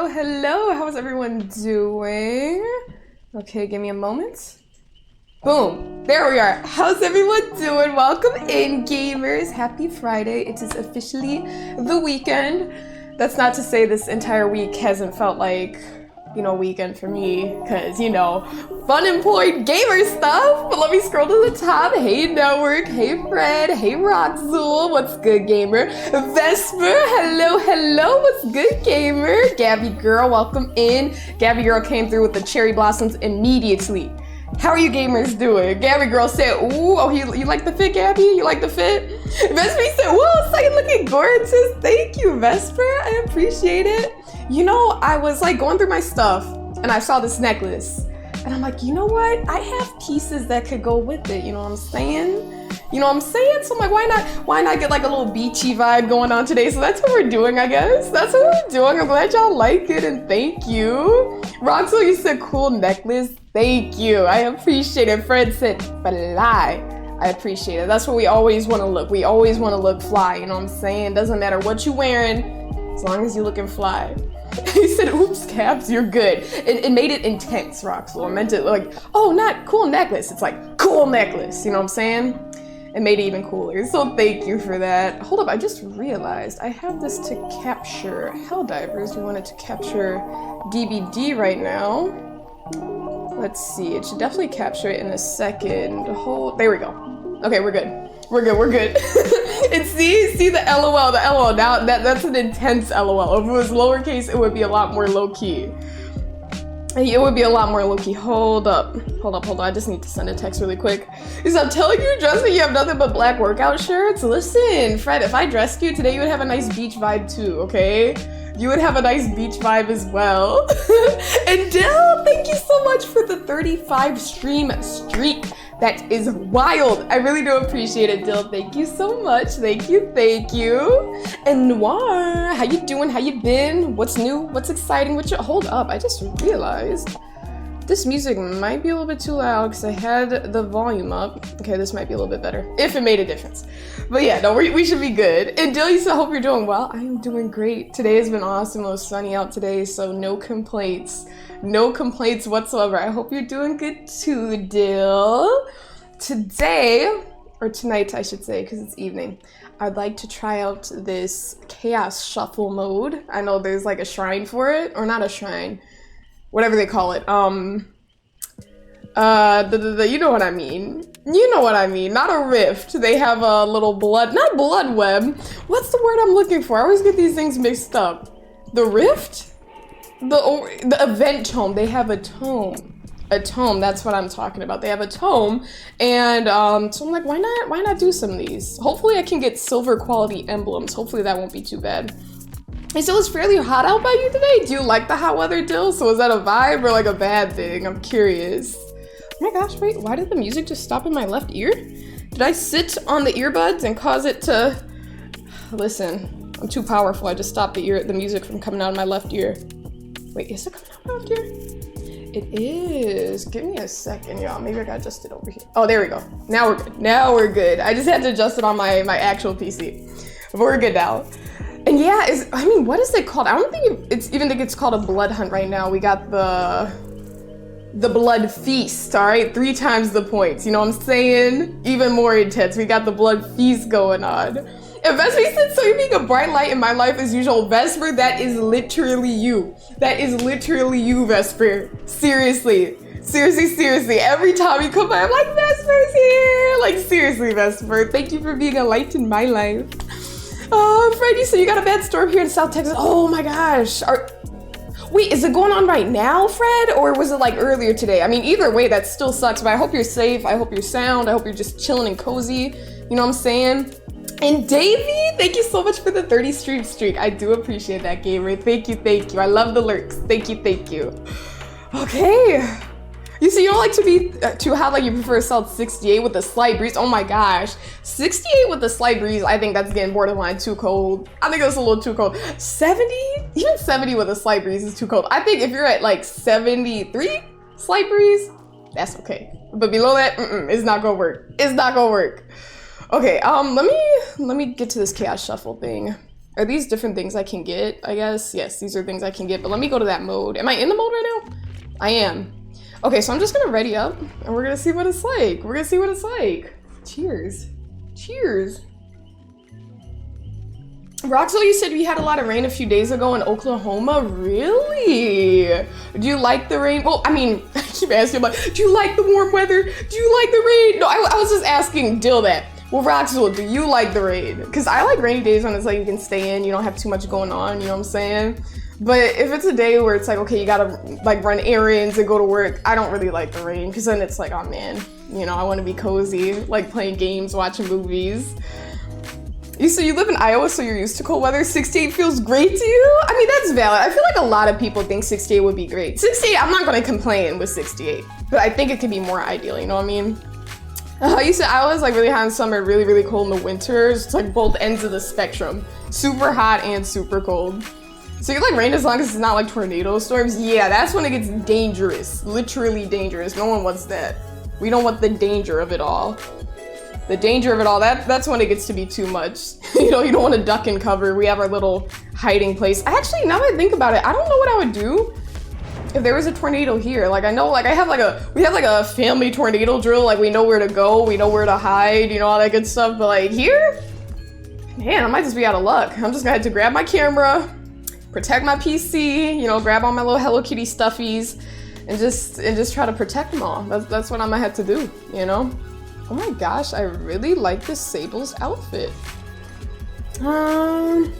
hello. How's everyone doing? Okay, give me a moment. Boom. There we are. How's everyone doing? Welcome in, gamers. Happy Friday. It is officially the weekend. That's not to say this entire week hasn't felt like, weekend for me, because, fun employed gamer stuff. But let me scroll to the top. Hey, Network. Hey, Fred. Hey, Roxul. What's good, gamer? Vesper. Hello. What's good, gamer? Gabby Girl, welcome in. Gabby Girl came through with the cherry blossoms immediately. How are you gamers doing? Gabby Girl said, ooh, oh, you like the fit, Gabby? You like the fit? Vesper said, whoa, second looking gorgeous. Thank you, Vesper. I appreciate it. I was like going through my stuff and I saw this necklace and I'm like, you know what? I have pieces that could go with it. You know what I'm saying? So I'm like, why not get like a little beachy vibe going on today? So that's what we're doing, I guess. That's what we're doing. I'm glad y'all like it and thank you. Roxel, you said cool necklace. Thank you. I appreciate it. Fred said fly. I appreciate it. That's what we always want to look. We always want to look fly. You know what I'm saying? Doesn't matter what you're wearing, as long as you're looking fly. He said, oops, Caps, you're good. It made it intense, Roxel. I meant it like, oh, not cool necklace. It's like, cool necklace. You know what I'm saying? It made it even cooler. So thank you for that. Hold up, I just realized I have this to capture Helldivers. We wanted to capture DBD right now. Let's see, it should definitely capture it in a second. There we go. Okay, we're good. We're good. And see the LOL, now that's an intense LOL. If it was lowercase, it would be a lot more low-key. It would be a lot more low-key. Hold up. I just need to send a text really quick. Because I'm telling you, dressing, you have nothing but black workout shirts. Listen, Fred, if I dressed you today, you would have a nice beach vibe too, okay? You would have a nice beach vibe as well. And Dill, thank you so much for the 35 stream streak. That is wild. I really do appreciate it, Dill. Thank you so much. Thank you. And Noir, how you doing? How you been? What's new? What's exciting? Hold up, I just realized this music might be a little bit too loud because I had the volume up. Okay, this might be a little bit better, if it made a difference. But yeah, no, we should be good. And Dill, you said, hope you're doing well. I am doing great. Today has been awesome. It was sunny out today, so no complaints. No complaints whatsoever. I hope you're doing good too, Dill. Today, or tonight I should say, because it's evening, I'd like to try out this chaos shuffle mode. I know there's like a shrine for it, or not a shrine, whatever they call it. You know what I mean. Not a rift. They have a little not blood web. What's the word I'm looking for? I always get these things mixed up. The rift? The event tome. They have a tome. That's what I'm talking about. They have a tome, and so I'm like, why not do some of these? Hopefully I can get silver quality emblems. Hopefully that won't be too bad. And so it's fairly hot out by you today. Do you like the hot weather, Dill? So is that a vibe or like a bad thing? I'm curious. Oh my gosh, wait, why did the music just stop in my left ear? Did I sit on the earbuds and cause it to... Listen, I'm too powerful. I just stopped the music from coming out of my left ear. Wait, is it coming out of my left ear? It is. Give me a second, y'all. Maybe I got adjusted over here. Oh, there we go. Now we're good. I just had to adjust it on my actual PC. But we're good now. And yeah, what is it called? I don't think it's called a blood hunt right now. We got the blood feast, all right? 3 times the points, you know what I'm saying? Even more intense. We got the blood feast going on. And Vesper said, so you're being a bright light in my life as usual. Vesper, that is literally you. That is literally you, Vesper. Seriously. Every time you come by, I'm like, Vesper's here. Like, seriously, Vesper. Thank you for being a light in my life. Freddie, so you got a bad storm here in South Texas. Oh my gosh. Wait, is it going on right now, Fred? Or was it like earlier today? I mean, either way, that still sucks, but I hope you're safe. I hope you're sound. I hope you're just chilling and cozy. You know what I'm saying? And Davey, thank you so much for the 30 stream streak. I do appreciate that, gamer. Thank you. I love the lurks. Thank you. Okay. You see, you don't like to be too hot, like you prefer salt 68 with a slight breeze. Oh my gosh. 68 with a slight breeze, I think that's getting borderline too cold. I think that's a little too cold. 70? Even 70 with a slight breeze is too cold. I think if you're at like 73 slight breeze, that's okay. But below that, it's not gonna work. Okay, let me get to this chaos shuffle thing. Are these different things I can get, I guess? Yes, these are things I can get, but let me go to that mode. Am I in the mode right now? I am. Okay, so I'm just gonna ready up, and we're gonna see what it's like. We're gonna see what it's like. Cheers. Cheers. Roxel, you said we had a lot of rain a few days ago in Oklahoma. Really? Do you like the rain? Well, I mean, I keep asking, but do you like the warm weather? Do you like the rain? No, I was just asking Dill that. Well, Roxel, do you like the rain? Because I like rainy days when it's like you can stay in, you don't have too much going on, you know what I'm saying? But if it's a day where it's like, okay, you gotta like run errands and go to work, I don't really like the rain, because then it's like, oh man, you know, I want to be cozy, like playing games, watching movies. So you live in Iowa, so you're used to cold weather. 68 feels great to you? I mean, that's valid. I feel like a lot of people think 68 would be great. 68, I'm not gonna complain with 68, but I think it could be more ideal, you know what I mean? You said Iowa's like really hot in summer, really, really cold in the winters. It's like both ends of the spectrum. Super hot and super cold. So you like rain as long as it's not like tornado storms? Yeah, that's when it gets dangerous. Literally dangerous. No one wants that. We don't want the danger of it all. The danger of it all, that's when it gets to be too much. You know, you don't want to duck and cover. We have our little hiding place. Actually, now that I think about it, I don't know what I would do if there was a tornado here. Like, I know, like, we have like a family tornado drill. Like, we know where to go, we know where to hide, you know, all that good stuff. But like here, man, I might just be out of luck. I'm just gonna have to grab my camera, protect my PC, you know, grab all my little Hello Kitty stuffies, and just try to protect them all. That's what I might have to do, you know? Oh my gosh, I really like this Sable's outfit. You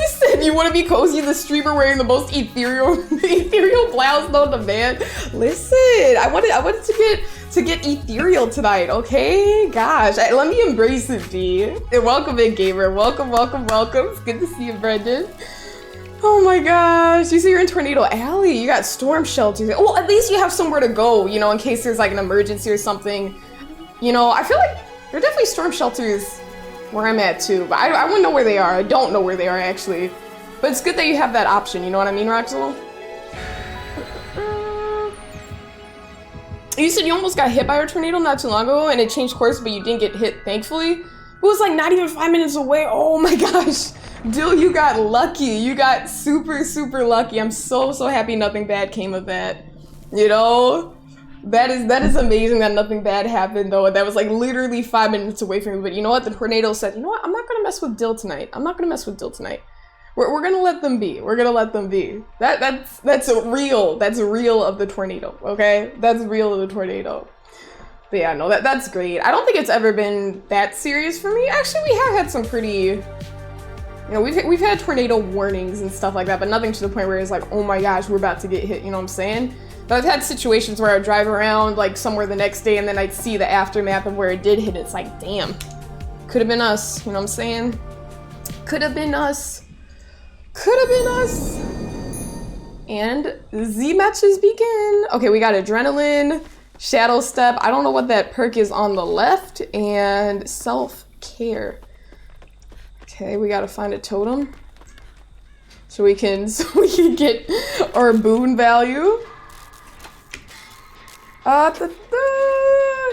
said you want to be cozy, the streamer wearing the most ethereal blouse known to man. Listen, I wanted to get ethereal tonight, okay? Gosh, let me embrace it, D. And welcome in, gamer. Welcome. It's good to see you, Brendan. Oh my gosh, you see you're in Tornado Alley. You got storm shelters. Well, at least you have somewhere to go, you know, in case there's like an emergency or something. You know, I feel like there are definitely storm shelters where I'm at too, but I wouldn't know where they are. I don't know where they are actually. But it's good that you have that option, you know what I mean, Roxel? You said you almost got hit by a tornado not too long ago and it changed course, but you didn't get hit, thankfully. It was like not even 5 minutes away. Oh my gosh. Dill, you got lucky. You got super, super lucky. I'm so happy nothing bad came of that. You know? That is amazing that nothing bad happened though. That was like literally 5 minutes away from me. But you know what? The tornado said, you know what? I'm not gonna mess with Dill tonight. We're gonna let them be. We're gonna let them be. That's real. That's real of the tornado. Okay? That's real of the tornado. But yeah, no, that's great. I don't think it's ever been that serious for me. Actually, we have had some pretty, you know, we've had tornado warnings and stuff like that, but nothing to the point where it's like, oh my gosh, we're about to get hit. You know what I'm saying? But I've had situations where I'd drive around like somewhere the next day and then I'd see the aftermath of where it did hit. It's like, damn, could have been us. You know what I'm saying? Could have been us. Could have been us. And Z matches begin. Okay, we got Adrenaline, Shadow Step. I don't know what that perk is on the left, and Self-Care. Okay, we gotta find a totem so we can get our boon value.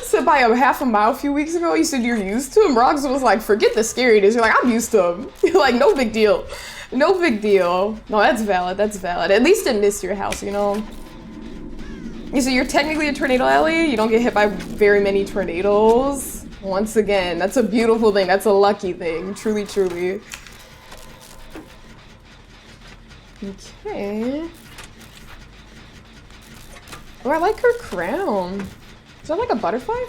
Said by a half a mile a few weeks ago, you said you're used to him. Rox was like, forget the scariness. You're like, I'm used to him. You're like, no big deal. No big deal. No, that's valid. That's valid. At least it missed your house, you know? You said you're technically a tornado alley. You don't get hit by very many tornadoes. Once again, that's a beautiful thing. That's a lucky thing. Truly, truly. Okay. Oh, I like her crown. Is that like a butterfly?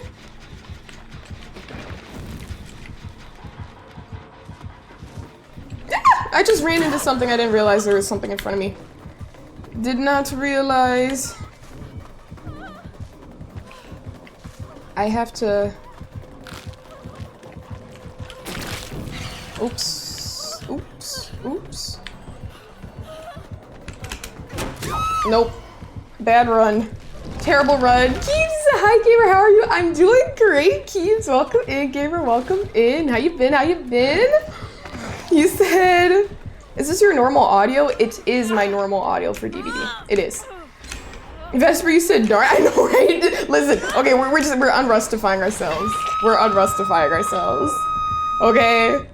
Ah! I just ran into something. I didn't realize there was something in front of me. Did not realize. I have to... Oops. Oops. Oops. Nope. Bad run. Terrible run. Keebs, hi gamer, how are you? I'm doing great, Keebs. Welcome in, gamer, welcome in. How you been? How you been? You said, is this your normal audio? It is my normal audio for DVD. It is. Vesper, you said dark. I know, right? Listen, okay, we're unrustifying ourselves. We're unrustifying ourselves. Okay?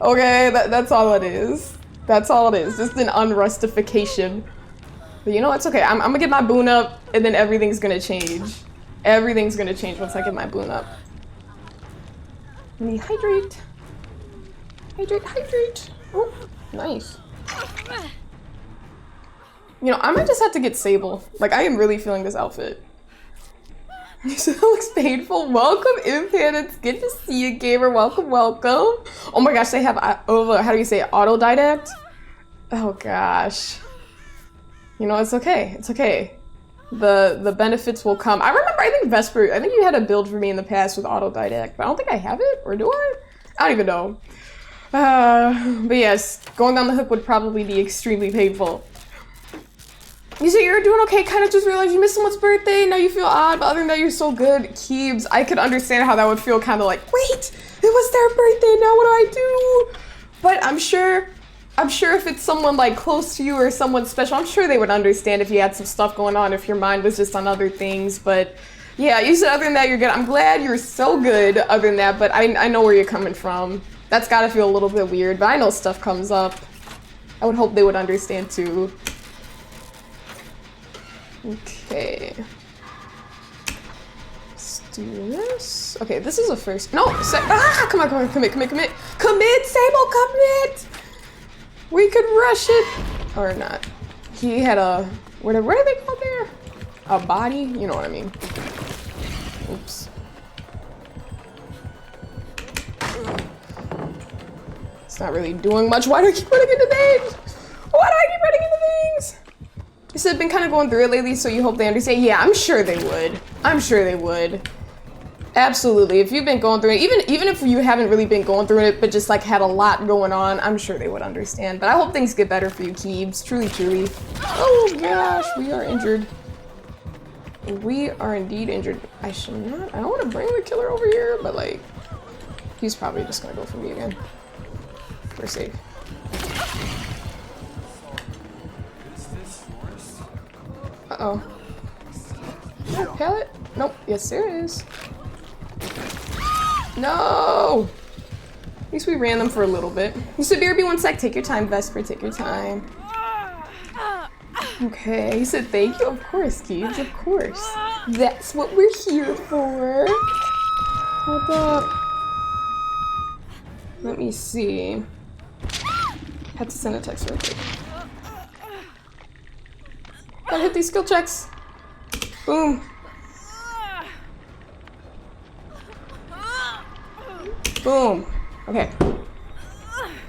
Okay, that's all it is. That's all it is. Just an unrustification. But you know, it's okay. I'm gonna get my boon up, and then everything's gonna change. Everything's gonna change once I get my boon up. Let me hydrate. Hydrate, hydrate. Oh, nice. You know, I might just have to get Sable. Like, I am really feeling this outfit. It looks painful. Welcome, Impan. It's good to see you, gamer. Welcome, welcome. Oh my gosh, they have, how do you say it? Autodidact? Oh gosh. You know, it's okay. It's okay. The benefits will come. I remember, I think Vesper, I think you had a build for me in the past with autodidact, but I don't think I have it, or do I? I don't even know. But yes, going down the hook would probably be extremely painful. You say you're doing okay, kind of just realized you missed someone's birthday, now you feel odd, but other than that, you're so good. Keebs, I could understand how that would feel, kind of like, wait, it was their birthday, now what do I do? But I'm sure if it's someone like close to you or someone special, I'm sure they would understand if you had some stuff going on, if your mind was just on other things. But yeah, you said other than that, you're good. I'm glad you're so good other than that, but I know where you're coming from. That's gotta feel a little bit weird, but I know stuff comes up. I would hope they would understand too. Okay. Let's do this. Okay, this is a first. No, come on, commit. Commit, Sable, commit! We could rush it. Or not. He had a, what are they called there? A body? You know what I mean. Oops. It's not really doing much. Why do I keep running into things? Why do I keep running into things? You said been kind of going through it lately, so you hope they understand. Yeah, I'm sure they would. I'm sure they would. Absolutely. If you've been going through it, even if you haven't really been going through it, but just like had a lot going on, I'm sure they would understand. But I hope things get better for you, Keebs. Truly, truly. Oh gosh, we are injured. We are indeed injured. I should not. I don't want to bring the killer over here, but like, he's probably just gonna go for me again. We're safe. Uh-oh. Oh, pallet? Nope. Yes, there is. No! At least we ran them for a little bit. You said, BRB, one sec. Take your time, Vesper. Take your time. Okay. He said, thank you. Of course, Keebs. Of course. That's what we're here for. Hold up. Let me see. Had to send a text real quick. Gotta hit these skill checks. Boom. Boom. Okay.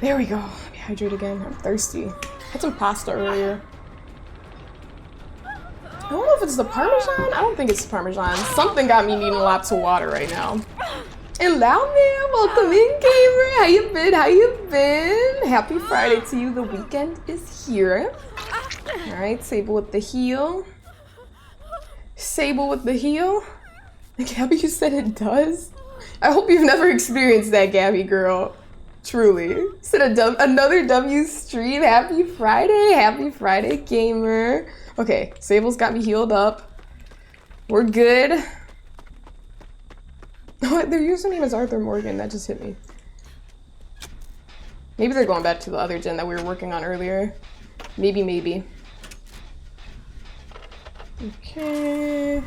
There we go. Let me hydrate again. I'm thirsty. Had some pasta earlier. I don't know if it's the Parmesan. I don't think it's the Parmesan. Something got me needing lots of water right now. And Loud Man, welcome in, gamer. How you been? How you been? Happy Friday to you. The weekend is here. All right, Sable with the heel. Sable with the heel. Gabby, you said it does? I hope you've never experienced that, Gabby girl. Truly. Said another W stream. Happy Friday, gamer. Okay, Sable's got me healed up. We're good. Oh, their username is Arthur Morgan. That just hit me. Maybe they're going back to the other gen that we were working on earlier. Maybe. Okay.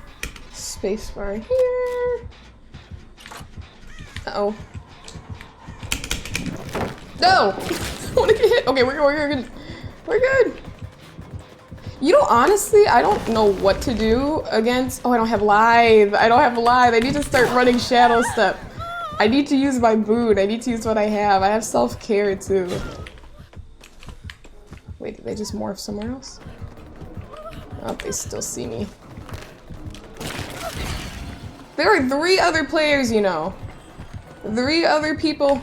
Spacebar here. Uh-oh. No! I want to get hit. Okay, we're good. We're good. You know, honestly, I don't know what to do against... Oh, I don't have live. I need to start running Shadow Step. I need to use my boon. I need to use what I have. I have self-care, too. Wait, did they just morph somewhere else? Oh, they still see me. There are 3 other players, you know. 3 other people.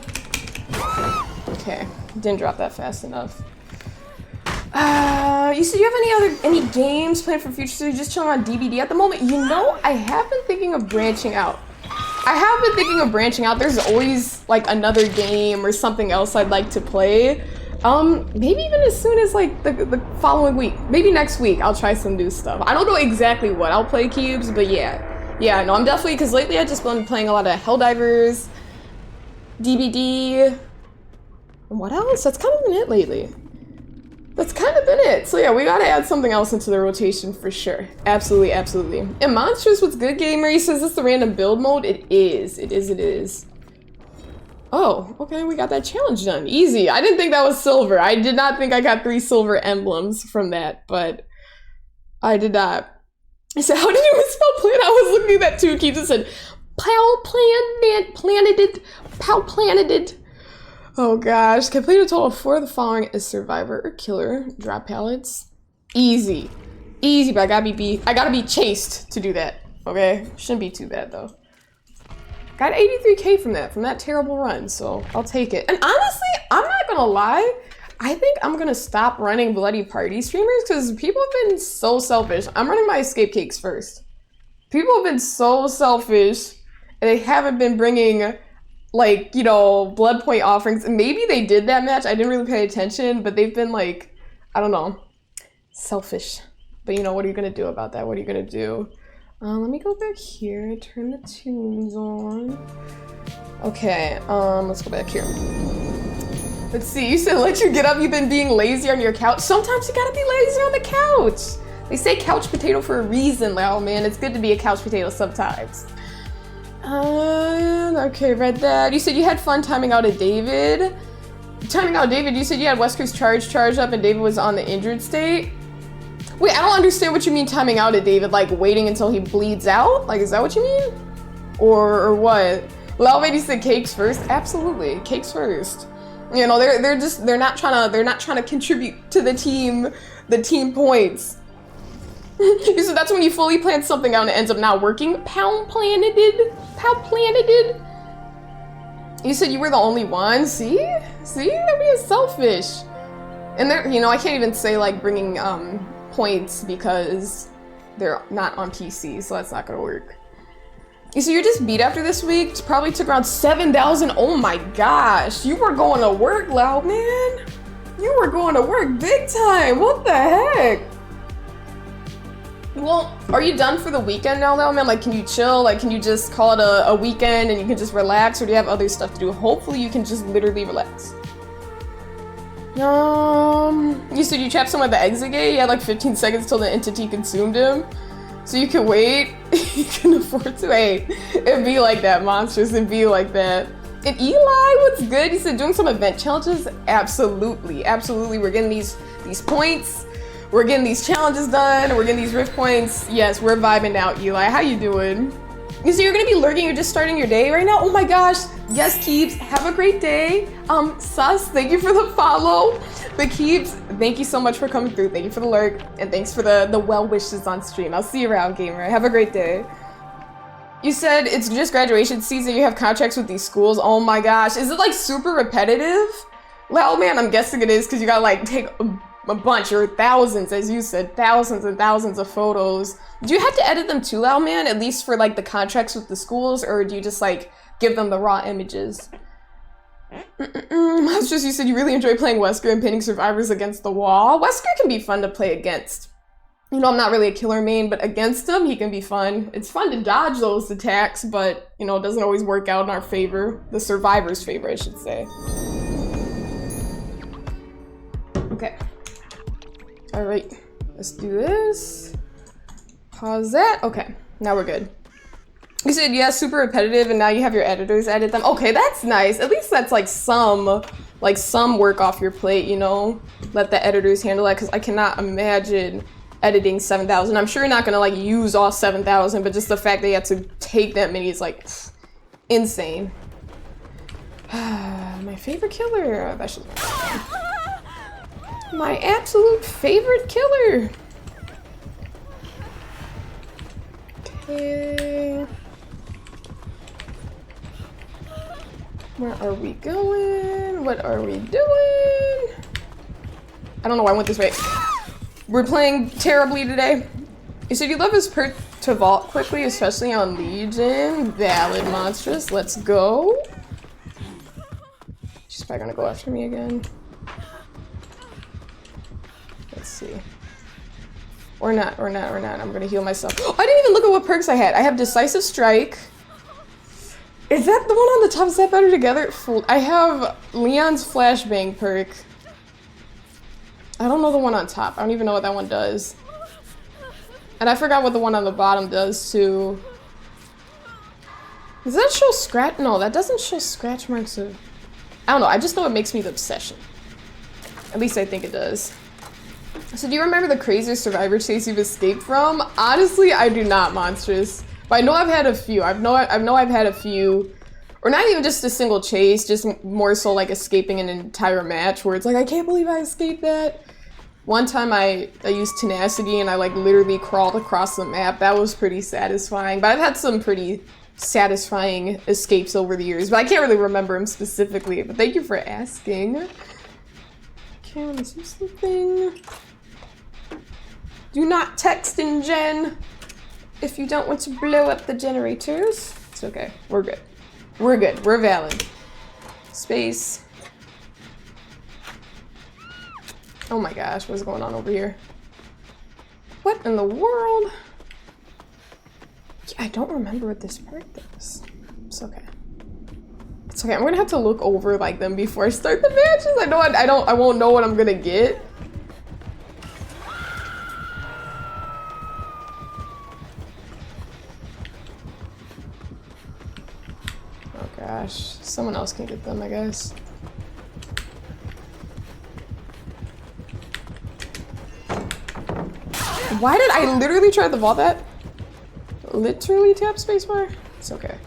Okay, didn't drop that fast enough. You said you have any games planned for future? So you're just chilling on DBD at the moment? You know, I have been thinking of branching out. There's always like another game or something else I'd like to play. Maybe even as soon as like the following week. Maybe next week I'll try some new stuff. I don't know exactly what I'll play, Keebs, but yeah. Yeah, no, I'm definitely, because lately I've just been playing a lot of Helldivers, DBD, What else? That's kind of been it lately. That's kind of been it. So yeah, we gotta add something else into the rotation for sure. Absolutely, absolutely. And Monstrous, what's good, gamer? He says it's the random build mode. It is. It is. It is. Oh, okay, we got that challenge done. Easy. I didn't think that was silver. I did not think I got 3 silver emblems from that, but I did not. I said, how did you misspell planet? I was looking at that too. Keeps it said, planeted. Oh gosh, complete a total of 4 of the following is survivor or killer. Drop pallets. Easy. Easy, but I gotta be chased to do that. Okay? Shouldn't be too bad though. Got 83k from that terrible run, so I'll take it. And honestly, I'm not gonna lie, I think I'm gonna stop running bloody party streamers because people have been so selfish. I'm running my escape cakes first. People have been so selfish and they haven't been bringing, like, you know, blood point offerings. Maybe they did that match, I didn't really pay attention, but they've been like, I don't know, selfish. But you know, what are you gonna do about that? What are you gonna do? Let me go back here, turn the tunes on. Okay, let's go back here. Let's see, you said let you get up, you've been being lazy on your couch. Sometimes you gotta be lazy on the couch. They say couch potato for a reason, oh man, it's good to be a couch potato sometimes. Okay, read that. You said you had fun timing out at David. Timing out David, you said you had Wesker's charge up and David was on the injured state. Wait, I don't understand what you mean timing out at David, like waiting until he bleeds out? Like, is that what you mean? Or what? Lalvady said cakes first. Absolutely, cakes first. You know, they're not trying to contribute to the team points. So that's when you fully plan something out and it ends up not working. Pound planeted. You said you were the only one. See, they're being selfish. And they're, you know, I can't even say like bringing points because they're not on PC, so that's not gonna work. So you're just beat after this week? It probably took around 7,000. Oh my gosh, you were going to work, Loud Man. You were going to work big time. What the heck? Well, are you done for the weekend now, Loud Man? Like, can you chill? Like, can you just call it a weekend and you can just relax, or do you have other stuff to do? Hopefully you can just literally relax. You said you trapped someone at the exit gate? You had like 15 seconds till the entity consumed him. So you can wait. You can afford to wait. It'd be like that, monsters. It'd be like that. And Eli, what's good? He said doing some event challenges? Absolutely. Absolutely. We're getting these points. We're getting these challenges done. We're getting these rift points. Yes, we're vibing out, Eli. How you doing? You say you're gonna be lurking, you're just starting your day right now? Oh my gosh, yes, Keeps, have a great day. Sus, thank you for the follow. But Keeps, thank you so much for coming through. Thank you for the lurk, and thanks for the well wishes on stream. I'll see you around, gamer. Have a great day. You said it's just graduation season, you have contracts with these schools. Oh my gosh, is it like super repetitive? Well, man, I'm guessing it is because you gotta like take a bunch, or thousands, as you said, thousands and thousands of photos. Do you have to edit them too, Loud Man, at least for like the contracts with the schools, or do you just like give them the raw images? Monsters, you said you really enjoy playing Wesker and pinning survivors against the wall. Wesker can be fun to play against. You know, I'm not really a killer main, but against him, he can be fun. It's fun to dodge those attacks, but, you know, it doesn't always work out in our favor. The survivor's favor, I should say. Okay. All right, let's do this. Pause that. Okay, now we're good. You said, yeah, super repetitive, and now you have your editors edit them. Okay, that's nice. At least that's like some work off your plate, you know? Let the editors handle that, because I cannot imagine editing 7,000. I'm sure you're not gonna like use all 7,000, but just the fact that you have to take that many is like insane. My favorite killer. That should be my absolute favorite killer. Okay. Where are we going? What are we doing? I don't know why I went this way. We're playing terribly today. You said you love his perk to vault quickly, especially on Legion. Valid, monstrous. Let's go. She's probably gonna go after me again. Let's see. Or not. I'm gonna heal myself. Oh, I didn't even look at what perks I had. I have Decisive Strike. Is that the one on the top? Is that better together? I have Leon's flashbang perk. I don't know the one on top. I don't even know what that one does. And I forgot what the one on the bottom does too. Does that show scratch? No, that doesn't show scratch marks of... I don't know, I just know it makes me the obsession. At least I think it does. So do you remember the craziest survivor chase you've escaped from? Honestly, I do not, Monstrous. But I know I've had a few. I know I've had a few, or not even just a single chase, just more so like escaping an entire match where it's like, I can't believe I escaped that. One time I used tenacity and I like literally crawled across the map. That was pretty satisfying. But I've had some pretty satisfying escapes over the years, but I can't really remember them specifically. But thank you for asking. Okay, let me see something. Do not text in Gen if you don't want to blow up the generators. It's okay. We're good. We're good. We're valid. Space. Oh my gosh, what's going on over here? What in the world? I don't remember what this part does. It's okay. It's okay. I'm gonna have to look over like them before I start the matches. I know I won't know what I'm gonna get. Oh gosh, someone else can get them, I guess. Why did I literally try to vault that? Literally tap spacebar? It's okay.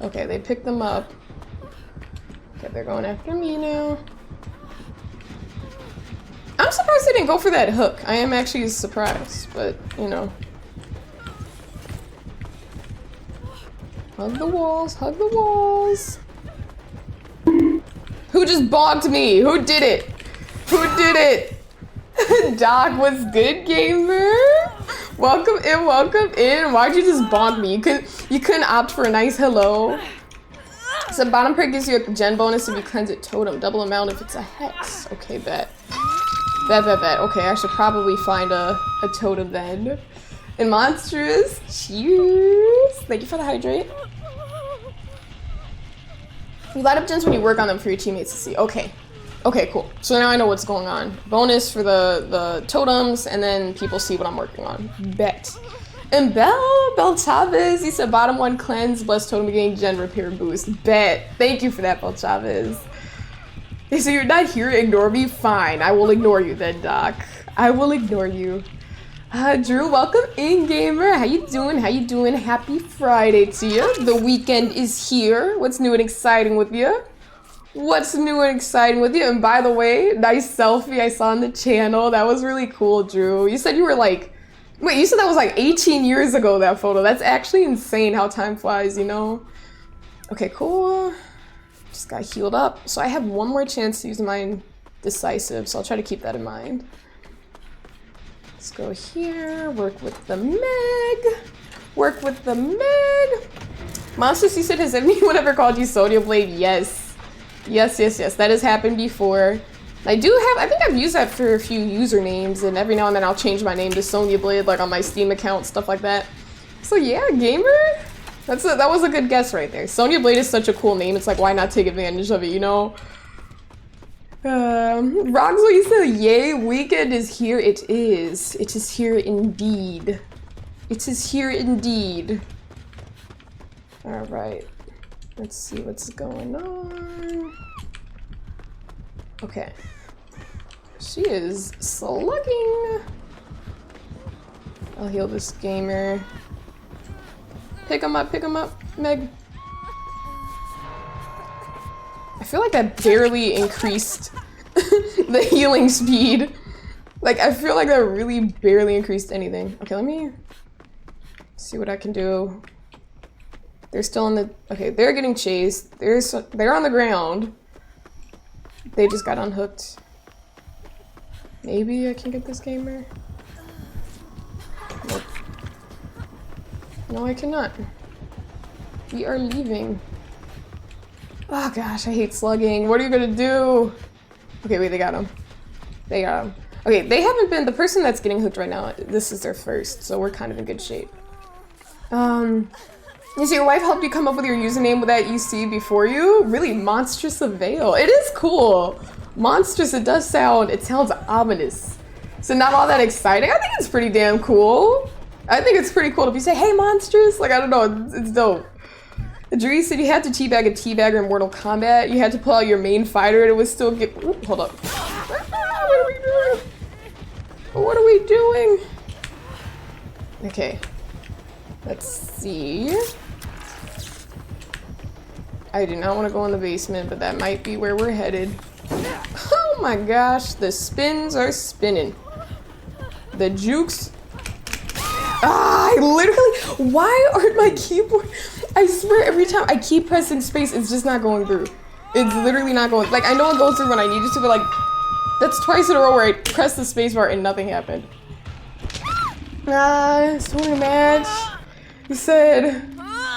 Okay, they picked them up. Okay, they're going after me now. I'm surprised they didn't go for that hook. I am actually surprised, but you know. Hug the walls, hug the walls. Who just bonked me? Who did it? Who did it? Doc, what's good, gamer? Welcome in, welcome in. Why'd you just bonk me? You couldn't opt for a nice hello. So bottom perk gives you a gen bonus if you cleanse it totem. Double amount if it's a hex. Okay, bet. Bet. Okay, I should probably find a totem then. And Monstrous, cheers. Thank you for the hydrate. You light up gens when you work on them for your teammates to see. Okay. Okay, cool. So now I know what's going on. Bonus for the totems, and then people see what I'm working on. Bet. And Bel Chavez, you said bottom one cleanse, bless totem gain gen repair boost. Bet. Thank you for that, Bel Chavez. Hey, so you're not here to ignore me? Fine, I will ignore you then, Doc. I will ignore you. Drew, welcome in, gamer. How you doing? How you doing? Happy Friday to you. The weekend is here. What's new and exciting with you? What's new and exciting with you? And by the way, nice selfie I saw on the channel. That was really cool, Drew. You said you were like, wait, you said that was like 18 years ago, that photo. That's actually insane how time flies, you know? Okay, cool. Just got healed up. So I have one more chance to use my decisive, so I'll try to keep that in mind. Let's go here, work with the Meg. Work with the Meg. Monsters, you said, has anyone ever called you Sonya Blade? Yes. Yes. That has happened before. I think I've used that for a few usernames, and every now and then I'll change my name to Sonya Blade, like on my Steam account, stuff like that. So yeah, gamer. That was a good guess right there. Sonya Blade is such a cool name, it's like, why not take advantage of it, you know? Roxwell, you said, yay, weekend is here. It is. It is here indeed. It is here indeed. Alright. Let's see what's going on. Okay. She is slugging. I'll heal this gamer. Pick him up, Meg. I feel like that barely increased the healing speed. Like, I feel like that really barely increased anything. Okay, let me see what I can do. They're still on the... Okay, they're getting chased. They're on the ground. They just got unhooked. Maybe I can get this gamer? Nope. No, I cannot. We are leaving. Oh gosh, I hate slugging. What are you gonna do? Okay, wait, they got him. They got him. Okay, they haven't been, the person that's getting hooked right now, this is their first, so we're kind of in good shape. Is your wife helped you come up with your username that you see before you? Really, Monstrous Avail. It is cool. Monstrous, it sounds ominous. So not all that exciting. I think it's pretty damn cool. I think it's pretty cool if you say, hey, Monstrous. Like, I don't know, it's dope. Drew said you had to teabag a teabagger in Mortal Kombat. You had to pull out your main fighter and it was still get. Oop, hold up. What are we doing? What are we doing? Okay. Let's see. I do not want to go in the basement, but that might be where we're headed. Oh my gosh, the spins are spinning. The jukes. Ah, I literally. Why aren't my keyboard? I swear every time I keep pressing space, it's just not going through. It's literally not going. Like, I know it goes through when I need it to, but like, that's twice in a row where I pressed the space bar and nothing happened. Swimming match. He said,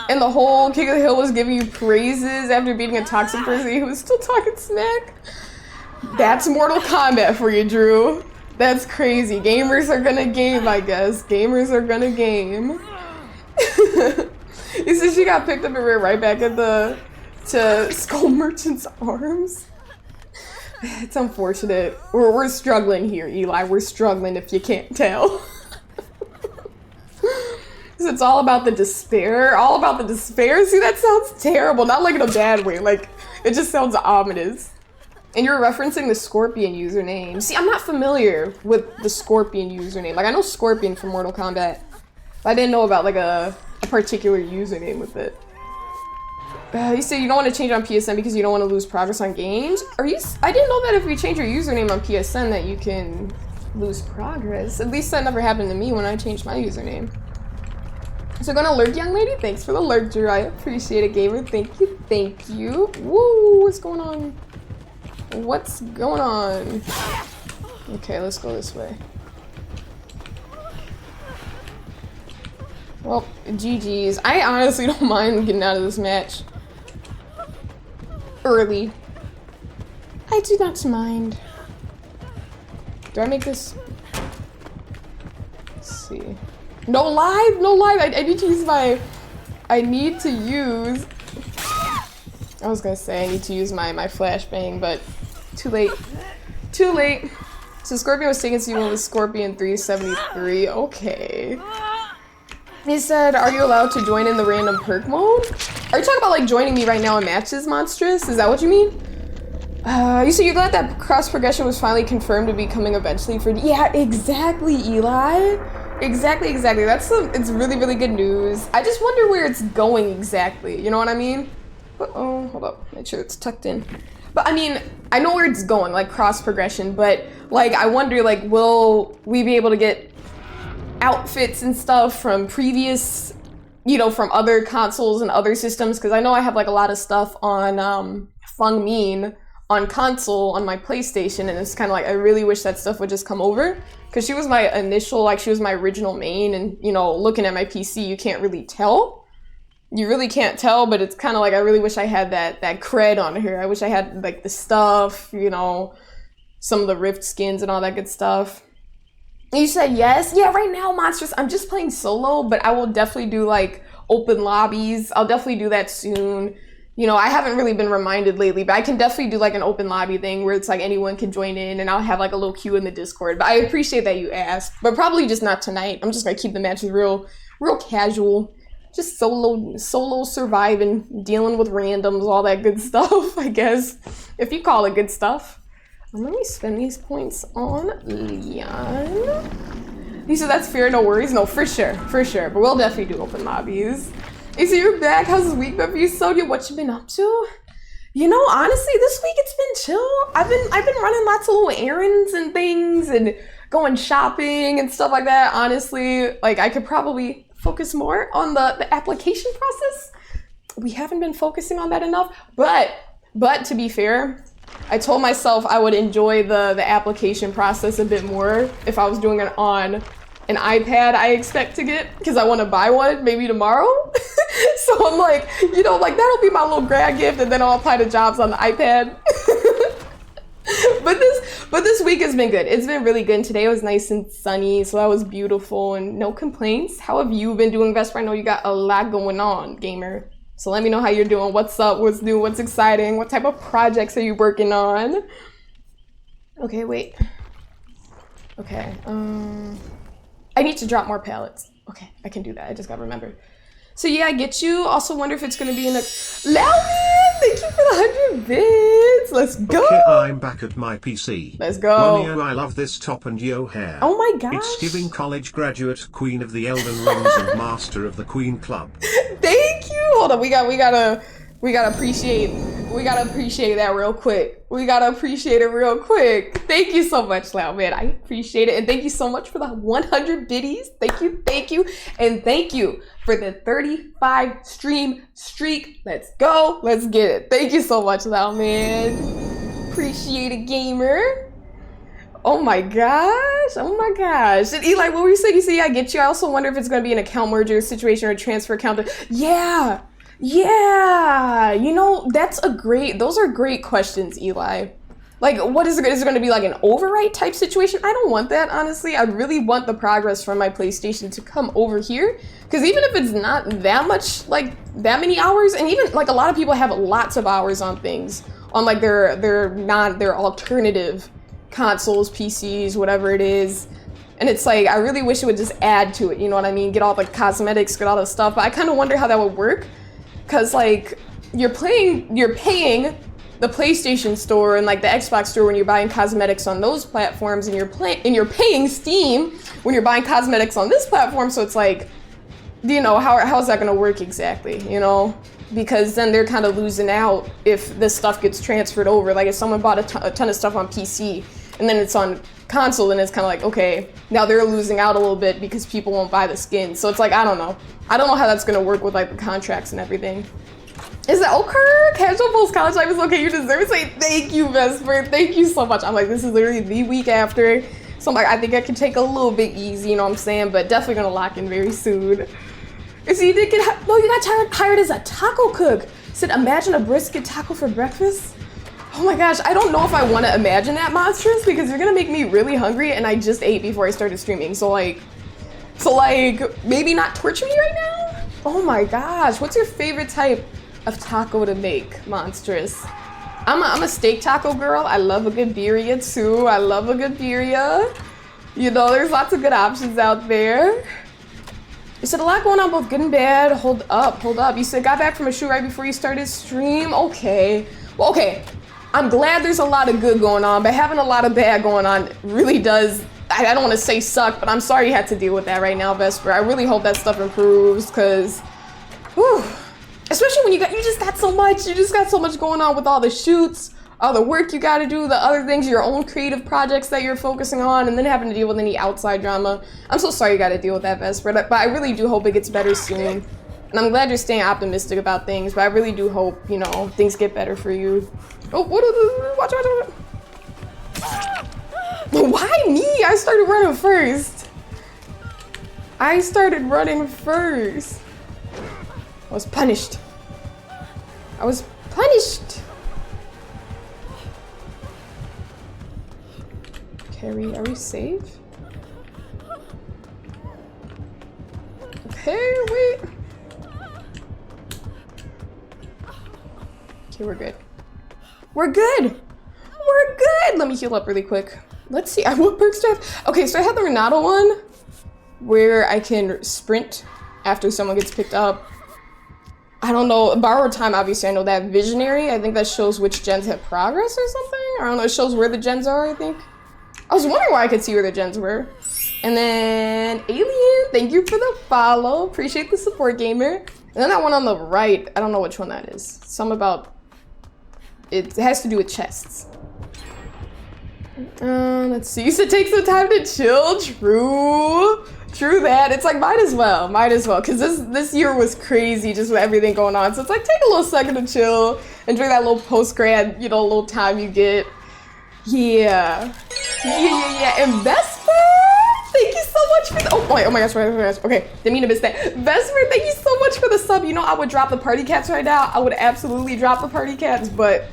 and the whole King of the Hill was giving you praises after beating a toxic person. He was still talking smack. That's Mortal Kombat for you, Drew. That's crazy. Gamers are gonna game, I guess. Gamers are gonna game. He said she got picked up and ran right back at to Skull Merchant's arms. It's unfortunate. We're struggling here, Eli. We're struggling if you can't tell. It's all about the despair. All about the despair. See, that sounds terrible. Not like in a bad way. Like, it just sounds ominous. And you're referencing the Scorpion username. See, I'm not familiar with the Scorpion username. Like, I know Scorpion from Mortal Kombat. But I didn't know about, like, a particular username with it. You say you don't want to change on PSN because you don't want to lose progress on games? I didn't know that if you change your username on PSN that you can lose progress. At least that never happened to me when I changed my username. So gonna lurk, young lady? Thanks for the lurk, Drew. I appreciate it, gamer. Thank you, thank you. Woo, what's going on? What's going on? Okay, let's go this way. Well, GG's. I honestly don't mind getting out of this match early. I do not mind. Do I make this? Let's see. No live, no live. I need to use my. I was gonna say I need to use my flashbang, but too late. Too late. So Scorpion was taken to you with Scorpion 373. Okay. He said, are you allowed to join in the random perk mode? Are you talking about like joining me right now in matches, Monstrous? Is that what you mean? You said you're glad that cross progression was finally confirmed to be coming eventually for. Yeah, exactly, Eli. Exactly. It's really, really good news. I just wonder where it's going exactly. You know what I mean? Oh, hold up. Make sure it's tucked in. But I mean, I know where it's going, like cross progression, but like I wonder, like, will we be able to get outfits and stuff from previous, you know, from other consoles and other systems? Because I know I have like a lot of stuff on Feng Min on console on my PlayStation, and it's kind of like I really wish that stuff would just come over, because she was my initial, like she was my original main, and you know, looking at my PC, you can't really tell. You really can't tell, but it's kind of like I really wish I had that cred on her. I wish I had like the stuff, you know, some of the Rift skins and all that good stuff. You said yes? Yeah, right now, Monstrous, I'm just playing solo, but I will definitely do like open lobbies. I'll definitely do that soon. You know, I haven't really been reminded lately, but I can definitely do like an open lobby thing where it's like anyone can join in, and I'll have like a little queue in the Discord. But I appreciate that you asked, but probably just not tonight. I'm just gonna keep the matches real casual. Just solo surviving, dealing with randoms, all that good stuff, I guess. If you call it good stuff. Let me spend these points on Leon. He said that's fair, no worries. No, for sure. But we'll definitely do open lobbies. Hey, so you're back. How's this week been for you, Sodia? What you been up to? You know, honestly, this week it's been chill. I've been running lots of little errands and things and going shopping and stuff like that. Honestly, like I could probably focus more on the application process. We haven't been focusing on that enough, but to be fair, I told myself I would enjoy the application process a bit more if I was doing it on an iPad. I expect to get, because I want to buy one maybe tomorrow. So I'm like, you know, like that'll be my little grad gift, and then I'll apply to jobs on the iPad. But this week has been good. It's been really good. And today was nice and sunny, so that was beautiful and no complaints. How have you been doing, Vesper? I know you got a lot going on, gamer. So let me know how you're doing. What's up? What's new? What's exciting? What type of projects are you working on? Okay, wait. Okay. I need to drop more pallets. Okay, I can do that. I just gotta remember. So yeah, I get you. Also wonder if it's gonna be in a... Lalman, thank you for the 100 bits. Let's go. Okay, I'm back at my PC. Let's go. Monio, I love this top and yo hair. Oh my gosh. It's giving college graduate, queen of the Elden Rings and master of the Queen Club. Thank you. Hold on, we gotta appreciate that real quick. We gotta appreciate it real quick. Thank you so much, Loud Man. I appreciate it. And thank you so much for the 100 biddies. Thank you. And thank you for the 35 stream streak. Let's go. Let's get it. Thank you so much, Loud Man. Appreciate it, gamer. Oh my gosh. And Eli, what were you saying? You see, I get you. I also wonder if it's gonna be an account merger situation or a transfer account. Yeah, you know, those are great questions, Eli. Like, what is it going to be, like an overwrite type situation? I don't want that, honestly. I really want the progress from my PlayStation to come over here, because even if it's not that much, like that many hours, and even like a lot of people have lots of hours on things, on like their alternative consoles, PCs, whatever it is. And it's like, I really wish it would just add to it, you know what I mean? Get all the cosmetics, get all the stuff, but I kind of wonder how that would work. Cause like, you're paying the PlayStation Store and like the Xbox Store when you're buying cosmetics on those platforms, and you're paying Steam when you're buying cosmetics on this platform. So it's like, you know, how's that gonna work exactly, you know? Because then they're kind of losing out if this stuff gets transferred over. Like if someone bought a ton of stuff on PC and then it's on console, and it's kind of like, okay, now they're losing out a little bit because people won't buy the skin. So it's like, I don't know how that's gonna work with like the contracts and everything. Is that okay? Casual post college life is okay, you deserve it. Say thank you, Vesper. Thank you so much. I'm like, this is literally the week after, so I'm like, I think I can take a little bit easy, you know what I'm saying, but definitely gonna lock in very soon. So you did get no, you got hired as a taco cook. Said imagine a brisket taco for breakfast. Oh my gosh, I don't know if I want to imagine that, Monstrous, because you're gonna make me really hungry, and I just ate before I started streaming. So like maybe not torture me right now. Oh my gosh, what's your favorite type of taco to make, Monstrous? I'm a steak taco girl. I love a good birria too. I love a good birria. You know, there's lots of good options out there. You said a lot going on, both good and bad. Hold up. You said got back from a shoot right before you started stream. Okay. Well, okay. I'm glad there's a lot of good going on, but having a lot of bad going on really does, I don't want to say suck, but I'm sorry you had to deal with that right now, Vesper. I really hope that stuff improves, because, especially when you just got so much going on with all the shoots, all the work you got to do, the other things, your own creative projects that you're focusing on, and then having to deal with any outside drama. I'm so sorry you got to deal with that, Vesper, but I really do hope it gets better soon. And I'm glad you're staying optimistic about things, but I really do hope, you know, things get better for you. Oh, watch. Why me? I started running first. I was punished. Okay, are we safe? Okay, wait. Okay, we're good. Let me heal up really quick. Let's see, what perks do I have? Okay, so I have the Renato one where I can sprint after someone gets picked up. I don't know, borrowed time, obviously I know that. Visionary, I think that shows which gens have progress or something. I don't know, it shows where the gens are, I think. I was wondering why I could see where the gens were. And then Alien, thank you for the follow. Appreciate the support, gamer. And then that one on the right, I don't know which one that is. Some about, it has to do with chests. Let's see, you said take some time to chill. True that. It's like, might as well, because this year was crazy just with everything going on. So it's like, take a little second to chill, enjoy that little post-grad, you know, little time you get. Yeah. And Vesper, thank you so much for the, oh my gosh, okay, didn't mean to miss that. Vesper, thank you so much for the sub. You know, I would drop the party cats right now. I would absolutely drop the party cats, but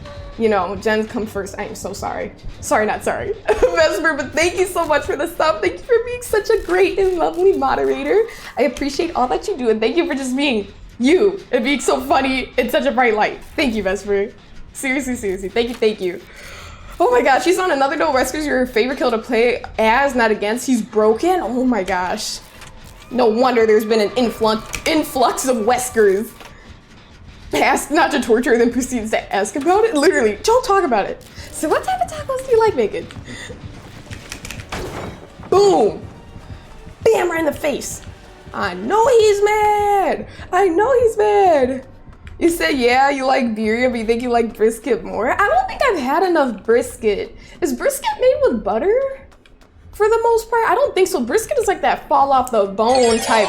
you know, Jen come first. I am so sorry. Sorry, not sorry. Vesper, but thank you so much for the stuff. Thank you for being such a great and lovely moderator. I appreciate all that you do, and thank you for just being you and being so funny and such a bright light. Thank you, Vesper. Seriously, seriously. Thank you. Oh my gosh, she's on another note. Rescue's your favorite kill to play as, not against. He's broken. Oh my gosh. No wonder there's been an influx of Weskers. Ask not to torture, then proceeds to ask about it. Literally, don't talk about it. So what type of tacos do you like making? Boom. Bam, right in the face. I know he's mad. I know he's mad. You said, yeah, you like birria, but you think you like brisket more? I don't think I've had enough brisket. Is brisket made with butter? For the most part, I don't think so. Brisket is like that fall off the bone type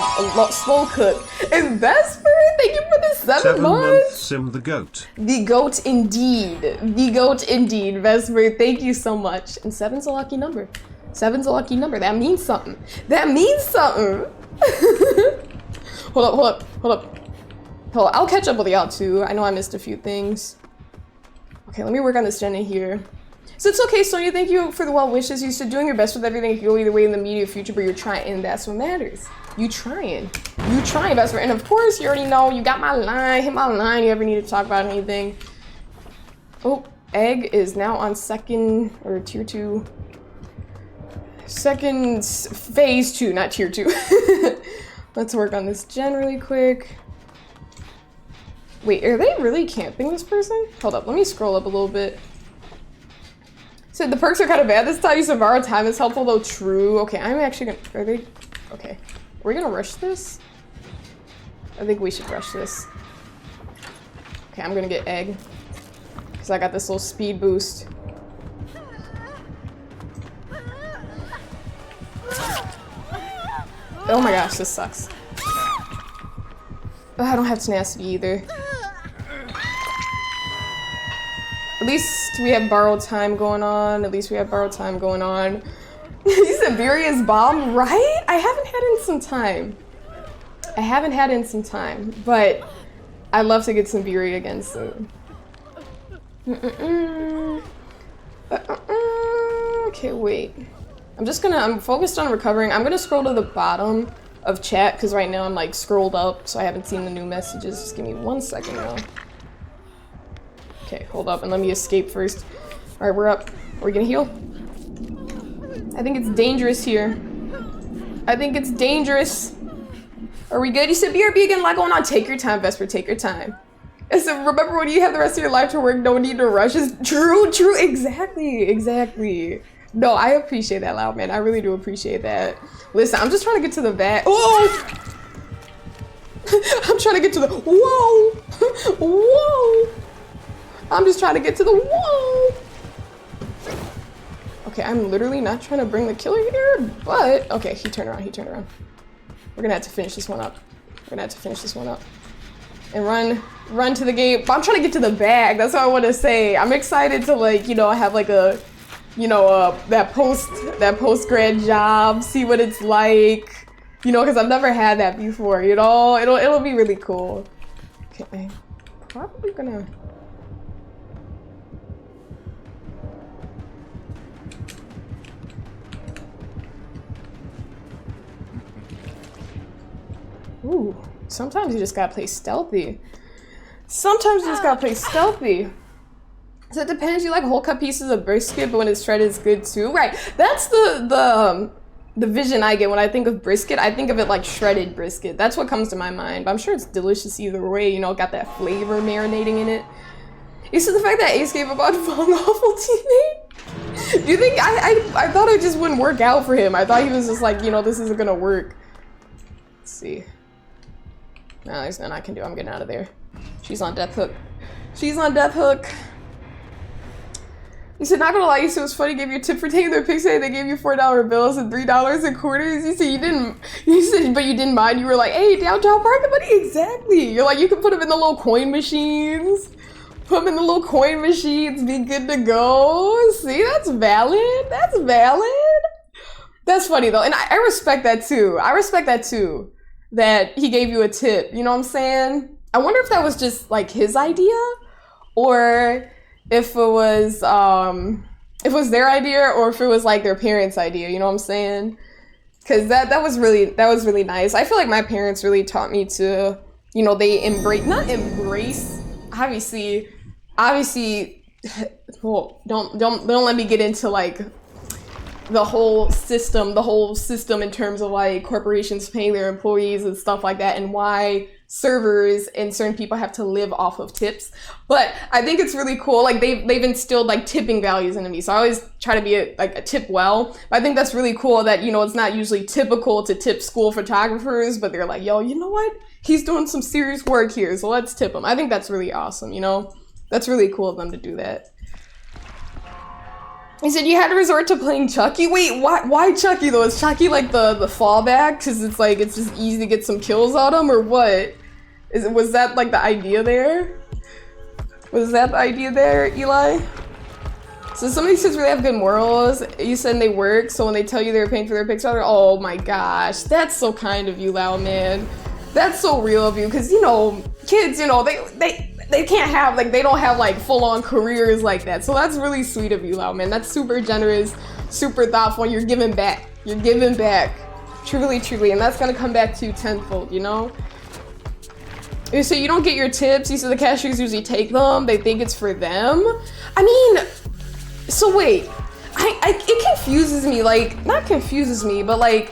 slow cook. And Vesper, thank you for the 7 months. Sim the goat. The goat indeed. The goat indeed. Vesper, thank you so much. And 7's a lucky number. 7's a lucky number. That means something. That means something. Hold up. I'll catch up with y'all too. I know I missed a few things. Okay, let me work on this Jenna here. So it's okay, Sonia, thank you for the well wishes. You're still doing your best with everything. You can go either way in the immediate future, but you're trying, and that's what matters. You trying, best friend. And of course, you already know, you got my line, hit my line, you ever need to talk about anything. Oh, Egg is now on second, or tier 2. Second, phase 2, not tier 2. Let's work on this gen really quick. Wait, are they really camping this person? Hold up, let me scroll up a little bit. So the perks are kind of bad this time. You said borrowed time is helpful though. True. Okay, I'm actually gonna, are they, okay. Are we gonna rush this? I think we should rush this. Okay, I'm gonna get Egg. Cause I got this little speed boost. Oh my gosh, this sucks. Oh, I don't have tenacity either. At least we have borrowed time going on. You said Birria's bomb, right? I haven't had it in some time. But I'd love to get some Birria again soon. Okay, wait. I'm focused on recovering. I'm gonna scroll to the bottom of chat because right now I'm like scrolled up, so I haven't seen the new messages. Just give me 1 second now. Okay, hold up and let me escape first. All right, we're up. Are we gonna heal? I think it's dangerous here. Are we good? You said BRB again, a lot going on. Take your time, Vesper, take your time. I said, remember when you have the rest of your life to work, no need to rush. It's true, exactly. No, I appreciate that, Loud Man. I really do appreciate that. Listen, I'm just trying to get to the vat. Oh! I'm trying to get to the, whoa! I'm just trying to get to the wall. Okay, I'm literally not trying to bring the killer here, but okay, he turned around. We're gonna have to finish this one up. And run to the gate. But I'm trying to get to the bag. That's what I want to say. I'm excited to like, you know, have like a, you know, that post grad job, see what it's like, you know, because I've never had that before. You know, it'll be really cool. Okay, I'm probably gonna. Ooh, sometimes you just gotta play stealthy. So it depends. You like whole cut pieces of brisket, but when it's shredded, it's good too. Right. That's the vision I get when I think of brisket. I think of it like shredded brisket. That's what comes to my mind. But I'm sure it's delicious either way. You know, got that flavor marinating in it. You see the fact that Ace gave up on Fong awful teammate? Do you think I thought it just wouldn't work out for him? I thought he was just like, you know, this isn't gonna work. Let's see. No, there's nothing I can do. I'm getting out of there. She's on death hook. You said, not gonna lie, you said it was funny, gave you a tip for taking their pics, they gave you $4 bills and $3 in quarters. You said, but you didn't mind. You were like, hey, downtown parking money, exactly. You're like, you can put them in the little coin machines. Be good to go. See, that's valid. That's funny though, and I respect that too. That he gave you a tip, you know what I'm saying? I wonder if that was just like his idea, or if it was their idea or if it was like their parents' idea, you know what I'm saying? Because that was really nice. I feel like my parents really taught me to, you know, they not embrace, obviously, well, don't let me get into like the whole system in terms of like corporations paying their employees and stuff like that, and why servers and certain people have to live off of tips. But I think it's really cool. Like they've instilled like tipping values into me. So I always try to be a tip well. But I think that's really cool that, you know, it's not usually typical to tip school photographers, but they're like, yo, you know what? He's doing some serious work here, so let's tip him. I think that's really awesome, you know? That's really cool of them to do that. He said you had to resort to playing Chucky. Wait, why Chucky though? Is Chucky like the fallback? Because it's like it's just easy to get some kills on him, or what? Was that like the idea there? Was that the idea there, Eli? So somebody says really have good morals. You said they work, so when they tell you they're paying for their Pixar, oh my gosh, that's so kind of you, Lau, man. That's so real of you, because you know, kids, you know, they can't have like they don't have like full-on careers like that. So that's really sweet of you, Lau, man. That's super generous, super thoughtful. You're giving back. You're giving back, truly, truly, and that's gonna come back to you tenfold, you know. So you don't get your tips. You said the cashiers usually take them. They think it's for them. I mean, so wait, it confuses me. Like, not confuses me, but like,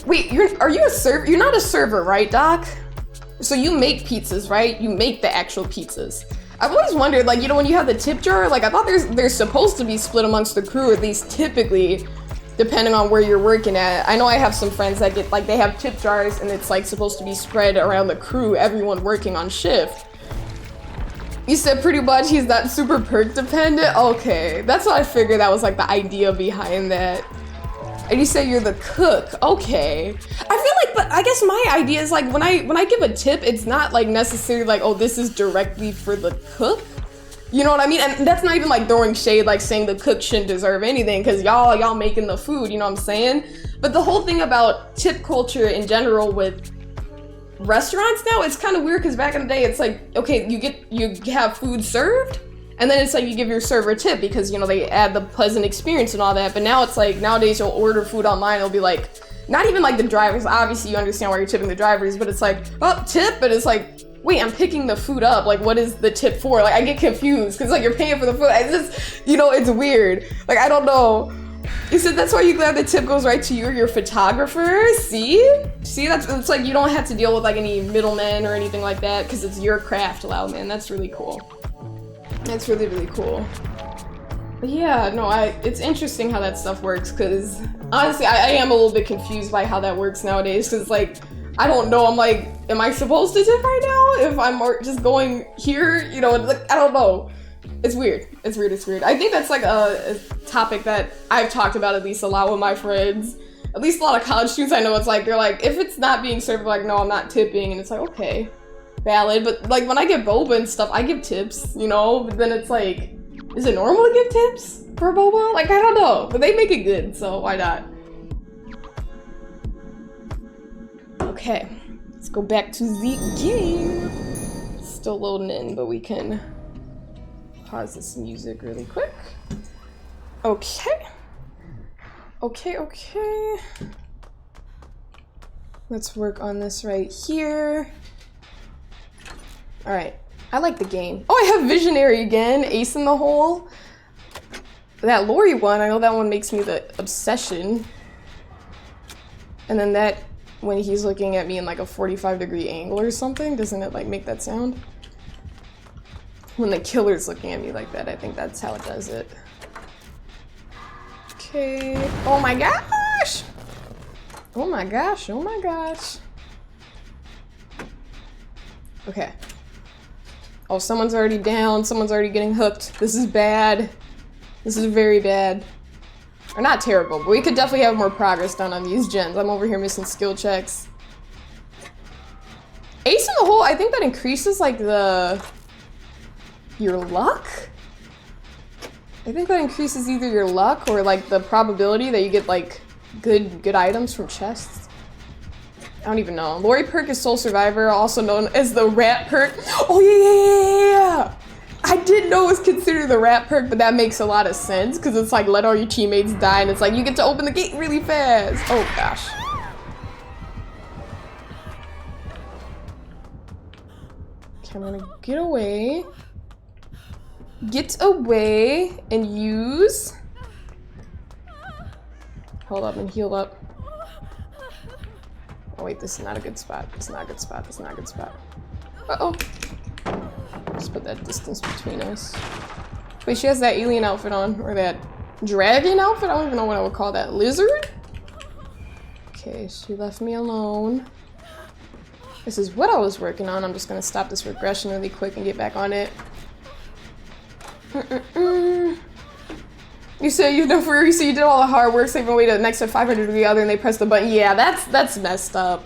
wait, are you a server? You're not a server, right, Doc? So you make pizzas, right? You make the actual pizzas. I've always wondered, like, you know, when you have the tip jar, like I thought they're supposed to be split amongst the crew, at least typically, depending on where you're working at. I know I have some friends that get, like, they have tip jars and it's like supposed to be spread around the crew, everyone working on shift. You said pretty much he's not super perk dependent? Okay, that's what I figured that was like the idea behind that. And you say you're the cook, okay. I feel like, but I guess my idea is like when I give a tip, it's not like necessarily like, oh, this is directly for the cook. You know what I mean? And that's not even like throwing shade, like saying the cook shouldn't deserve anything because y'all making the food, you know what I'm saying? But the whole thing about tip culture in general with restaurants now, it's kind of weird because back in the day, it's like, okay, you have food served and then it's like you give your server a tip because, you know, they add the pleasant experience and all that. But now it's like nowadays you'll order food online, it'll be like, not even like the drivers, obviously you understand why you're tipping the drivers, but it's like, oh, tip, but it's like, wait, I'm picking the food up. Like, what is the tip for? Like, I get confused because like you're paying for the food. It's just, you know, it's weird. Like, I don't know. You said that's why you're glad the tip goes right to you or your photographer. See, it's like you don't have to deal with like any middlemen or anything like that because it's your craft, Lau, man. That's really cool. That's really, really cool. But yeah, no, it's interesting how that stuff works because honestly, I am a little bit confused by how that works nowadays because like, I don't know. I'm like, am I supposed to tip right now if I'm just going here? You know, like, I don't know. It's weird. It's weird. It's weird. I think that's like a topic that I've talked about at least a lot with my friends. At least a lot of college students I know. It's like they're like, if it's not being served, like, no, I'm not tipping, and it's like, okay, valid. But like when I get boba and stuff, I give tips. You know, but then it's like, is it normal to give tips for boba? Like, I don't know, but they make it good, so why not? Okay, let's go back to the game. Still loading in, but we can pause this music really quick. Okay. Okay. Let's work on this right here. All right, I like the game. Oh, I have Visionary again, Ace in the Hole. That Lori one, I know that one makes me the Obsession. And then that, when he's looking at me in like a 45-degree angle or something, doesn't it like make that sound? When the killer's looking at me like that, I think that's how it does it. Okay. Oh my gosh! Oh my gosh, oh my gosh. Okay. Oh, someone's already down, someone's already getting hooked. This is bad. This is very bad. Or not terrible, but we could definitely have more progress done on these gens. I'm over here missing skill checks. Ace in the Hole, I think that increases like your luck? I think that increases either your luck or like the probability that you get like good items from chests. I don't even know. Lori perk is Soul Survivor, also known as the rat perk. Oh yeah! I didn't know it was considered the rat perk, but that makes a lot of sense because it's like let all your teammates die and it's like you get to open the gate really fast. Oh gosh. Okay, I'm gonna get away. Get away and use. Hold up and heal up. Oh wait, this is not a good spot. It's not a good spot. It's not a good spot. Uh-oh. Just put that distance between us. Wait, she has that alien outfit on, or that dragon outfit? I don't even know what I would call that. Lizard? Okay, she left me alone. This is what I was working on. I'm just gonna stop this regression really quick and get back on it. You said you know for you did all the hard work, saving away to next to 500 to the other, and they pressed the button. Yeah, that's messed up.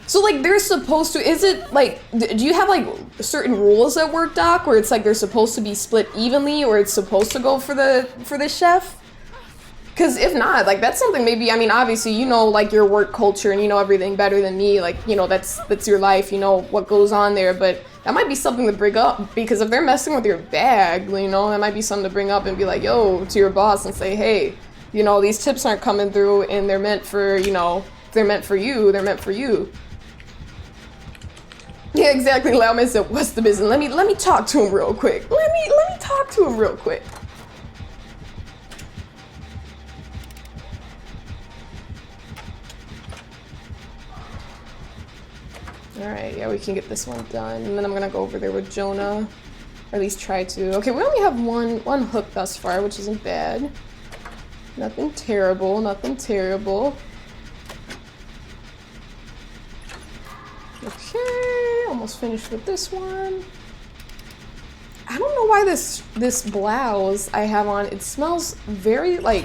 So like they're supposed to, is it like, do you have like certain rules at work, Doc, where it's like they're supposed to be split evenly, or it's supposed to go for the chef? Because if not, like that's something maybe, I mean, obviously you know like your work culture and you know everything better than me, like you know that's your life, you know what goes on there, but that might be something to bring up, because if they're messing with your bag, you know, that might be something to bring up and be like, yo, to your boss and say, hey, you know, these tips aren't coming through and they're meant for, you know, they're meant for you, they're meant for you. Yeah, exactly. Lauman said, what's the business? Let me talk to him real quick. Let me talk to him real quick. Alright, yeah, we can get this one done. And then I'm gonna go over there with Jonah. Or at least try to. Okay, we only have one hook thus far, which isn't bad. Nothing terrible, nothing terrible. Okay, almost finished with this one. I don't know why this blouse I have on, it smells very like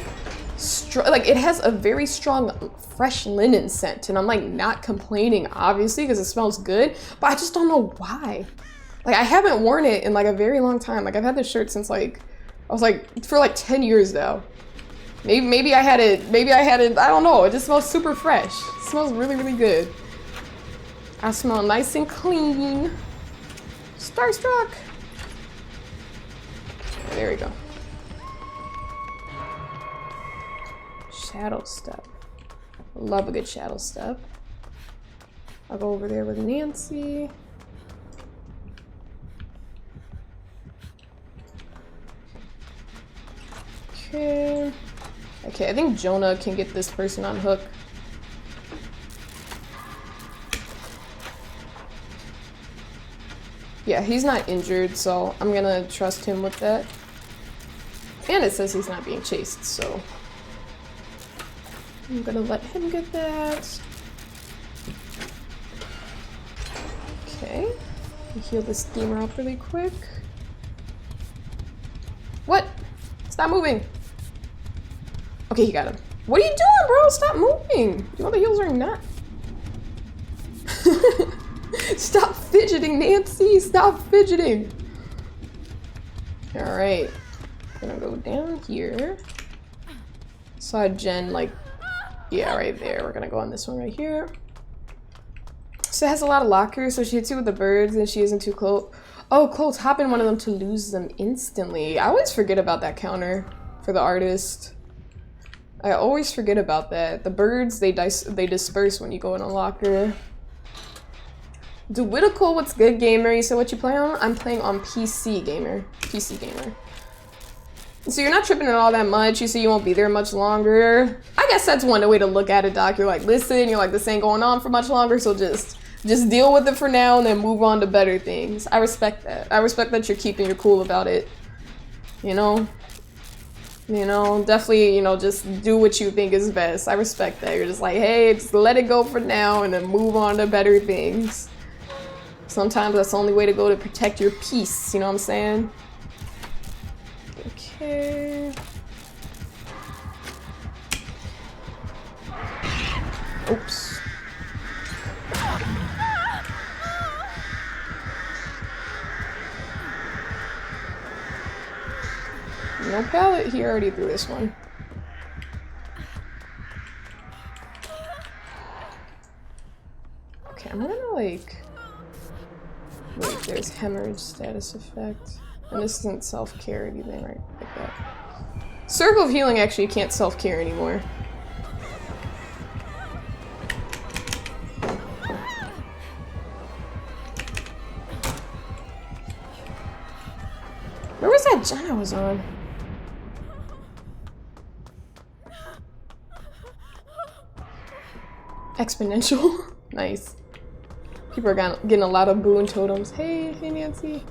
it has a very strong fresh linen scent, and I'm like not complaining obviously because it smells good, but I just don't know why. Like I haven't worn it in like a very long time. Like I've had this shirt since like I was like for like 10 years now. Maybe I had it, I don't know, it just smells super fresh. It smells really, really good. I smell nice and clean. Starstruck. There we go. Shadow step. Love a good shadow step. I'll go over there with Nancy. Okay. Okay, I think Jonah can get this person on hook. Yeah, he's not injured, so I'm gonna trust him with that. And it says he's not being chased, so I'm gonna let him get that. Okay. Heal this steamer up really quick. What? Stop moving. Okay, he got him. What are you doing, bro? Stop moving. Do you want the heals or not? Stop fidgeting, Nancy. Stop fidgeting. All right. Gonna go down here. Saw Jen like, yeah, right there. We're gonna go on this one right here. So it has a lot of lockers, so she hits you with the birds and she isn't too close. Oh, close. Hop in one of them to lose them instantly. I always forget about that counter for the artist. I always forget about that. The birds, they disperse when you go in a locker. Dwitical, what's good, gamer? You said what you play on? I'm playing on PC, gamer. PC gamer. So you're not tripping it all that much. You say you won't be there much longer. I guess that's one way to look at it, Doc. You're like, listen, you're like, this ain't going on for much longer, so just deal with it for now and then move on to better things. I respect that. I respect that you're keeping your cool about it. You know? You know, definitely, you know, just do what you think is best. I respect that. You're just like, hey, just let it go for now and then move on to better things. Sometimes that's the only way to go to protect your peace, you know what I'm saying? Okay. Oops. No pallet, he already threw this one. Okay, I'm gonna like... Wait, there's hemorrhage status effect. And this isn't self-care or anything, right? Like that. Circle of Healing actually can't self-care anymore. Where was that gen I was on? Exponential? Nice. People are getting a lot of boon totems. Hey Nancy.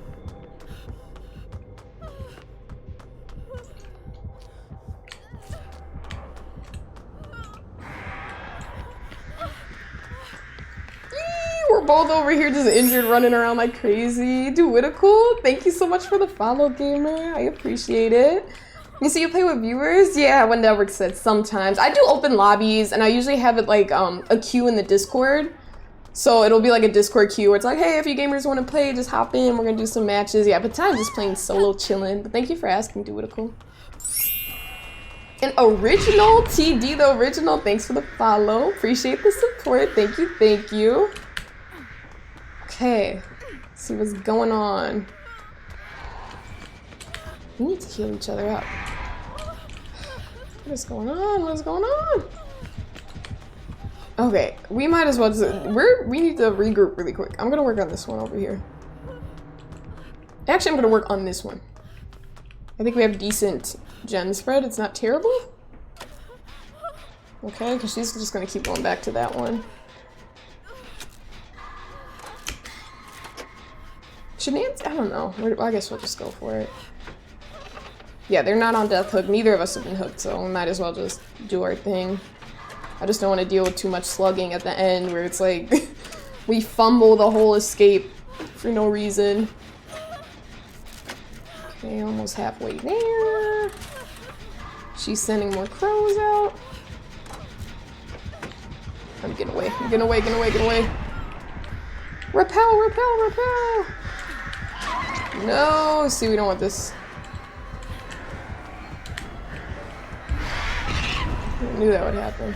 We're both over here just injured, running around like crazy. Duitical, thank you so much for the follow, gamer. I appreciate it. You see, you play with viewers? Yeah, when Network said sometimes. I do open lobbies, and I usually have it like a queue in the Discord. So it'll be like a Discord queue where it's like, hey, if you gamers want to play, just hop in. We're gonna do some matches. Yeah, but I'm just playing solo, chilling. But thank you for asking, Duitical. An original TD, the original. Thanks for the follow. Appreciate the support. Thank you, thank you. Okay, let's see what's going on. We need to heal each other up. What is going on? What is going on? Okay, we might as well just, we need to regroup really quick. I'm gonna work on this one over here. Actually, I'm gonna work on this one. I think we have decent gen spread. It's not terrible. Okay, because she's just gonna keep going back to that one. Should Nancy? I don't know. I guess we'll just go for it. Yeah, they're not on death hook. Neither of us have been hooked, so we might as well just do our thing. I just don't want to deal with too much slugging at the end where it's like we fumble the whole escape for no reason. Okay, almost halfway there. She's sending more crows out. I'm getting away. I'm getting away, getting away, getting away. Repel, repel, repel! No, see, we don't want this. I knew that would happen.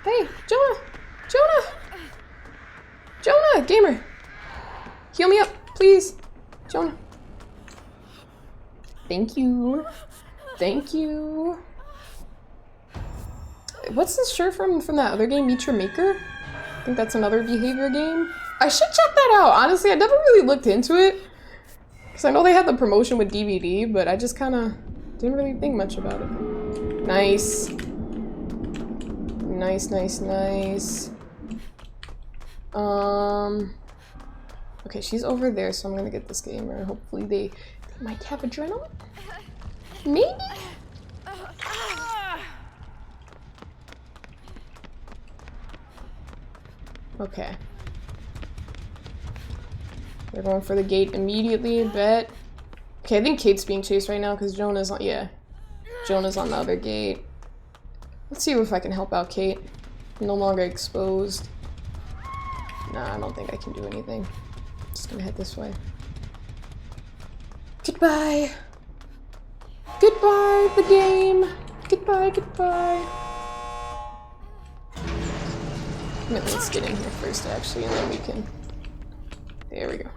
Hey, Jonah! Jonah! Jonah! Gamer! Heal me up, please! Jonah. Thank you. Thank you. What's this shirt from that other game, Meet Your Maker? I think that's another behavior game. I should check that out. Honestly, I never really looked into it. Because I know they had the promotion with DVD, but I just kind of didn't really think much about it. Nice. Nice, nice, nice. Okay, she's over there, so I'm gonna get this gamer. Hopefully they might have adrenaline. Maybe? Okay. They're going for the gate immediately, bet. Okay, I think Kate's being chased right now because Jonah's on, yeah. Jonah's on the other gate. Let's see if I can help out Kate. No longer exposed. Nah, I don't think I can do anything. Just gonna head this way. Goodbye. Goodbye, the game. Goodbye, goodbye. Let's get in here first, actually, and then we can... There we go.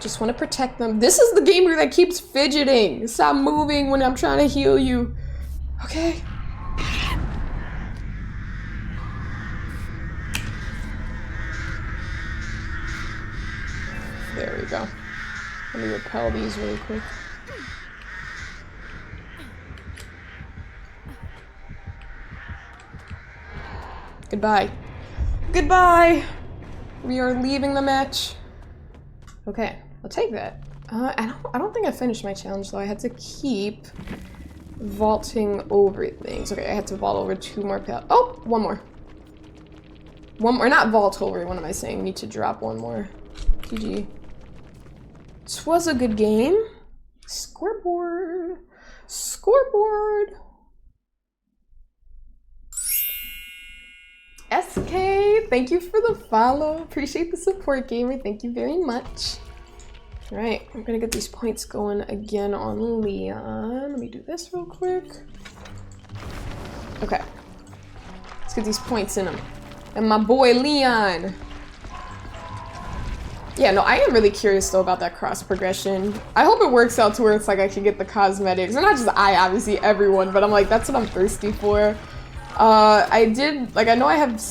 Just want to protect them. This is the gamer that keeps fidgeting. Stop moving when I'm trying to heal you. Okay. There we go. Let me repel these really quick. Goodbye. Goodbye! We are leaving the match. Okay, I'll take that. I don't think I finished my challenge though. I had to keep vaulting over things. Okay, I had to vault over 2 more oh, 1 more. 1 more, not vault over, what am I saying? Need to drop 1 more. GG. This was a good game. Scoreboard. Scoreboard. SK, thank you for the follow. Appreciate the support, gamer. Thank you very much. All right, I'm gonna get these points going again on Leon. Let me do this real quick. Okay, let's get these points in him. And my boy Leon. Yeah, no, I am really curious though about that cross progression. I hope it works out to where it's like I can get the cosmetics. And not just I, obviously everyone, but I'm like, that's what I'm thirsty for. I did, like, I know I have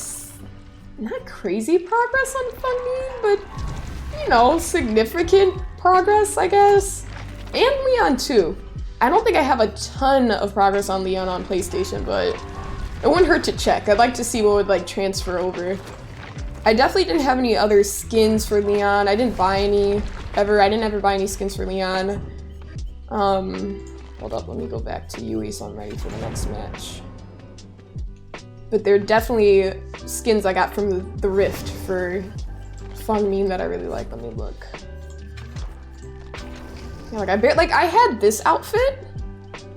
not crazy progress on Fungmin, but, you know, significant progress, I guess. And Leon too. I don't think I have a ton of progress on Leon on PlayStation, but it wouldn't hurt to check. I'd like to see what would like transfer over. I definitely didn't have any other skins for Leon. I didn't buy any ever. I didn't ever buy any skins for Leon. Hold up, let me go back to Yui so I'm ready for the next match. But they're definitely skins I got from the Rift for Fungmin that I really like. Let me look. Yeah, like I had this outfit.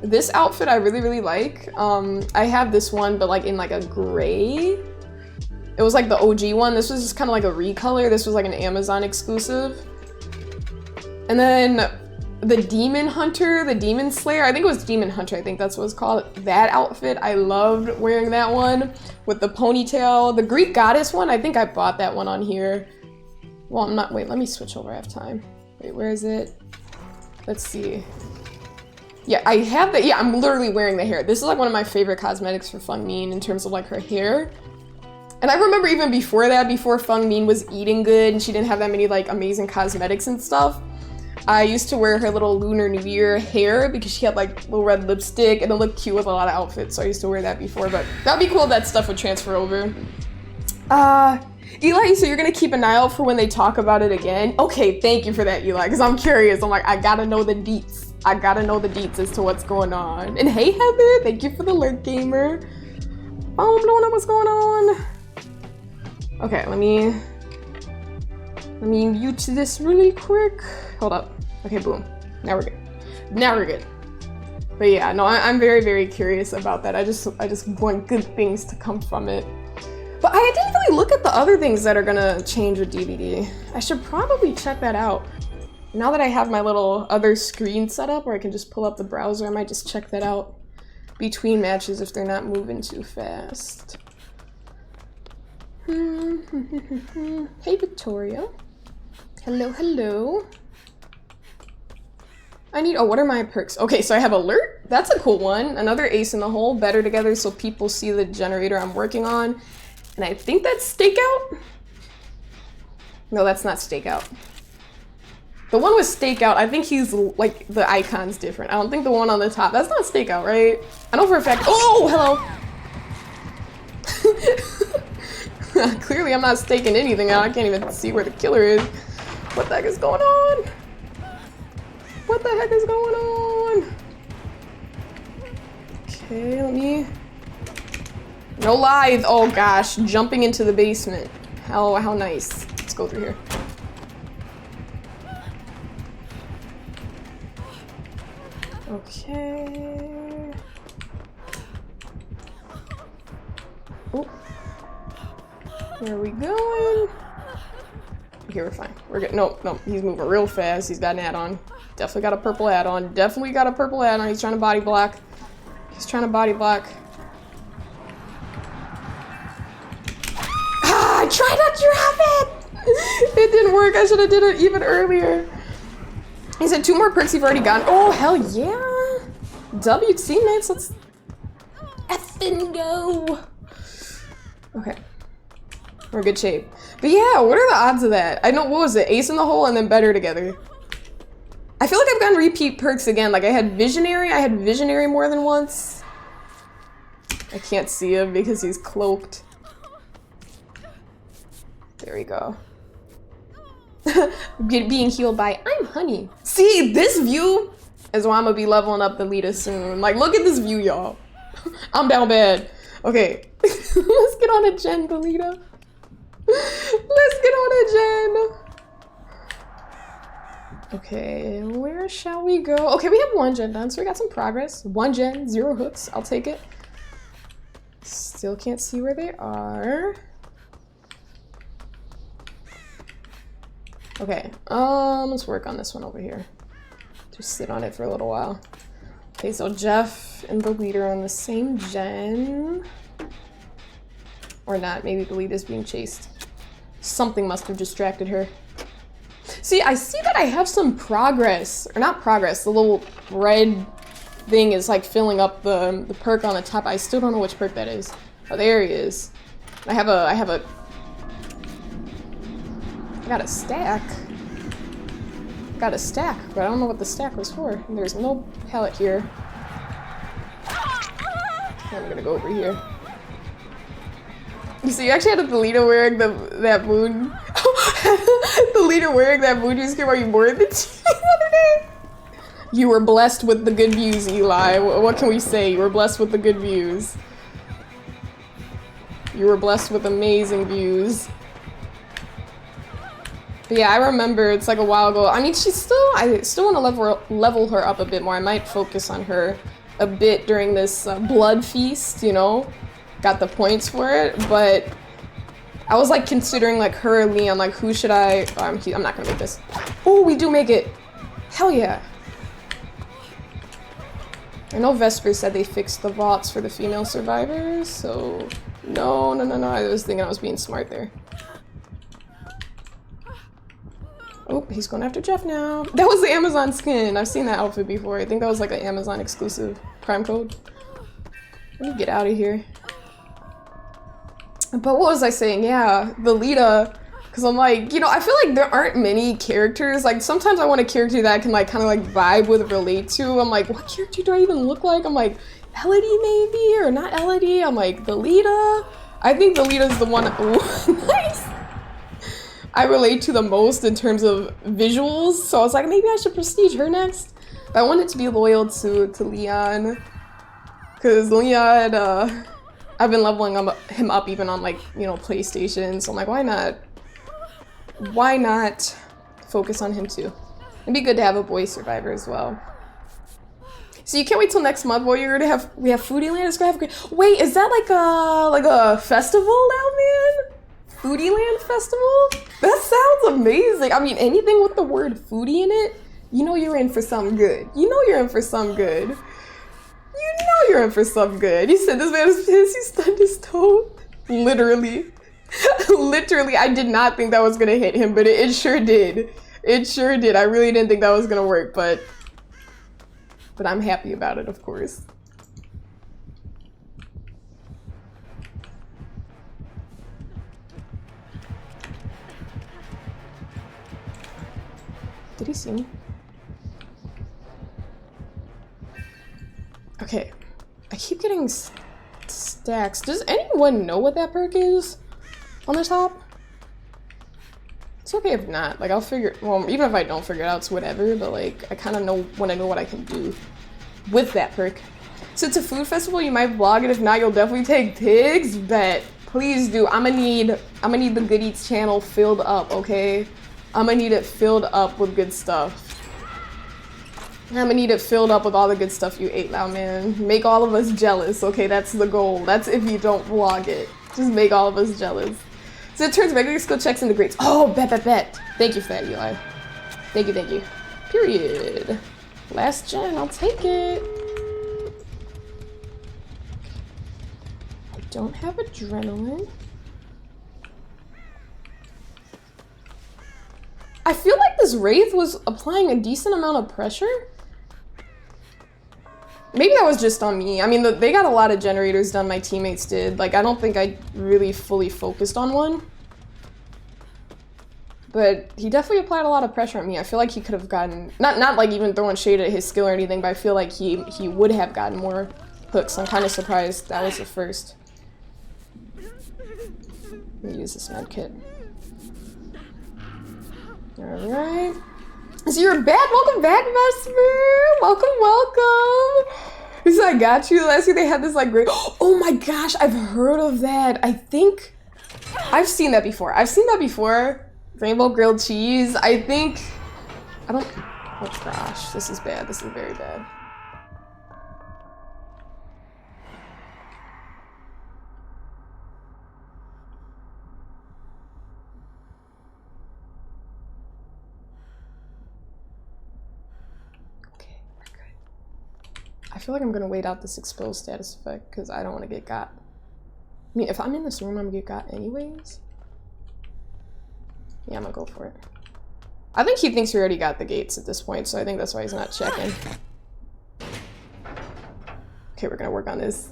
This outfit I really like. I have this one, but like in like a gray. It was like the OG one. This was just kind of like a recolor. This was like an Amazon exclusive. And then the Demon Hunter, the Demon Slayer, I think it was Demon Hunter, I think that's what it's called. That outfit, I loved wearing that one with the ponytail. The Greek Goddess one, I think I bought that one on here. Well, I'm not, wait, let me switch over, I have time. Wait, where is it? Let's see. Yeah, I have the, yeah, I'm literally wearing the hair. This is like one of my favorite cosmetics for Fungmin in terms of like her hair. And I remember even before that, before Fungmin was eating good and she didn't have that many like amazing cosmetics and stuff, I used to wear her little Lunar New Year hair because she had like little red lipstick and it looked cute with a lot of outfits. So I used to wear that before, but that'd be cool if that stuff would transfer over. Eli, so you're gonna keep an eye out for when they talk about it again? Okay, thank you for that, Eli, because I'm curious. I'm like, I gotta know the deets. I gotta know the deets as to what's going on. And hey, Heather, thank you for the lurk, gamer. Oh, I'm blowing up what's going on. Okay, let me mute this really quick. Hold up. Okay, boom. Now we're good. Now we're good. But yeah, no, I'm very curious about that. I just want good things to come from it. But I didn't really look at the other things that are gonna change with DBD. I should probably check that out. Now that I have my little other screen set up where I can just pull up the browser, I might just check that out between matches if they're not moving too fast. Hey, Victoria. Hello, hello. I need, oh, what are my perks? Okay, so I have alert. That's a cool one. Another ace in the hole, better together so people see the generator I'm working on. And I think that's stakeout. No, that's not stakeout. The one with stakeout, I think he's like, the icon's different. I don't think the one on the top, that's not stakeout, right? I know for a fact, oh, hello. Clearly I'm not staking anything out. I can't even see where the killer is. What the heck is going on? What the heck is going on? Okay, let me... No lies. Oh gosh, jumping into the basement. How nice. Let's go through here. Okay. Oh. Where are we going? Here, we're fine. We're good. Nope, he's moving real fast. He's got an add-on. Definitely got a purple add-on. Definitely got a purple add-on. He's trying to body block. He's trying to body block. Ah, I tried to drop it! It didn't work. I should have did it even earlier. He said 2 more perks you've already gotten. Oh, hell yeah. W teammates, let's effing go. Okay. We're in good shape. But yeah, what are the odds of that? I know, what was it? Ace in the hole and then better together. I feel like I've gotten repeat perks again. Like I had Visionary more than once. I can't see him because he's cloaked. There we go. Being healed by I'm Honey. See, this view is why I'm gonna be leveling up the Lita soon. Like, look at this view, y'all. I'm down bad. Okay, let's get on a gen, Belita. Let's get on a gen. Okay, where shall we go? Okay, we have 1 gen done, so we got some progress. 1 gen, 0 hooks. I'll take it. Still can't see where they are. Okay, let's work on this one over here. Just sit on it for a little while. Okay, so Jeff and the leader on the same gen. Or not, maybe the leader's being chased. Something must have distracted her. See, I see that I have some progress. Or not progress, the little red thing is like filling up the perk on the top. I still don't know which perk that is. Oh, there he is. I got a stack. Got a stack, but I don't know what the stack was for. And there's no pallet here. I'm gonna go over here. So you actually had the leader wearing that moon. The leader wearing that moon juice came. Are you more than the other day? You were blessed with the good views, Eli. What can we say? You were blessed with the good views. You were blessed with amazing views. But yeah, I remember it's like a while ago. I mean, I still want to level her up a bit more. I might focus on her a bit during this blood feast, you know? Got the points for it, but I was like considering like her and Leon, like who should I, I'm not gonna make this. Oh, we do make it. Hell yeah. I know Vesper said they fixed the vaults for the female survivors, so no. I was thinking I was being smart there. Oh, he's going after Jeff now. That was the Amazon skin. I've seen that outfit before. I think that was like an Amazon exclusive Prime code. Let me get out of here. But what was I saying? Yeah, the Lita. Because I'm like, you know, I feel like there aren't many characters. Like, sometimes I want a character that I can, like, kind of, like, vibe with, relate to. I'm like, what character do I even look like? I'm like, Elodie maybe? Or not Elodie? I'm like, the Lita? I think the Lita's the one. Ooh, nice! I relate to the most in terms of visuals. So I was like, maybe I should prestige her next. But I wanted to be loyal to Leon. Because Leon, I've been leveling him up even on, like, you know, PlayStation. So I'm like, why not? Why not focus on him too? It'd be good to have a boy survivor as well. So you can't wait till next month. Well, we have Foodie Land. It's gonna have a great. Wait, is that like a festival now, man? Foodie Land festival? That sounds amazing. I mean, anything with the word foodie in it, you know you're in for something good. You know you're in for something good. You know you're in for something good. You said this man was pissed. He stunned his toe. Literally. Literally, I did not think that was gonna hit him, but it sure did. It sure did. I really didn't think that was gonna work, but I'm happy about it, of course. Did he see me? Okay, I keep getting stacks. Does anyone know what that perk is on the top? It's okay if not. Like, I'll figure, well, even if I don't figure it out, it's whatever, but like, I kind of know when I know what I can do with that perk. So it's a food festival, you might vlog it. If not, you'll definitely take pigs. Bet. Please do. I'm gonna need the Good Eats channel filled up, okay? I'm gonna need it filled up with good stuff. I'm gonna need it filled up with all the good stuff you ate now, man. Make all of us jealous, okay? That's the goal. That's if you don't vlog it. Just make all of us jealous. So it turns regular skill checks into grades. Oh, bet. Thank you for that, Eli. Thank you. Period. Last gen, I'll take it. I don't have adrenaline. I feel like this Wraith was applying a decent amount of pressure. Maybe that was just on me. I mean, they got a lot of generators done, my teammates did. Like, I don't think I really fully focused on one. But he definitely applied a lot of pressure on me. I feel like he could have gotten, not like even throwing shade at his skill or anything, but I feel like he would have gotten more hooks. I'm kind of surprised that was the first. Let me use this med kit. Alright. So you're back. Welcome back, Vesper. Welcome. So I got you. Last year they had this like great. Oh my gosh, I've heard of that. I think I've seen that before. Rainbow grilled cheese. I don't. Oh gosh, this is bad. This is very bad. I feel like I'm gonna wait out this exposed status effect because I don't want to get got. I mean, if I'm in this room, I'm gonna get got anyways. Yeah, I'm gonna go for it. I think he thinks we already got the gates at this point, so I think that's why he's not checking. Okay, we're gonna work on this.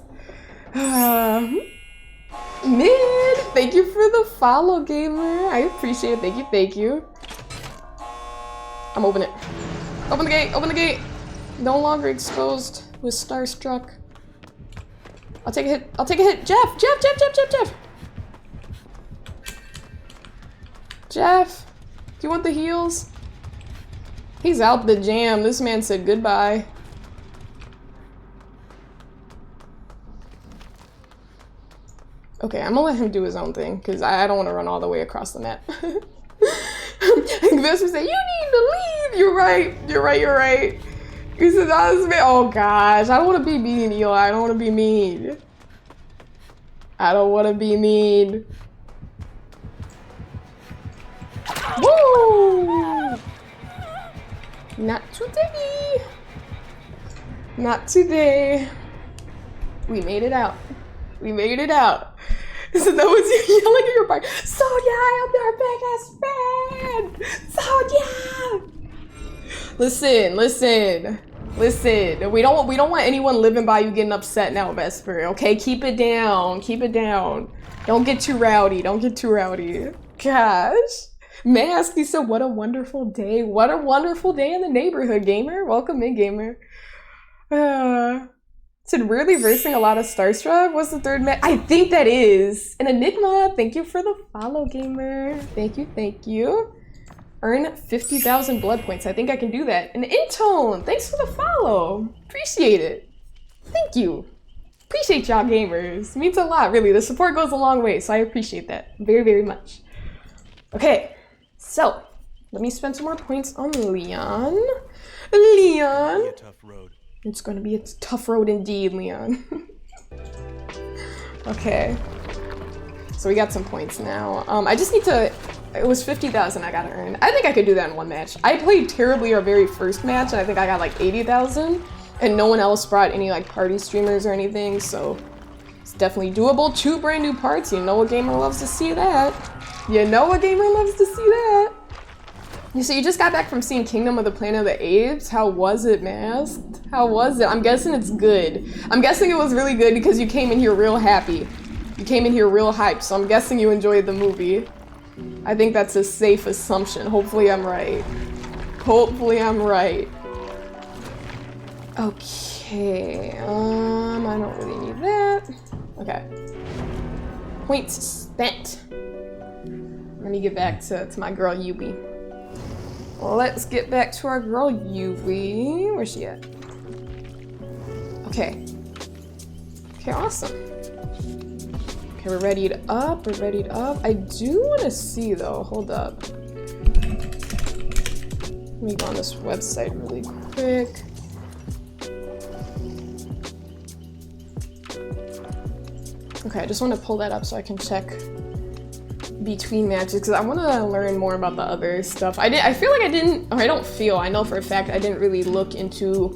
Mid! Thank you for the follow, gamer. I appreciate it. Thank you, thank you. I'm opening it. Open the gate, open the gate! No longer exposed with Starstruck. I'll take a hit, I'll take a hit. Jeff! Jeff, Jeff, Jeff, Jeff, Jeff! Jeff! Do you want the heals? He's out the jam. This man said goodbye. Okay, I'm gonna let him do his own thing, because I don't want to run all the way across the map. Vesper said, you need to leave! You're right, you're right, you're right. He said, oh gosh, I don't want to be mean, Eli. I don't want to be mean. I don't want to be mean. Woo! Not today. Not today. We made it out. We made it out. So that was you yelling at your part. Sonia, I'm your biggest fan. Sonia. Listen, listen, listen. We don't want anyone living by you getting upset now, Vesper. Okay, keep it down. Keep it down. Don't get too rowdy. Don't get too rowdy. Gosh. Mask, he said, what a wonderful day. What a wonderful day in the neighborhood, gamer. Welcome in, gamer. Said, really versing a lot of Starstruck? What's the third match? I think that is. An Enigma, thank you for the follow, gamer. Thank you, thank you. Earn 50,000 blood points. I think I can do that. An Intone, thanks for the follow. Appreciate it. Thank you. Appreciate y'all gamers. Means a lot, really. The support goes a long way, so I appreciate that very, very much. Okay, so let me spend some more points on Leon. Leon. Be a tough road. It's gonna be a tough road indeed, Leon. Okay. So we got some points now. I just need to, it was 50,000 I gotta earn. I think I could do that in one match. I played terribly our very first match and I think I got like 80,000 and no one else brought any like party streamers or anything, so it's definitely doable. 2 brand new parts, you know a gamer loves to see that. You know a gamer loves to see that. So you just got back from seeing Kingdom of the Planet of the Apes. How was it, Masked? How was it? I'm guessing it's good. I'm guessing it was really good because you came in here real happy. You came in here real hyped, so I'm guessing you enjoyed the movie. I think that's a safe assumption. Hopefully I'm right. Hopefully I'm right. Okay, I don't really need that. Okay. Points spent. Let me get back to my girl Yui. Let's get back to our girl Yui. Where's she at? Okay. Okay, awesome. Okay, we're readied up. We're readied up. I do want to see though. Hold up. Let me go on this website really quick. Okay, I just want to pull that up so I can check between matches because I want to learn more about the other stuff. I feel like I didn't, or I don't feel, I know for a fact I didn't really look into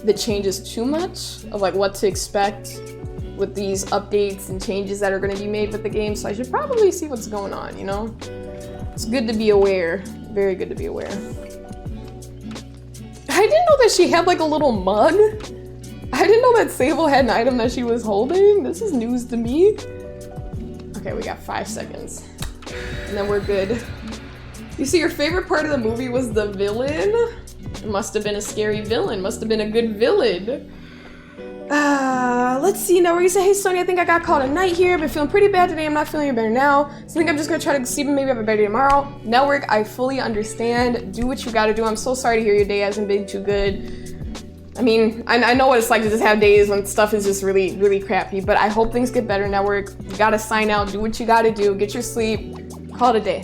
the changes too much of like what to expect with these updates and changes that are going to be made with the game, so I should probably see what's going on, you know? It's good to be aware, very good to be aware. I didn't know that she had like a little mug. I didn't know that Sable had an item that she was holding. This is news to me. Okay, we got 5 seconds. And then we're good. You see, your favorite part of the movie was the villain? It must have been a scary villain. Must have been a good villain. Let's see. Now we're gonna say, hey, Sonya, I think I got called a night here. I've been feeling pretty bad today. I'm not feeling better now. So I think I'm just gonna try to sleep and maybe have a better day tomorrow. Network, I fully understand. Do what you gotta do. I'm so sorry to hear your day hasn't been too good. I mean, I know what it's like to just have days when stuff is just really, really crappy, but I hope things get better, Network. You gotta sign out, do what you gotta do, get your sleep, call it a day.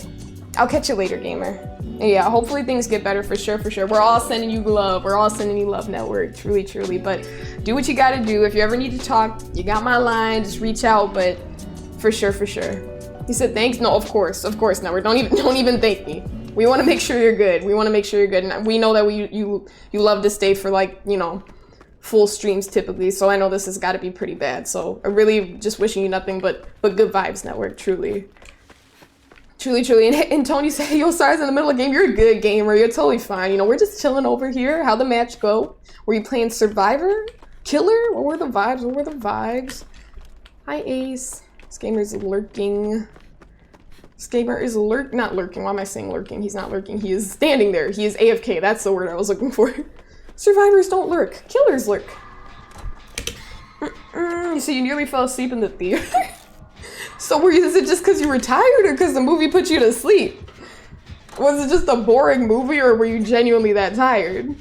I'll catch you later, gamer. And yeah, hopefully things get better for sure, for sure. We're all sending you love. We're all sending you love, Network, truly, truly. But do what you gotta do. If you ever need to talk, you got my line, just reach out, but for sure, for sure. He said, thanks? No, of course, Network. Don't even thank me. We want to make sure you're good. We want to make sure you're good, and we know that you love to stay for like, you know, full streams typically. So I know this has got to be pretty bad. So I'm really just wishing you nothing but good vibes, Network. Truly. Truly, truly. And Tony said, yo, sorry, in the middle of the game. You're a good gamer. You're totally fine. You know, we're just chilling over here. How'd the match go? Were you playing Survivor? Killer? What were the vibes? What were the vibes? Hi, Ace. This gamer is lurking. This gamer is not lurking. Why am I saying lurking? He's not lurking. He is standing there. He is AFK. That's the word I was looking for. Survivors don't lurk. Killers lurk. You see, you nearly fell asleep in the theater. So is it just because you were tired or because the movie put you to sleep? Was it just a boring movie or were you genuinely that tired?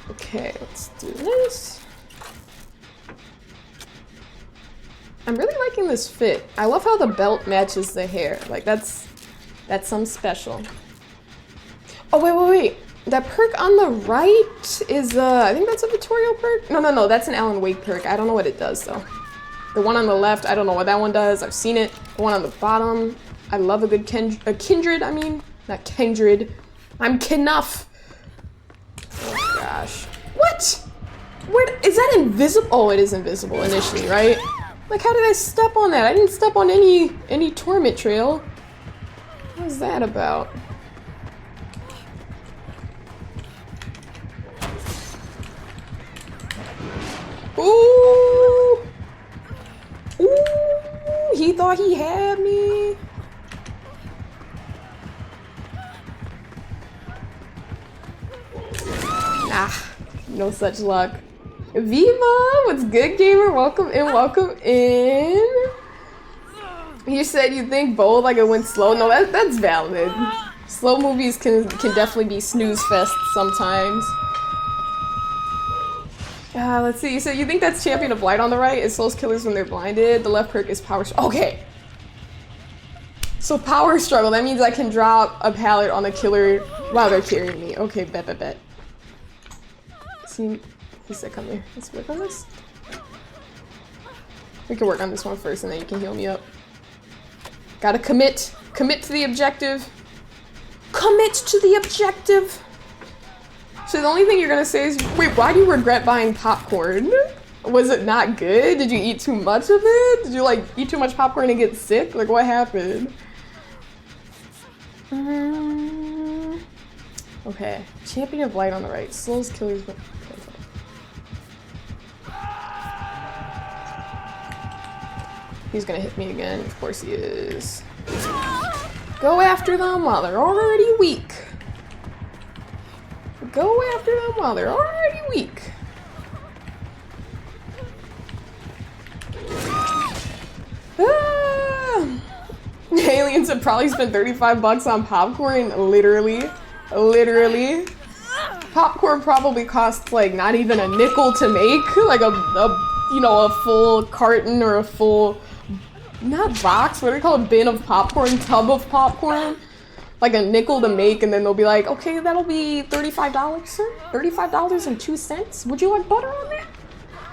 Okay, let's do this. I'm really liking this fit. I love how the belt matches the hair. Like that's something special. Oh wait. That perk on the right is I think that's a tutorial perk. No, that's an Alan Wake perk. I don't know what it does though. The one on the left, I don't know what that one does. I've seen it. The one on the bottom, I love a good kindred. I mean, not kindred. I'm Knuff. Oh gosh. What? Where is that invisible? Oh, it is invisible initially, right? Like, how did I step on that? I didn't step on any torment trail. What was that about? Ooh! Ooh! He thought he had me. Ah, no such luck. Viva! What's good, gamer? Welcome in, welcome in. You said you think bold like it went slow. No, that's valid. Slow movies can definitely be snooze fest sometimes. Let's see. You said you think that's Champion of Light on the right? It slows killers when they're blinded. The left perk is Power Struggle. Okay. So Power Struggle, that means I can drop a pallet on the killer while they're carrying me. Okay, bet. See, he said come here. Let's work on this. We can work on this one first and then you can heal me up. Gotta commit. Commit to the objective. Commit to the objective. So the only thing you're gonna say is, wait, why do you regret buying popcorn? Was it not good? Did you eat too much of it? Did you like eat too much popcorn and get sick? Like what happened? Okay, Champion of Light on the right. Slows killers. He's gonna hit me again. Of course he is. Go after them while they're already weak. Go after them while they're already weak. Ah! Aliens have probably spent 35 bucks on popcorn. Literally. Popcorn probably costs like not even a nickel to make. Like a full carton or a full, not box, what do they call it? Bin of popcorn, tub of popcorn. Like a nickel to make, and then they'll be like, okay, that'll be $35, sir. $35.02. Would you like butter on that?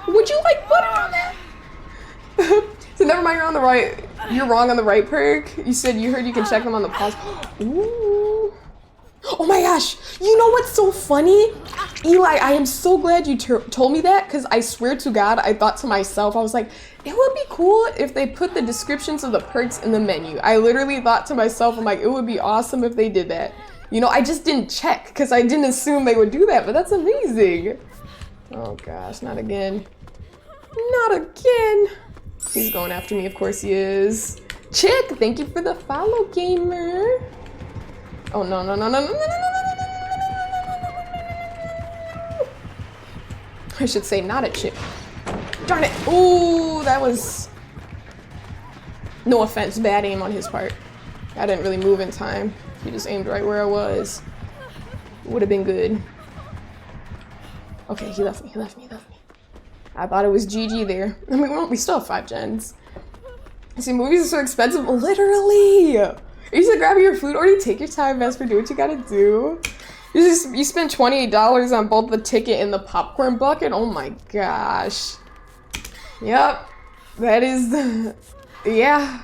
Would you like butter on that? So never mind, you're on the right. You're wrong on the right perk. You said you heard you can check them on the pause. Ooh. Oh my gosh. You know what's so funny? Eli, I am so glad you told me that, because I swear to God, I thought to myself, I was like, it would be cool if they put the descriptions of the perks in the menu. I literally thought to myself, I'm like, it would be awesome if they did that. You know, I just didn't check because I didn't assume they would do that, but that's amazing. Oh gosh, not again. Not again. He's going after me, of course he is. Chick, thank you for the follow, gamer. Oh no. I should say not a chick. Darn it! Ooh, that was... No offense, bad aim on his part. I didn't really move in time. He just aimed right where I was. Would have been good. Okay, he left me. I thought it was GG there. I mean, well, we still have 5 gens. See, movies are so expensive. Literally! You should grab your food order, take your time, Vesper, do what you gotta do. You spent $28 on both the ticket and the popcorn bucket? Oh my gosh. Yep. That is, yeah.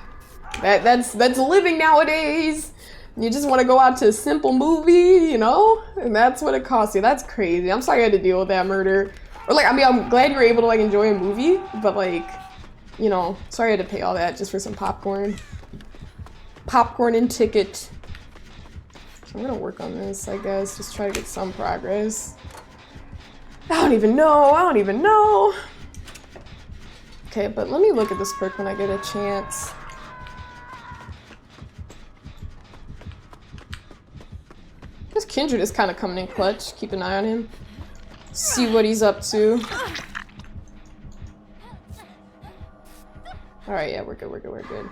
That's living nowadays. You just want to go out to a simple movie, you know? And that's what it costs you. That's crazy. I'm sorry you had to deal with that murder. Or like, I mean, I'm glad you were able to like enjoy a movie, but like, you know, sorry I had to pay all that just for some popcorn. popcorn and ticket. So I'm gonna work on this, I guess. Just try to get some progress. I don't even know. Okay, but let me look at this perk when I get a chance. This Kindred is kind of coming in clutch. Keep an eye on him. See what he's up to. Alright, yeah, we're good.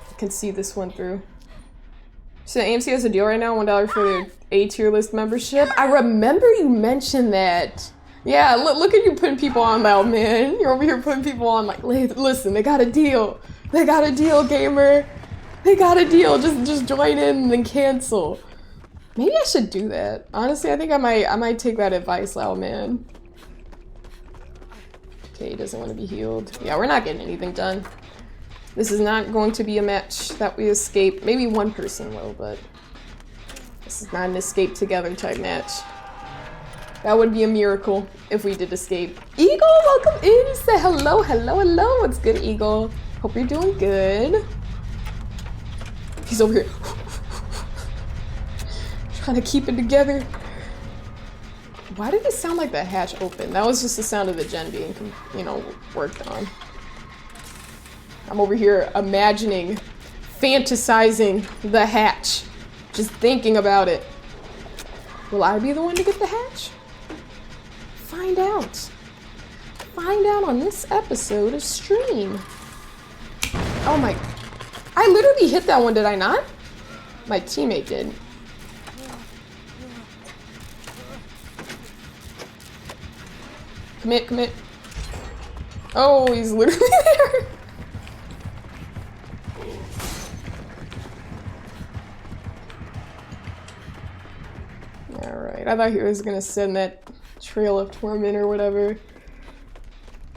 I can see this one through. So AMC has a deal right now, $1 for their A tier list membership. I remember you mentioned that. Yeah, look at you putting people on now, man. You're over here putting people on like, listen, they got a deal. They got a deal, gamer. They got a deal. Just join in and then cancel. Maybe I should do that. Honestly, I think I might take that advice, loud man. Okay, he doesn't want to be healed. Yeah, we're not getting anything done. This is not going to be a match that we escape. Maybe one person will, but this is not an escape together type match. That would be a miracle if we did escape. Eagle, welcome in. Say hello. What's good, Eagle? Hope you're doing good. He's over here. Trying to keep it together. Why did it sound like the hatch opened? That was just the sound of the gen being, worked on. I'm over here imagining, fantasizing the hatch. Just thinking about it. Will I be the one to get the hatch? Find out. Find out on this episode of Stream. Oh my... I literally hit that one, did I not? My teammate did. Commit. Oh, he's literally there. Alright, I thought he was gonna send that trail of torment or whatever.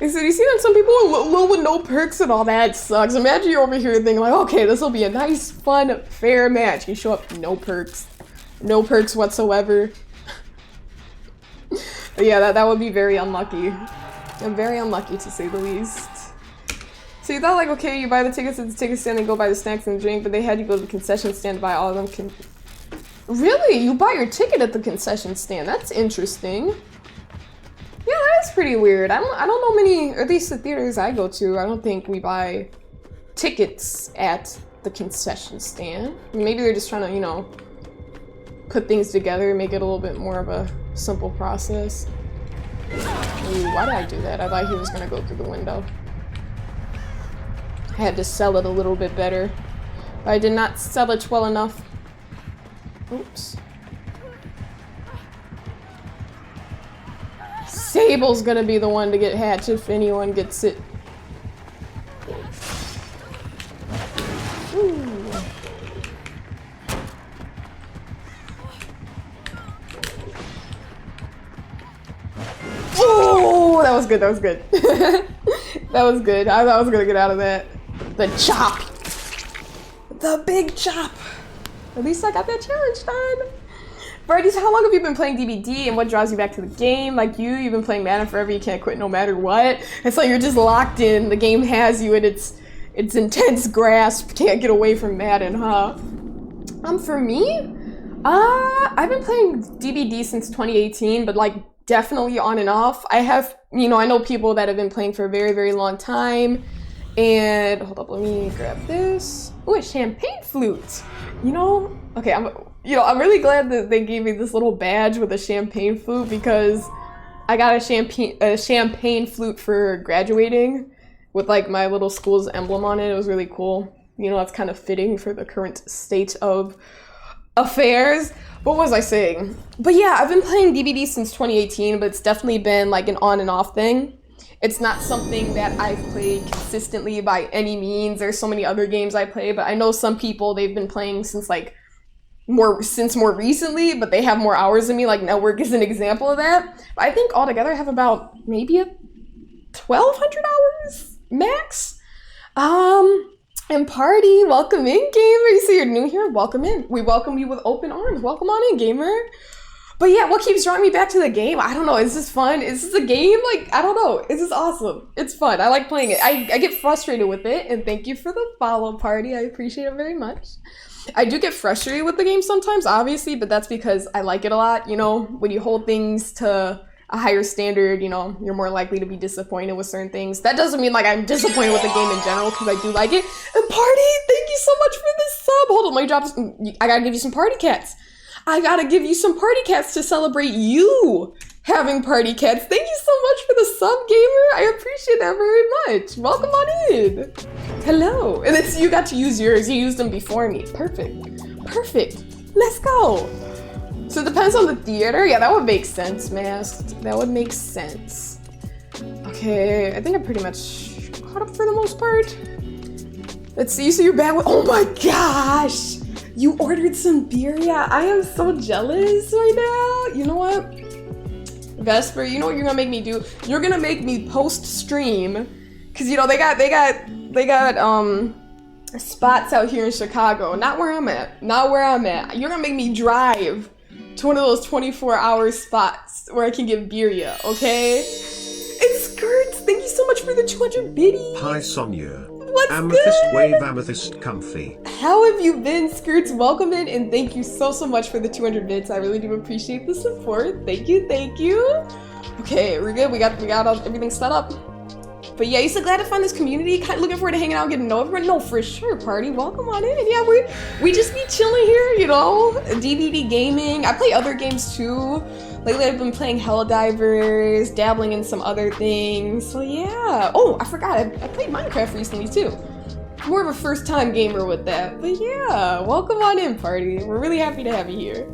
He said, you see that some people are low with no perks and all that sucks. Imagine you're over here thinking like, okay, this will be a nice, fun, fair match. You show up, no perks. No perks whatsoever. But yeah, that would be very unlucky. I'm very unlucky to say the least. So you thought like, okay, you buy the tickets at the ticket stand and go buy the snacks and drink, but they had you go to the concession stand to buy all of them. Really? You buy your ticket at the concession stand? That's interesting. Yeah, that's pretty weird. I don't know many, or at least the theaters I go to, I don't think we buy tickets at the concession stand. Maybe they're just trying to, put things together, make it a little bit more of a simple process. Ooh, why did I do that? I thought he was gonna go through the window. I had to sell it a little bit better. But I did not sell it well enough. Oops. Sable's gonna be the one to get hatched if anyone gets it. Ooh. Oh, that was good. That was good. That was good. I thought I was gonna get out of that. The chop. The big chop. At least I got that challenge done. Brady, how long have you been playing DBD and what draws you back to the game? Like you've been playing Madden forever, you can't quit no matter what. It's like you're just locked in, the game has you in its intense grasp, can't get away from Madden, huh? For me, I've been playing DBD since 2018, but like definitely on and off. I have, I know people that have been playing for a very, very long time. And hold up, let me grab this. Oh, a champagne flute. Okay, I'm really glad that they gave me this little badge with a champagne flute because I got a champagne flute for graduating with like my little school's emblem on it. It was really cool. That's kind of fitting for the current state of affairs. What was I saying? But yeah, I've been playing DBD since 2018, but it's definitely been like an on and off thing. It's not something that I've played consistently by any means. There's so many other games I play, but I know some people, they've been playing since more recently, but they have more hours than me. Like Network is an example of that. But I think altogether I have about maybe 1,200 hours max. And Party, welcome in, gamer. You see you're new here, welcome in. We welcome you with open arms. Welcome on in, gamer. But yeah, what keeps drawing me back to the game? I don't know. Is this fun? Is this a game? Like, I don't know. This is awesome. It's fun. I like playing it. I get frustrated with it, and thank you for the follow, party. I appreciate it very much. I do get frustrated with the game sometimes, obviously, but that's because I like it a lot. You know, when you hold things to a higher standard, you know, you're more likely to be disappointed with certain things. That doesn't mean like I'm disappointed with the game in general, because I do like it. And party, thank you so much for the sub. Hold on, let me drop this. I gotta give you some party cats. I gotta give you some party cats to celebrate you having party cats. Thank you so much for the sub, gamer. I appreciate that very much. Welcome on in. Hello. And it's, you got to use yours. You used them before me. Perfect. Perfect. Let's go. So it depends on the theater. Yeah, that would make sense, Masked. That would make sense. Okay, I think I'm pretty much caught up for the most part. Let's see. So you're bad with, oh my gosh. You ordered some beer? Yeah, I am so jealous right now. You know what? Vesper, you know what you're gonna make me do? You're gonna make me post stream, cause you know they got spots out here in Chicago. Not where I'm at. Not where I'm at. You're gonna make me drive to one of those 24-hour spots where I can get birria, okay? It's Skirts. Thank you so much for the 200 biddies. Hi Sonia. What's Amethyst good? wave, amethyst comfy. How have you been, Skirts? Welcome in, and thank you so much for the 200 bits. I really do appreciate the support. Thank you, thank you. Okay, we're good. We got everything set up. But yeah, you so glad to find this community. Kind of looking forward to hanging out, and getting to know everyone. No, for sure, party. Welcome on in. Yeah, we just be chilling here, you know. DVD gaming. I play other games too. Lately, I've been playing Helldivers, dabbling in some other things. So yeah. Oh, I forgot. I played Minecraft recently too. More of a first-time gamer with that. But yeah, welcome on in, party. We're really happy to have you here.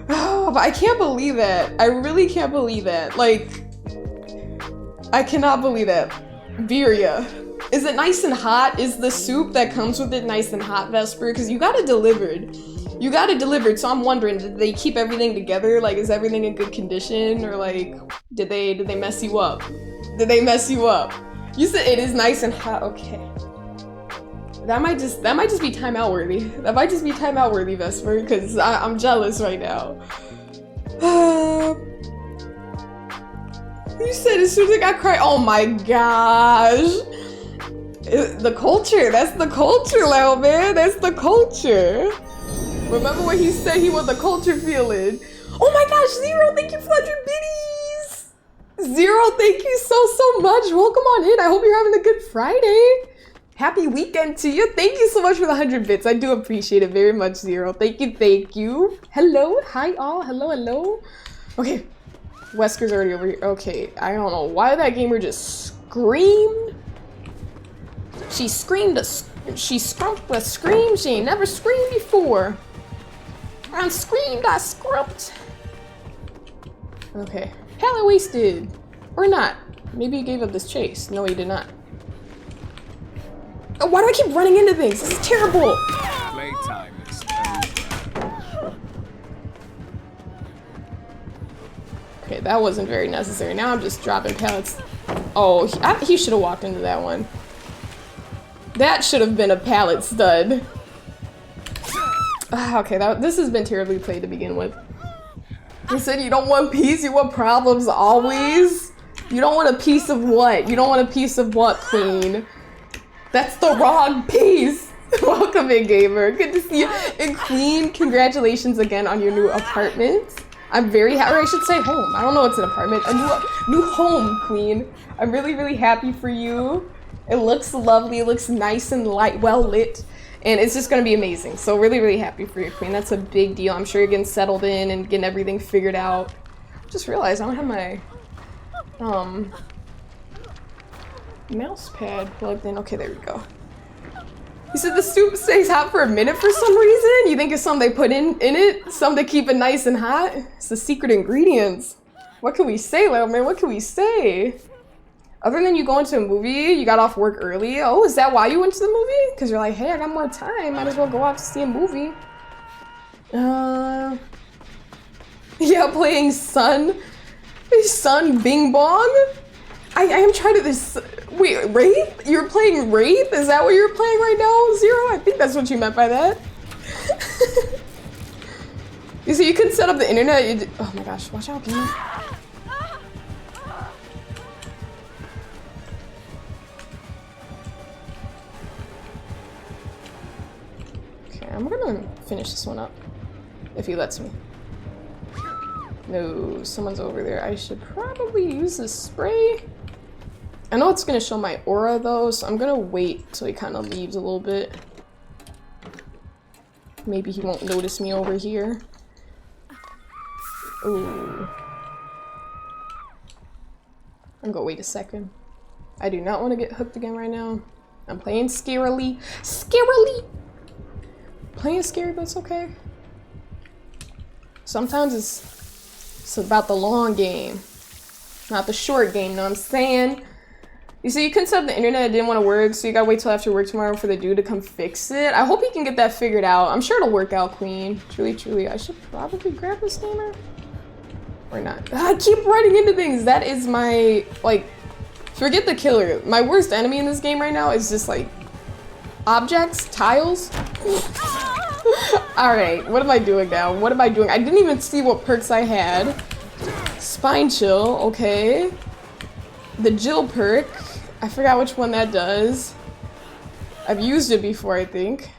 Oh, but I can't believe that. I really can't believe that. Like, I cannot believe that. Birria. Is it nice and hot? Is the soup that comes with it nice and hot, Vesper? Because you got it delivered. You got it delivered, so I'm wondering, did they keep everything together? Like, is everything in good condition? Or like, did they mess you up? Did they mess you up? You said it is nice and hot. Okay. That might just be timeout worthy. That might just be timeout worthy, Vesper, because I'm jealous right now. You said as soon as I got cried. Oh my gosh. The culture. That's the culture, Leo, man. That's the culture. Remember what he said he was the culture feeling. Oh my gosh, Zero, thank you for 100 biddies. Zero, thank you so much. Welcome on in. I hope you're having a good Friday. Happy weekend to you. Thank you so much for the 100 bits. I do appreciate it very much, Zero. Thank you, thank you. Hello, hi all. Hello, hello. Okay, Wesker's already over here. Okay, I don't know why that gamer just screamed. She screamed she scrumped a scream she ain't never screamed before. I screamed, I scrumped. Okay, hella wasted. Or not. Maybe he gave up this chase. No, he did not. Oh, why do I keep running into things? This is terrible. Playtime is Okay, that wasn't very necessary. Now I'm just dropping pallets. Oh, he should have walked into that one. That should have been a pallet stud. Okay, this has been terribly played to begin with. You said you don't want peace, you want problems always? You don't want a piece of what? You don't want a piece of what, Queen? That's the wrong piece! Welcome in, gamer. Good to see you. And Queen, congratulations again on your new apartment. I'm very happy, or I should say home. I don't know what's an apartment. A new home, Queen. I'm really, really happy for you. It looks lovely, it looks nice and light, well lit. And it's just gonna be amazing. So really, really happy for you, Queen. That's a big deal. I'm sure you're getting settled in and getting everything figured out. Just realized I don't have my mouse pad plugged in. Okay, there we go. You said the soup stays hot for a minute for some reason? You think it's something they put in it? Something to keep it nice and hot? It's the secret ingredients. What can we say, little man? What can we say? Other than you going to a movie, you got off work early. Oh, is that why you went to the movie? Because you're like, hey, I got more time. Might as well go out to see a movie. Yeah, playing Sun Bing Bong? I am trying to wait, Wraith? You're playing Wraith? Is that what you're playing right now, Zero? I think that's what you meant by that. You see, you can set up the internet. Oh my gosh, watch out, gamer. Okay, I'm gonna finish this one up. If he lets me. No, someone's over there. I should probably use this spray. I know it's gonna show my aura though, so I'm gonna wait till he kind of leaves a little bit. Maybe he won't notice me over here. Ooh. I'm gonna wait a second. I do not want to get hooked again right now. I'm playing scarily. Scarily! Playing scary, but it's okay. Sometimes it's about the long game, not the short game, know what I'm saying? You see, you couldn't set up the internet, it didn't want to work, so you gotta wait till after work tomorrow for the dude to come fix it. I hope he can get that figured out. I'm sure it'll work out, Queen. Truly, truly. I should probably grab this gamer. Or not. I keep running into things. That is my, like, forget the killer. My worst enemy in this game right now is just, like, objects, tiles. Alright, what am I doing now? What am I doing? I didn't even see what perks I had. Spine chill, okay. The Jill perk. I forgot which one that does. I've used it before, I think.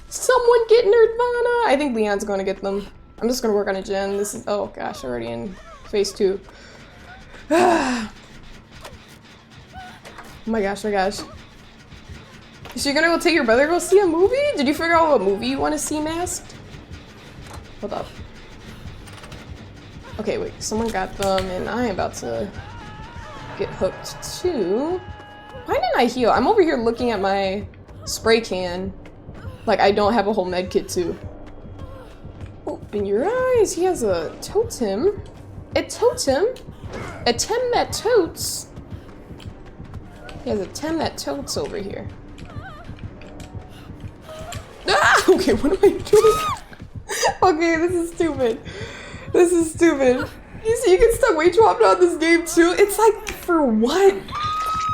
Someone get Nerdvana! I think Leon's gonna get them. I'm just gonna work on a gen. This is, oh gosh, already in phase 2. Oh my gosh, my gosh. So you're gonna go take your brother to go see a movie? Did you figure out what movie you want to see, Masked? Hold up. Okay, wait, someone got them and I am about to get hooked too. Why didn't I heal? I'm over here looking at my spray can like I don't have a whole med kit too. Open your eyes, he has a totem. A totem? A tem that totes. He has a tem that totes over here. Ah! Okay, what am I doing? Okay, this is stupid. This is stupid. You see, you can stop weight dropping on this game too. It's like, for what?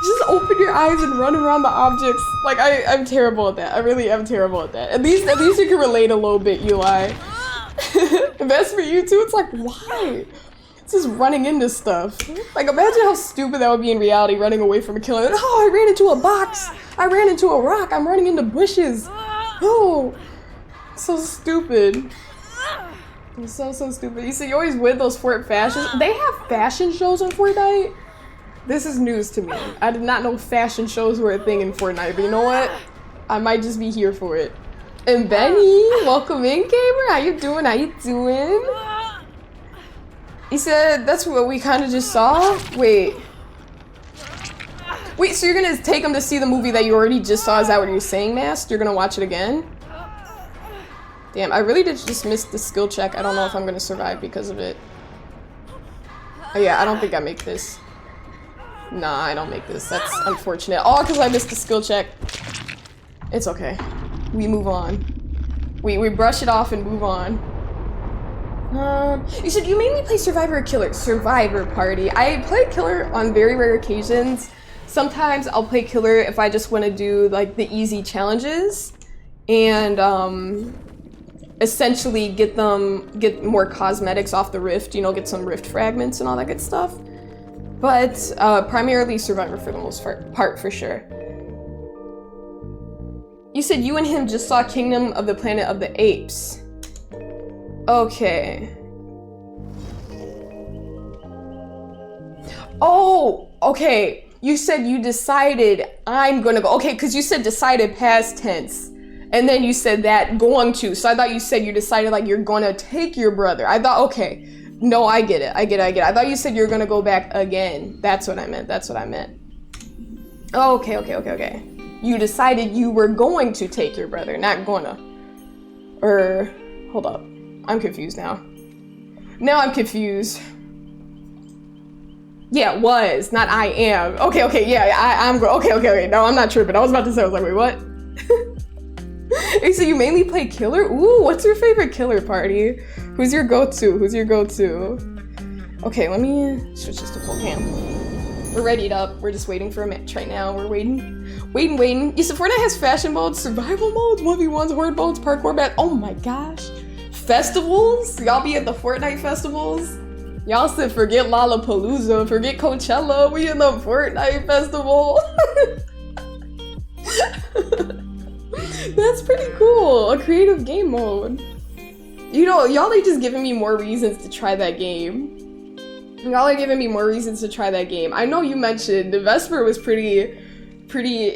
Just open your eyes and run around the objects. Like, I'm terrible at that. I really am terrible at that. At least you can relate a little bit, Eli. If that's for you too, it's like, why? It's just running into stuff. Like, imagine how stupid that would be in reality, running away from a killer. Oh, I ran into a box. I ran into a rock. I'm running into bushes. Oh, so stupid. I'm so stupid. You see, you always win those Fort fashions. They have fashion shows in Fortnite? This is news to me. I did not know fashion shows were a thing in Fortnite, but you know what? I might just be here for it. And Benny, welcome in, gamer. How you doing? How you doing? He said that's what we kind of just saw? Wait, so you're gonna take him to see the movie that you already just saw? Is that what you're saying, Masked? You're gonna watch it again? Damn, I really did just miss the skill check. I don't know if I'm gonna survive because of it. Oh yeah, I don't think I make this. Nah, I don't make this. That's unfortunate. All because I missed the skill check. It's okay. We move on. We brush it off and move on. You said you mainly play Survivor or Killer? Survivor Party. I play Killer on very rare occasions. Sometimes I'll play Killer if I just want to do like the easy challenges and essentially get more cosmetics off the rift, you know, get some rift fragments and all that good stuff. But primarily Survivor for the most part, for sure. You said you and him just saw Kingdom of the Planet of the Apes. Okay. Oh, okay. You said you decided I'm gonna go. Okay, because you said decided past tense. And then you said that going to. So I thought you said you decided like you're gonna take your brother. I thought, okay. No, I get it. I thought you said you were gonna go back again. That's what I meant. Okay. You decided you were going to take your brother, not gonna. Hold up. I'm confused now. Now I'm confused. Yeah, was, not I am. Okay, yeah, I'm okay. No, I'm not tripping. I was about to say, I was like, wait, what? Hey, so you mainly play Killer? Ooh, what's your favorite Killer party? Who's your go-to? Okay, let me switch this to full cam. We're readied up. We're just waiting for a match right now. We're waiting. You said Fortnite has fashion modes, survival modes, 1v1s, horde modes, parkour map. Oh my gosh. Festivals? Y'all be at the Fortnite festivals? Y'all said forget Lollapalooza, forget Coachella, we in the Fortnite festival. That's pretty cool, a creative game mode. You know, y'all are just giving me more reasons to try that game. Y'all are giving me more reasons to try that game. I know you mentioned the Vesper was pretty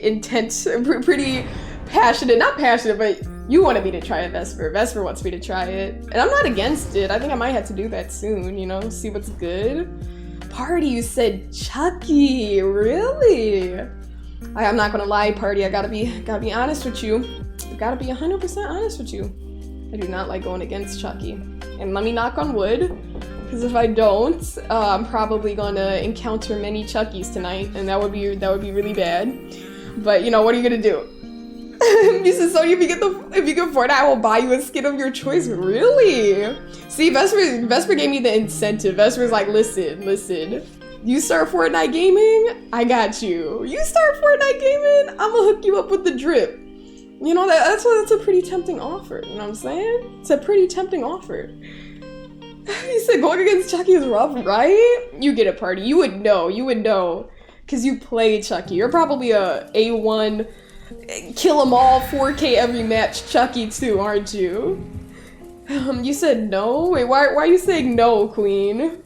intense, pretty passionate, not passionate, but you wanted me to try a Vesper. Vesper wants me to try it. And I'm not against it. I think I might have to do that soon, you know, see what's good. Party, you said Chucky, really? I'm not gonna lie, Party, I gotta be honest with you. I gotta be 100% honest with you. I do not like going against Chucky. And let me knock on wood, because if I don't, I'm probably gonna encounter many Chuckies tonight, and that would be really bad. But you know, what are you gonna do? You said, so if you get Fortnite, I will buy you a skin of your choice. Really? See, Vesper gave me the incentive. Vesper's like, listen. You start Fortnite gaming, I got you. You start Fortnite gaming, I'm gonna hook you up with the drip. You know, that's a pretty tempting offer. You know what I'm saying? It's a pretty tempting offer. You said going against Chucky is rough, right? You get a Party. You would know. Because you play Chucky. You're probably a A1, kill 'em all, 4K every match Chucky too, aren't you? You said no? Wait, why are you saying no, Queen?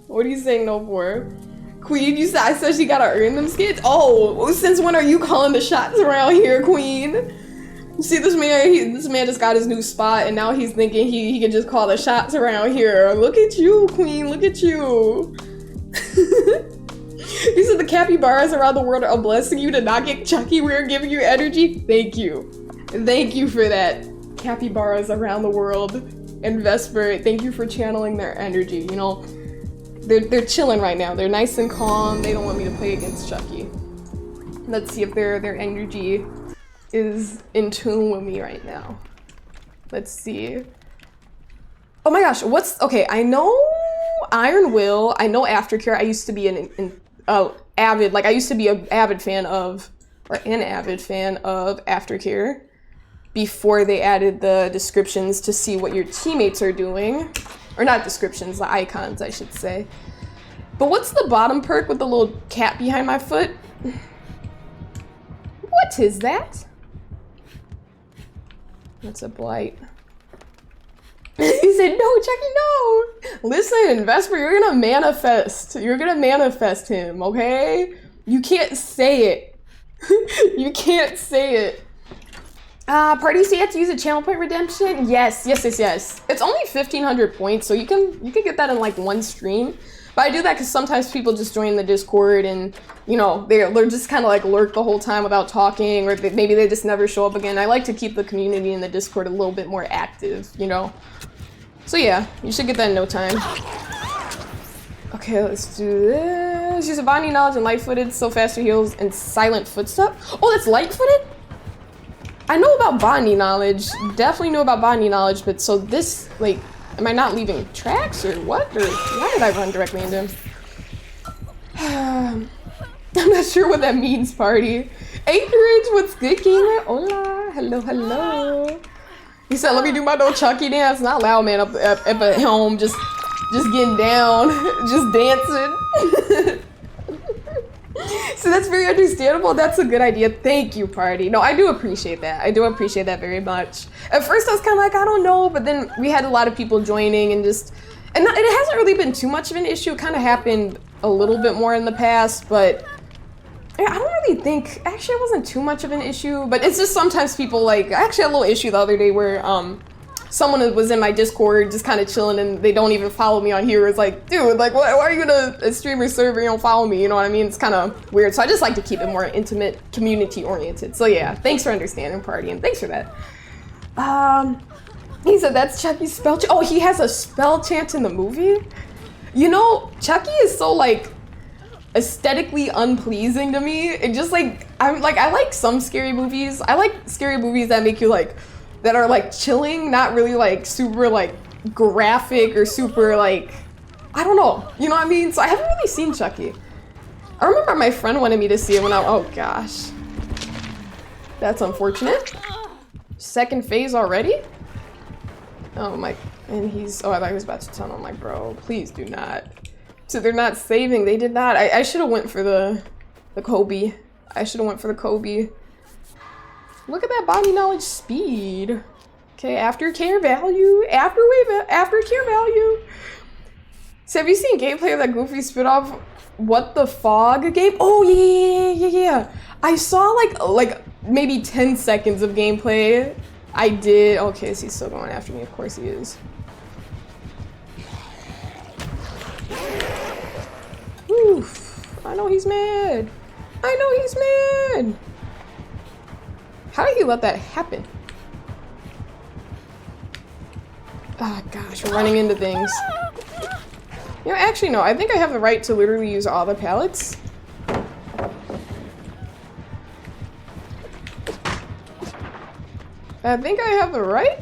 What are you saying no for? Queen, I said she gotta earn them skins? Oh, since when are you calling the shots around here, Queen? You see, this man just got his new spot, and now he's thinking he can just call the shots around here. Look at you, Queen, look at you. You said the capybaras around the world are blessing you to not get Chucky. We're giving you energy. Thank you. Thank you for that. Capybaras around the world and Vesper, thank you for channeling their energy. You know, they're chilling right now. They're nice and calm. They don't want me to play against Chucky. Let's see if their energy is in tune with me right now. Let's see. Oh my gosh, okay, I know Iron Will, I know Aftercare. I used to be an avid fan of Aftercare before they added the descriptions to see what your teammates are doing. Or not descriptions, the icons, I should say. But what's the bottom perk with the little cat behind my foot? What is that? That's a blight. He said, no, Chucky, no. Listen, Vesper, you're gonna manifest. You're gonna manifest him, okay? You can't say it. You can't say it. Party, so you have to use a channel point redemption? Yes. It's only 1,500 points, so you can get that in like one stream. But I do that because sometimes people just join the Discord and, you know, they're just kind of like lurk the whole time without talking, or maybe they just never show up again. I like to keep the community in the Discord a little bit more active, you know? So yeah, you should get that in no time. Okay, let's do this. Use a binding knowledge and light-footed, so faster heals, and silent footstep. Oh, that's light-footed? I know about bonding knowledge, definitely know about bonding knowledge, but so this, like, am I not leaving tracks or what? Or why did I run directly into him? I'm not sure what that means, Party. Anchorage, what's good, gamer? Hola, hello. He said, let me do my little Chucky dance. Not loud, man, up at home, just getting down, just dancing. So that's very understandable. That's a good idea. Thank you, Party. No, I do appreciate that. I do appreciate that very much. At first, I was kind of like, I don't know, but then we had a lot of people joining and it hasn't really been too much of an issue. It kind of happened a little bit more in the past, but I don't really think, actually it wasn't too much of an issue, but it's just sometimes people like, I actually had a little issue the other day where someone was in my Discord just kind of chilling and they don't even follow me on here. It's like, dude, like, why are you gonna a streamer server, you don't follow me, you know what I mean? It's kind of weird. So I just like to keep it more intimate, community oriented. So yeah, thanks for understanding, Party, and thanks for that. He said that's Chucky's spell chant. Oh, he has a spell chant in the movie? You know, Chucky is so like aesthetically unpleasing to me. It just like, I like some scary movies. I like scary movies that make you like, that are like chilling, not really like super like graphic or super like, I don't know, you know what I mean? So I haven't really seen Chucky. I remember my friend wanted me to see it when oh gosh. That's unfortunate. Second phase already? Oh my, and he's, oh I thought he was about to tunnel. I'm like, bro, please do not. So they're not saving, they did not. I should have went for the Kobe. I should have went for the Kobe. Look at that body knowledge speed. Okay, after care value, after care value. So have you seen gameplay of that Goofy spit off What the Fog game? Oh yeah. I saw like maybe 10 seconds of gameplay. I did. Okay, so he's still going after me. Of course he is. Oof. I know he's mad. I know he's mad. How did he let that happen? Oh gosh, we're running into things. You know, actually no, I think I have the right to literally use all the pallets. I think I have the right.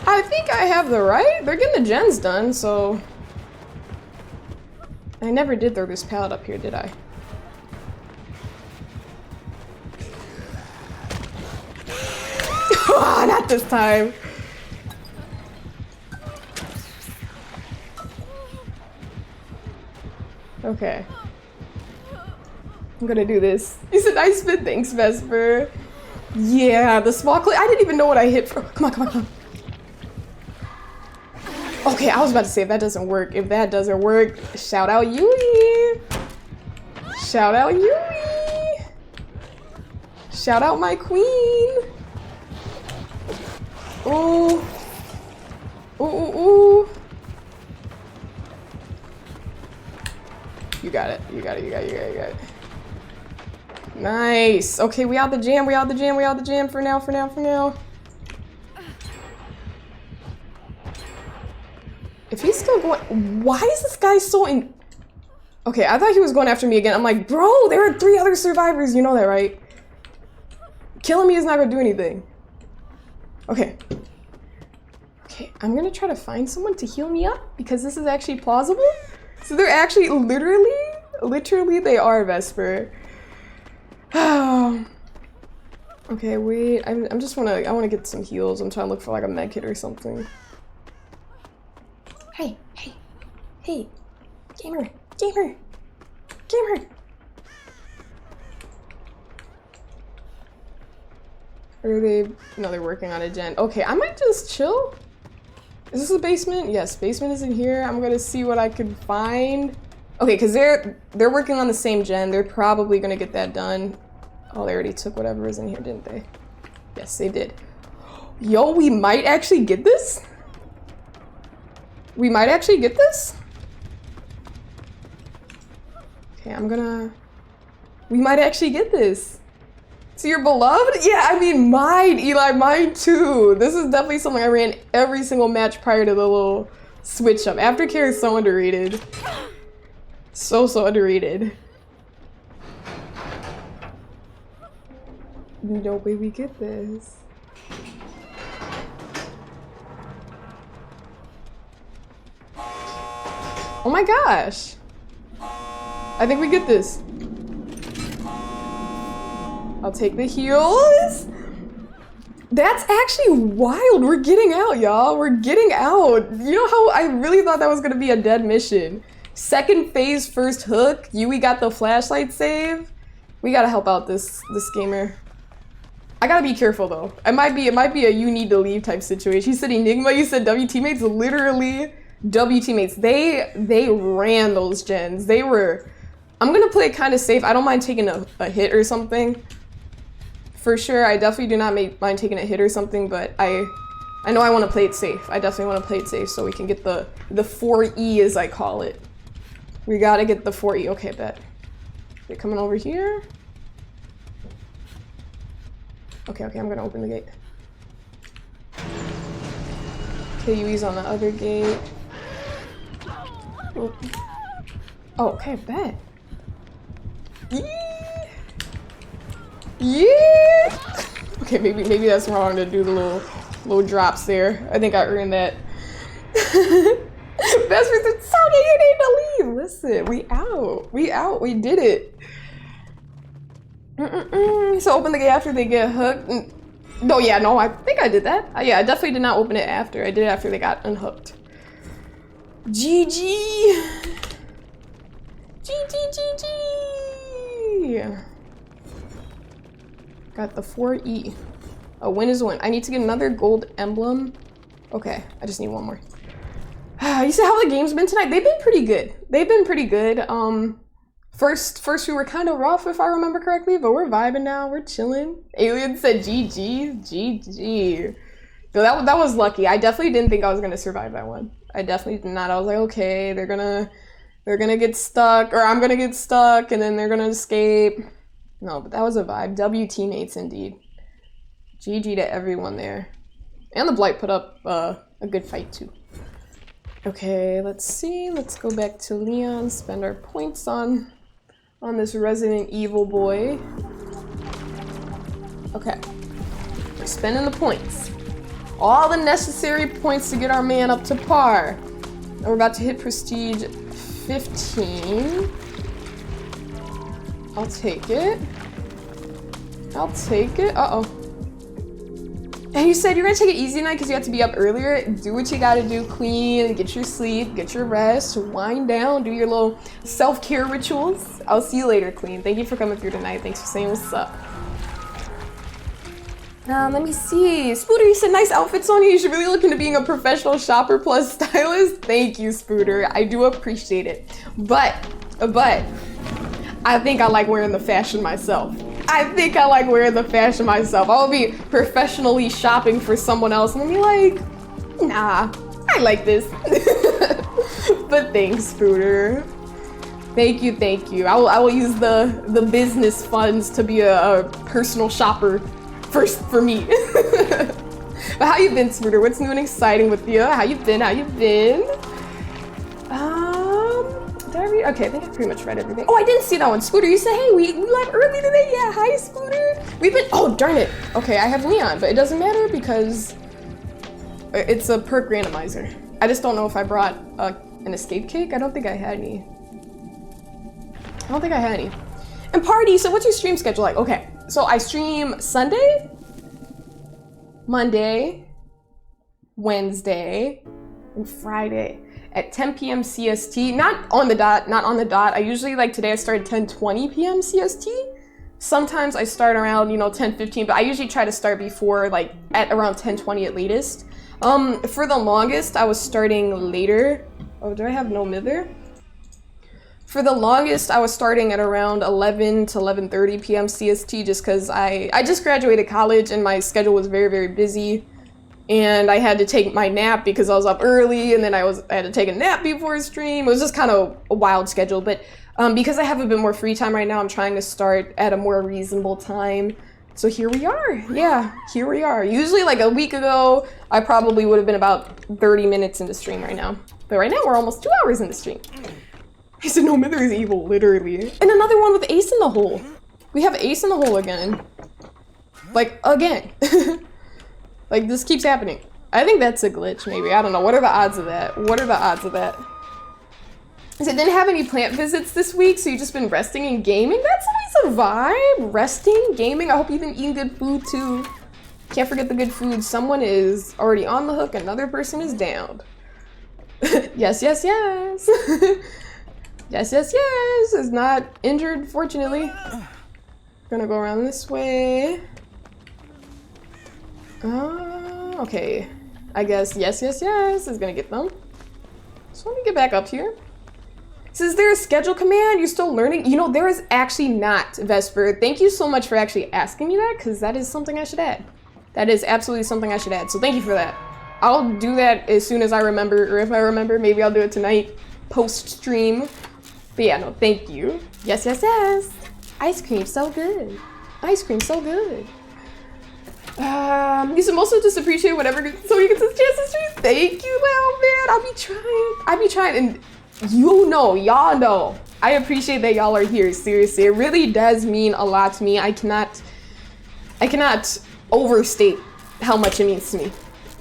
I think I have the right. They're getting the gens done, so. I never did throw this pallet up here, did I? Not this time. Okay. I'm gonna do this. You said nice spin, thanks, Vesper. Yeah, the small clip. I didn't even know what I hit for. Come on. Okay, I was about to say if that doesn't work. If that doesn't work, shout out Yui. Shout out Yui. Shout out my queen. Ooh. Ooh. You got it. Nice. Okay, we out the jam for now. If he's still going, why is this guy so in? Okay, I thought he was going after me again. I'm like, bro, there are 3 other survivors. You know that, right? Killing me is not gonna do anything. Okay, I'm gonna try to find someone to heal me up because this is actually plausible. So they're actually literally they are Vesper. Okay, wait. I wanna get some heals. I'm trying to look for like a med kit or something. Hey, gamer. Are they? No, they're working on a gen. Okay, I might just chill. Is this the basement? Yes, basement is in here. I'm gonna see what I can find. Okay, because they're working on the same gen. They're probably gonna get that done. Oh, they already took whatever was in here, didn't they? Yes, they did. Yo, we might actually get this? We might actually get this? Okay, we might actually get this. So you're beloved? Yeah, I mean, mine, Eli, mine too. This is definitely something I ran every single match prior to the little switch up. Aftercare is so underrated. So underrated. No way we get this. Oh my gosh. I think we get this. I'll take the heals. That's actually wild. We're getting out, y'all. We're getting out. You know how I really thought that was gonna be a dead mission. Second phase, first hook. Yui got the flashlight save. We gotta help out this gamer. I gotta be careful though. It might be a you need to leave type situation. You said Enigma, you said W teammates. Literally W teammates. They ran those gens. I'm gonna play it kind of safe. I don't mind taking a hit or something. For sure, I definitely do not mind taking a hit or something, but I know I want to play it safe. I definitely want to play it safe so we can get the 4E as I call it. We gotta get the 4E. Okay, bet. They're coming over here. Okay, I'm gonna open the gate. Okay, Yui's on the other gate. Oh, okay, bet. Yeah. Okay, maybe that's wrong to do the little drops there. I think I earned that. listen, we out. We out. We did it. So open the gate after they get hooked. No, yeah, no, I think I did that. Yeah, I definitely did not open it after. I did it after they got unhooked. GG. GG. Got the 4E. A win is a win. I need to get another gold emblem. Okay, I just need one more. You see how the game's been tonight? They've been pretty good. They've been pretty good. First we were kind of rough, if I remember correctly, but we're vibing now. We're chilling. Alien said GG. So that was lucky. I definitely didn't think I was gonna survive that one. I definitely did not. I was like, okay, they're gonna get stuck, or I'm gonna get stuck, and then they're gonna escape. No, but that was a vibe. W teammates indeed. GG to everyone there. And the Blight put up a good fight too. Okay, let's see. Let's go back to Leon, spend our points on this Resident Evil boy. Okay, we're spending the points. All the necessary points to get our man up to par. And we're about to hit Prestige 15. I'll take it. Uh-oh. And you said you're gonna take it easy tonight because you have to be up earlier. Do what you gotta do, Queen. Get your sleep, get your rest, wind down, do your little self-care rituals. I'll see you later, Queen. Thank you for coming through tonight. Thanks for saying what's up. Let me see. Spooter, you said nice outfits on you. You should really look into being a professional shopper plus stylist. Thank you, Spooter. I do appreciate it. But, I think I like wearing the fashion myself. I'll be professionally shopping for someone else and I'll be like, nah, I like this. But thanks, Spooter. Thank you. I will use the business funds to be a personal shopper first for me. But how you been, Spooter? What's new and exciting with you? How you been? Okay, I think I pretty much read everything. Oh, I didn't see that one. Spooter, you said, hey, we left early today. Yeah, hi, Spooter. Oh, darn it. Okay, I have Leon, but it doesn't matter because it's a perk randomizer. I just don't know if I brought an escape cake. I don't think I had any. And party, so what's your stream schedule like? Okay, so I stream Sunday, Monday, Wednesday, and Friday at 10 p.m. CST. Not on the dot. I usually, like today, I started 10:20 p.m. CST. Sometimes I start around, 10:15, but I usually try to start before, like, at around 10:20 at latest. For the longest, I was starting later. Oh, do I have no mither? For the longest, I was starting at around 11 to 11:30 p.m. CST just because I just graduated college and my schedule was very, very busy. And I had to take my nap because I was up early, and then I had to take a nap before stream. It was just kind of a wild schedule, but because I have a bit more free time right now, I'm trying to start at a more reasonable time. So here we are. Yeah, here we are. Usually like a week ago, I probably would have been about 30 minutes into stream right now. But right now we're almost 2 hours into stream. He said, no, Mither is evil, literally. And another one with Ace in the hole. We have Ace in the hole again. Like, again. Like, this keeps happening. I think that's a glitch, maybe. I don't know. What are the odds of that? He said, didn't have any plant visits this week, so you've just been resting and gaming? That's always a vibe. Resting, gaming. I hope you've been eating good food, too. Can't forget the good food. Someone is already on the hook. Another person is downed. Yes. Yes. Is not injured, fortunately. Gonna go around this way. Okay. I guess yes is gonna get them. So let me get back up here. So is there a schedule command? You're still learning? There is actually not, Vesper. Thank you so much for actually asking me that, because that is something I should add. That is absolutely something I should add. So thank you for that. I'll do that as soon as I remember, or if I remember, maybe I'll do it tonight, post-stream. But yeah, no, thank you. Yes. Ice cream, so good. You should also just appreciate whatever so you get this chance to stream. Thank you, little man. I'll be trying, and y'all know. I appreciate that y'all are here. Seriously, it really does mean a lot to me. I cannot overstate how much it means to me.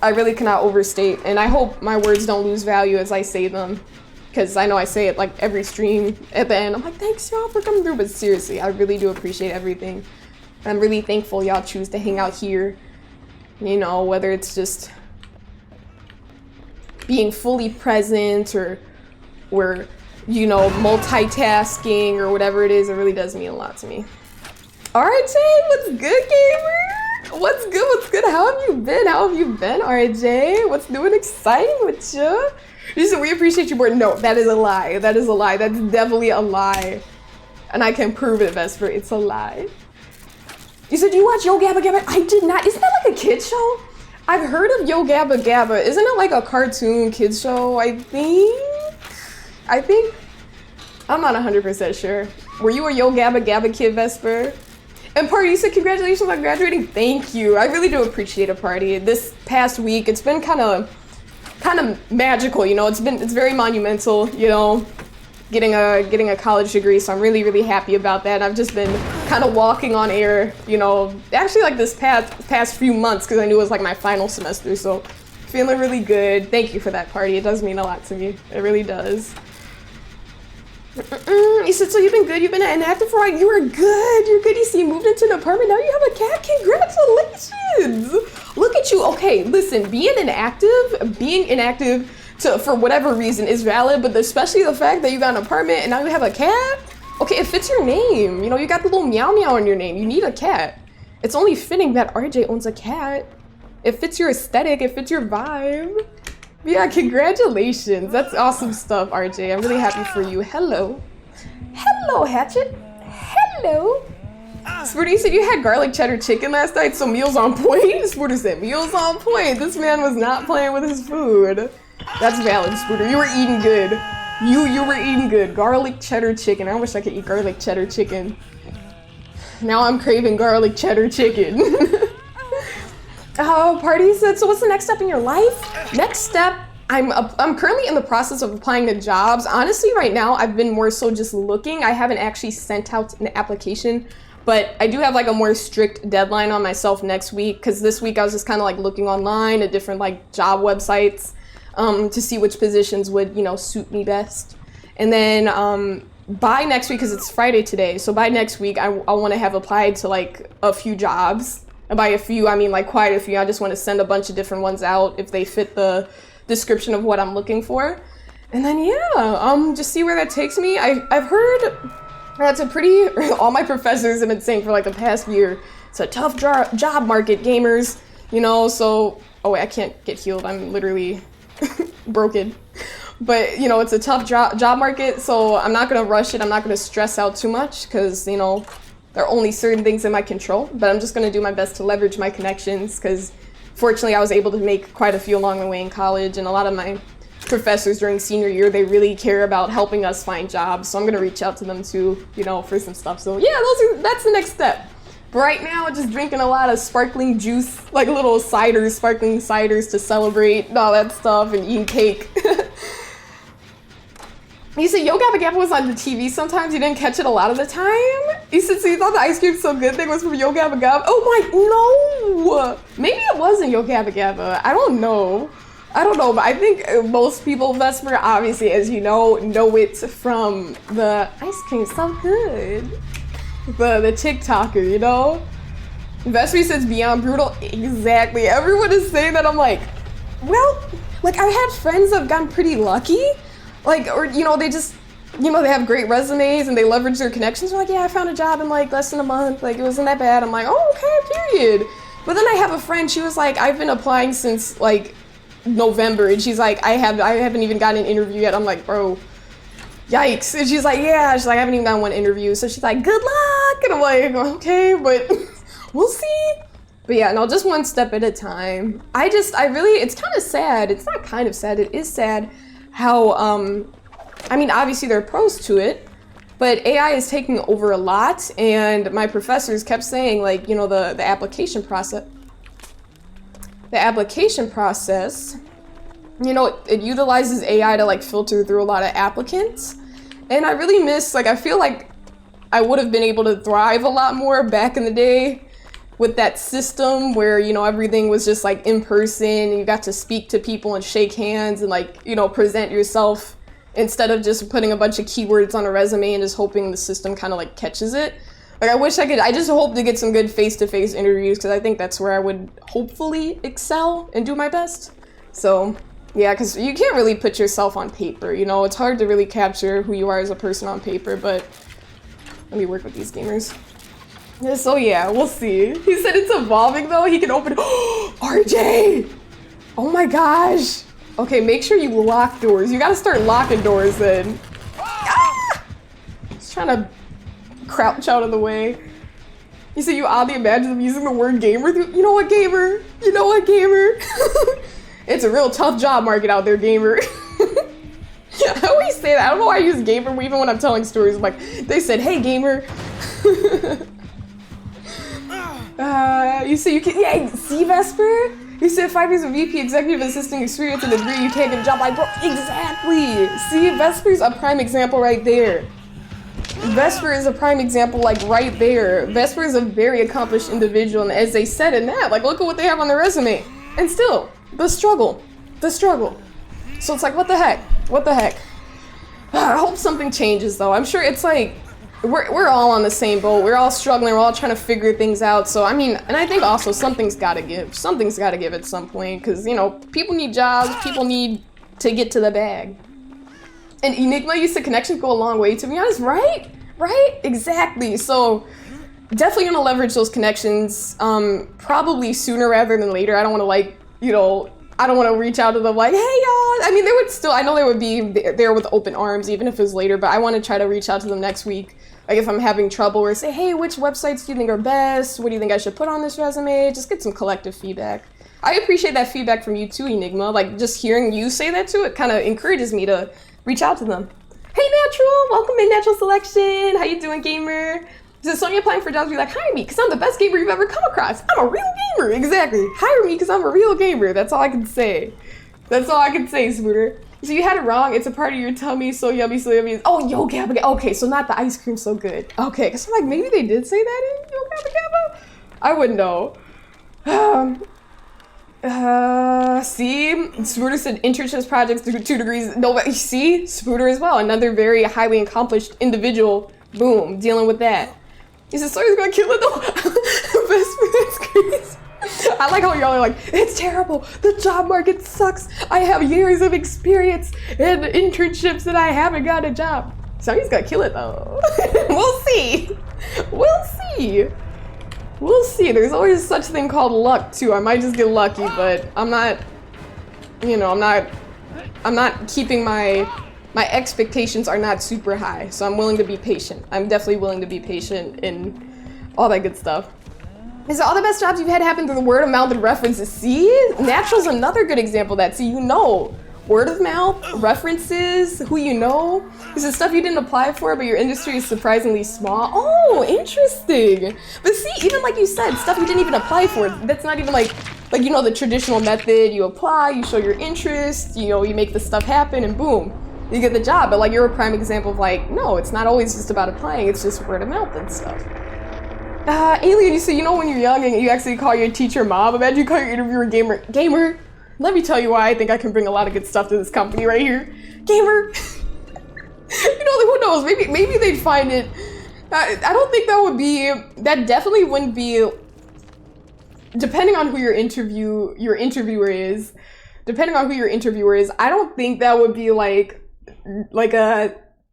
I really cannot overstate, and I hope my words don't lose value as I say them. because I know I say it like every stream at the end. I'm like, thanks y'all for coming through, but seriously, I really do appreciate everything. I'm really thankful y'all choose to hang out here, you know, whether it's just being fully present or we're, you know, multitasking or whatever it is. It really does mean a lot to me. RJ, what's good, gamer? What's good? What's good? How have you been? How have you been, RJ? What's new and exciting with you? You said we appreciate you more. No, that is a lie. That is a lie. That's definitely a lie. And I can prove it, Vesper. It's a lie. You said you watch Yo Gabba Gabba? I did not. Isn't that like a kid's show? I've heard of Yo Gabba Gabba. Isn't it like a cartoon kids show? I think. I'm not 100% sure. Were you a Yo Gabba Gabba kid, Vesper? And Party, you said congratulations on graduating. Thank you. I really do appreciate it, Party. This past week, it's been kind of magical, you know. It's very monumental, you know, getting a college degree. So I'm really happy about that. I've just been kind of walking on air, you know, actually like this past few months, because I knew it was like my final semester. So feeling really good. Thank you for that, Party. It does mean a lot to me. It really does. You said, so you've been good, you've been inactive for a while. You were good, you're good. You see, you moved into an apartment, now you have a cat. Congratulations. Look at you. Okay, listen, being inactive for whatever reason is valid, but especially the fact that you got an apartment and now you have a cat. Okay, it fits your name. You know, you got the little meow meow in your name. You need a cat. It's only fitting that RJ owns a cat. It fits your aesthetic, it fits your vibe. Yeah, congratulations. That's awesome stuff, RJ. I'm really happy for you. Hello. Hello, Hatchet. Hello. Sporty, you said you had garlic cheddar chicken last night, so meals on point? Sporty said meals on point. This man was not playing with his food. That's valid, Sporty. You were eating good. You were eating good. Garlic cheddar chicken. I wish I could eat garlic cheddar chicken. Now I'm craving garlic cheddar chicken. Party said, so what's the next step in your life? Next step, I'm currently in the process of applying to jobs. Honestly, right now, I've been more so just looking. I haven't actually sent out an application, but I do have like a more strict deadline on myself next week, because this week I was just kind of like looking online at different like job websites to see which positions would, you know, suit me best. And then by next week, because it's Friday today, so by next week, I want to have applied to like a few jobs. And by a few, I mean like quite a few. I just want to send a bunch of different ones out if they fit the description of what I'm looking for. And then yeah, just see where that takes me. I've heard that's a pretty, all my professors have been saying for like the past year, it's a tough job market, gamers, you know, so, oh wait, I can't get healed. I'm literally broken. But, you know, it's a tough job market, so I'm not going to rush it. I'm not going to stress out too much because, you know, there are only certain things in my control, but I'm just going to do my best to leverage my connections because fortunately I was able to make quite a few along the way in college, and a lot of my professors during senior year, they really care about helping us find jobs, so I'm going to reach out to them too, you know, for some stuff. So yeah, that's the next step. But right now, I'm just drinking a lot of sparkling juice, like little ciders, sparkling ciders to celebrate and all that stuff, and eating cake. You said Yo Gabba Gabba was on the TV sometimes. You didn't catch it a lot of the time? You said, so you thought the ice cream so good thing was from Yo Gabba Gabba? Oh my, no! Maybe it wasn't Yo Gabba Gabba. I don't know, but I think most people, Vesper, obviously, as you know it from the ice cream so good. The TikToker, you know? Vesper says Beyond Brutal. Exactly. Everyone is saying that. I'm like, well, like I had friends that have gotten pretty lucky. Like, or, you know, they just, you know, they have great resumes and they leverage their connections. They're like, yeah, I found a job in like less than a month. Like, it wasn't that bad. I'm like, oh, okay, period. But then I have a friend, she was like, I've been applying since like November. And she's like, I haven't even gotten an interview yet. I'm like, bro, yikes. And she's like, yeah, I haven't even gotten one interview. So she's like, good luck. And I'm like, okay, but we'll see. But yeah, no, just one step at a time. It's kind of sad. It's not kind of sad, it is sad how, I mean, obviously there are pros to it, but AI is taking over a lot, and my professors kept saying, like, you know, the application process, you know, it utilizes AI to, like, filter through a lot of applicants, and I really miss, like, I feel like I would have been able to thrive a lot more back in the day with that system where, you know, everything was just like in person and you got to speak to people and shake hands and like, you know, present yourself instead of just putting a bunch of keywords on a resume and just hoping the system kind of like catches it. Like I just hope to get some good face-to-face interviews because I think that's where I would hopefully excel and do my best. So yeah, because you can't really put yourself on paper, you know, it's hard to really capture who you are as a person on paper, but let me work with these gamers. Yeah, so yeah, we'll see. He said it's evolving though, he can open, RJ! Oh my gosh! Okay, make sure you lock doors. You gotta start locking doors then. Ah! Just trying to crouch out of the way. You said you oddly imagine them using the word gamer. You know what, gamer? You know what, gamer? It's a real tough job market out there, gamer. I always say that. I don't know why I use gamer even when I'm telling stories. I'm like, they said, hey, gamer. You said you can, yeah, see, Vesper? You said 5 years of VP executive assistant experience and a degree, you can't get a job like, bro, exactly. See, Vesper's a prime example right there. Vesper is a prime example, like right there. Vesper is a very accomplished individual, and as they said in that, like, look at what they have on their resume. And still, the struggle. So it's like, what the heck? What the heck? I hope something changes, though. I'm sure it's like, we're all on the same boat. We're all struggling. We're all trying to figure things out. So, I mean, and I think also something's got to give. Something's got to give at some point, because, you know, people need jobs. People need to get to the bag. And Enigma used to connections go a long way, to be honest, right? Right? Exactly. So definitely gonna leverage those connections, probably sooner rather than later. I don't want to, like, you know, I don't want to reach out to them like, hey y'all. I mean, they would still, I know they would be there with open arms even if it was later, but I want to try to reach out to them next week. Like if I'm having trouble, or say, hey, which websites do you think are best? What do you think I should put on this resume? Just get some collective feedback. I appreciate that feedback from you too, Enigma. Like just hearing you say that too, it kind of encourages me to reach out to them. Hey Natural, welcome in Natural Selection. How you doing, gamer? Is Sonia applying for jobs? Be like, hire me, because I'm the best gamer you've ever come across. I'm a real gamer, exactly. Hire me, because I'm a real gamer. That's all I can say. That's all I can say, Spooter. So you had it wrong. It's a part of your tummy, so yummy, so yummy. Oh, Yo Gabba Gabba. Okay, so not the ice cream so good. Okay, because I'm like, maybe they did say that in Yo Gabba Gabba? I wouldn't know. See, Spooter said internships projects 2 degrees. No, but see, Spooter as well, another very highly accomplished individual. Boom, dealing with that. He said, Sawyer's gonna kill it though. That's crazy. I like how y'all are like, it's terrible. The job market sucks. I have years of experience and internships and I haven't got a job. Sawyer's gonna kill it though. We'll see. We'll see. We'll see. There's always such thing called luck too. I might just get lucky, but I'm not, you know, I'm not keeping my expectations are not super high. So I'm willing to be patient. I'm definitely willing to be patient and all that good stuff. Is all the best jobs you've had happen through the word of mouth and references? See, Natural's another good example of that. So you know, word of mouth, references, who you know. This is stuff you didn't apply for, but your industry is surprisingly small. Oh, interesting. But see, even like you said, stuff you didn't even apply for. That's not even like you know, the traditional method. You apply, you show your interest, you know, you make the stuff happen, and boom, you get the job. But like you're a prime example of like, no, it's not always just about applying. It's just word of mouth and stuff. Alien, you say, you know, when you're young and you actually call your teacher mom, imagine you call your interviewer gamer. Gamer, let me tell you why I think I can bring a lot of good stuff to this company right here. Gamer. You know, who knows, maybe they'd find it. I don't think that definitely wouldn't be, depending on who your interviewer is, I don't think that would be like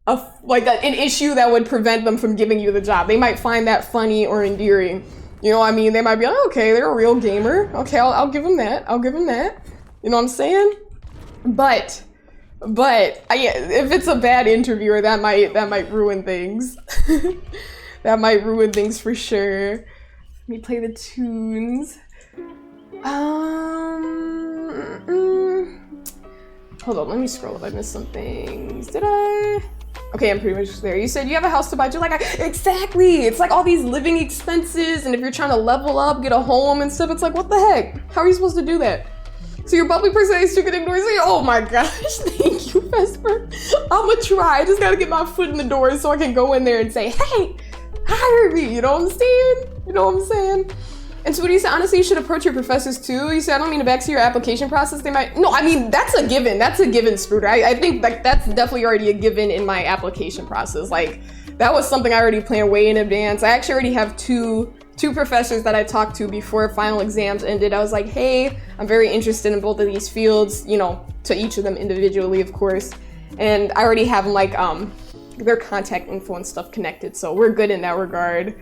an issue that would prevent them from giving you the job. They might find that funny or endearing. You know what I mean? They might be like, oh, okay, they're a real gamer. Okay, I'll give them that. You know what I'm saying? But if it's a bad interviewer, that might ruin things. That might ruin things for sure. Let me play the tunes. Hold on, let me scroll if I missed some things. Did I? Okay, I'm pretty much there. You said you have a house to buy. You're like, exactly. It's like all these living expenses, and if you're trying to level up, get a home and stuff, it's like, what the heck? How are you supposed to do that? So your bubbly personality you can ignore. Say, oh my gosh, thank you, Vesper. I'ma try. I just gotta get my foot in the door so I can go in there and say, hey, hire me. You know what I'm saying? And so what you said, honestly, you should approach your professors too. You said, I don't mean to backseat your application process. They might, no, I mean, that's a given. That's a given, Spooter. I think like that's definitely already a given in my application process. Like that was something I already planned way in advance. I actually already have two professors that I talked to before final exams ended. I was like, hey, I'm very interested in both of these fields, you know, to each of them individually, of course. And I already have like their contact info and stuff connected. So we're good in that regard.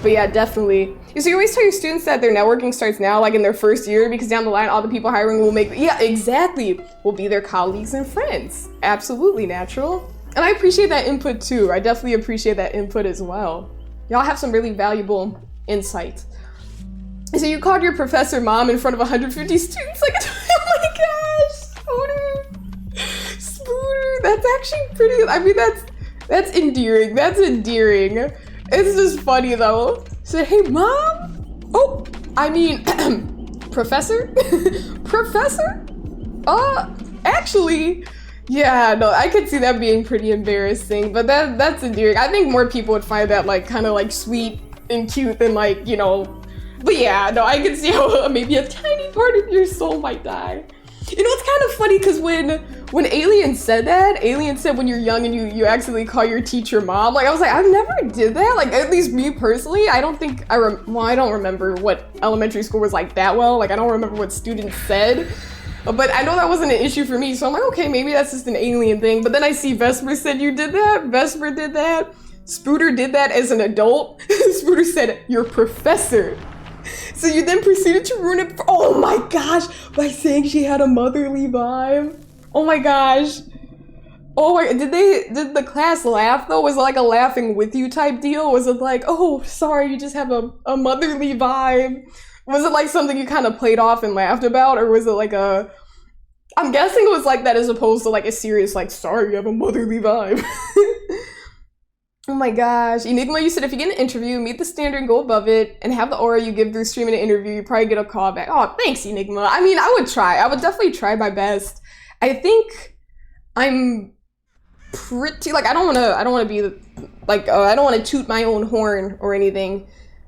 But yeah, definitely. So you always tell your students that their networking starts now, like in their first year, because down the line, all the people hiring will make, yeah, exactly, will be their colleagues and friends. Absolutely natural. And I appreciate that input too. I definitely appreciate that input as well. Y'all have some really valuable insight. So you called your professor mom in front of 150 students? Like, oh my gosh, Spooter, that's actually pretty, I mean, that's endearing. That's endearing. It's just funny though. Say, hey mom? Oh, I mean, professor? Professor? Actually, yeah, no, I could see that being pretty embarrassing, but that's endearing. I think more people would find that like kind of like sweet and cute than like, you know, but yeah, no, I could see how maybe a tiny part of your soul might die. You know, it's kind of funny because when Alien said that, Alien said when you're young and you accidentally call your teacher mom, like I was like, I've never did that. Like at least me personally, I don't think I don't remember what elementary school was like that well. Like I don't remember what students said, but I know that wasn't an issue for me. So I'm like, okay, maybe that's just an Alien thing. But then I see Vesper said you did that. Vesper did that. Spooter did that as an adult. Spooter said, your professor. So you then proceeded to ruin it for, oh my gosh, by saying she had a motherly vibe. Oh my gosh. Oh my, did the class laugh though? Was it like a laughing with you type deal? Was it like, oh, sorry, you just have a motherly vibe? Was it like something you kind of played off and laughed about? Or was it like I'm guessing it was like that as opposed to like a serious, like, sorry, you have a motherly vibe. Oh my gosh. Enigma, you said if you get an interview, meet the standard and go above it, and have the aura you give through streaming an interview, you probably get a call back. Oh, thanks, Enigma. I mean, I would try. I would definitely try my best. I think I'm pretty, like, I don't want to be, like, I don't want to toot my own horn or anything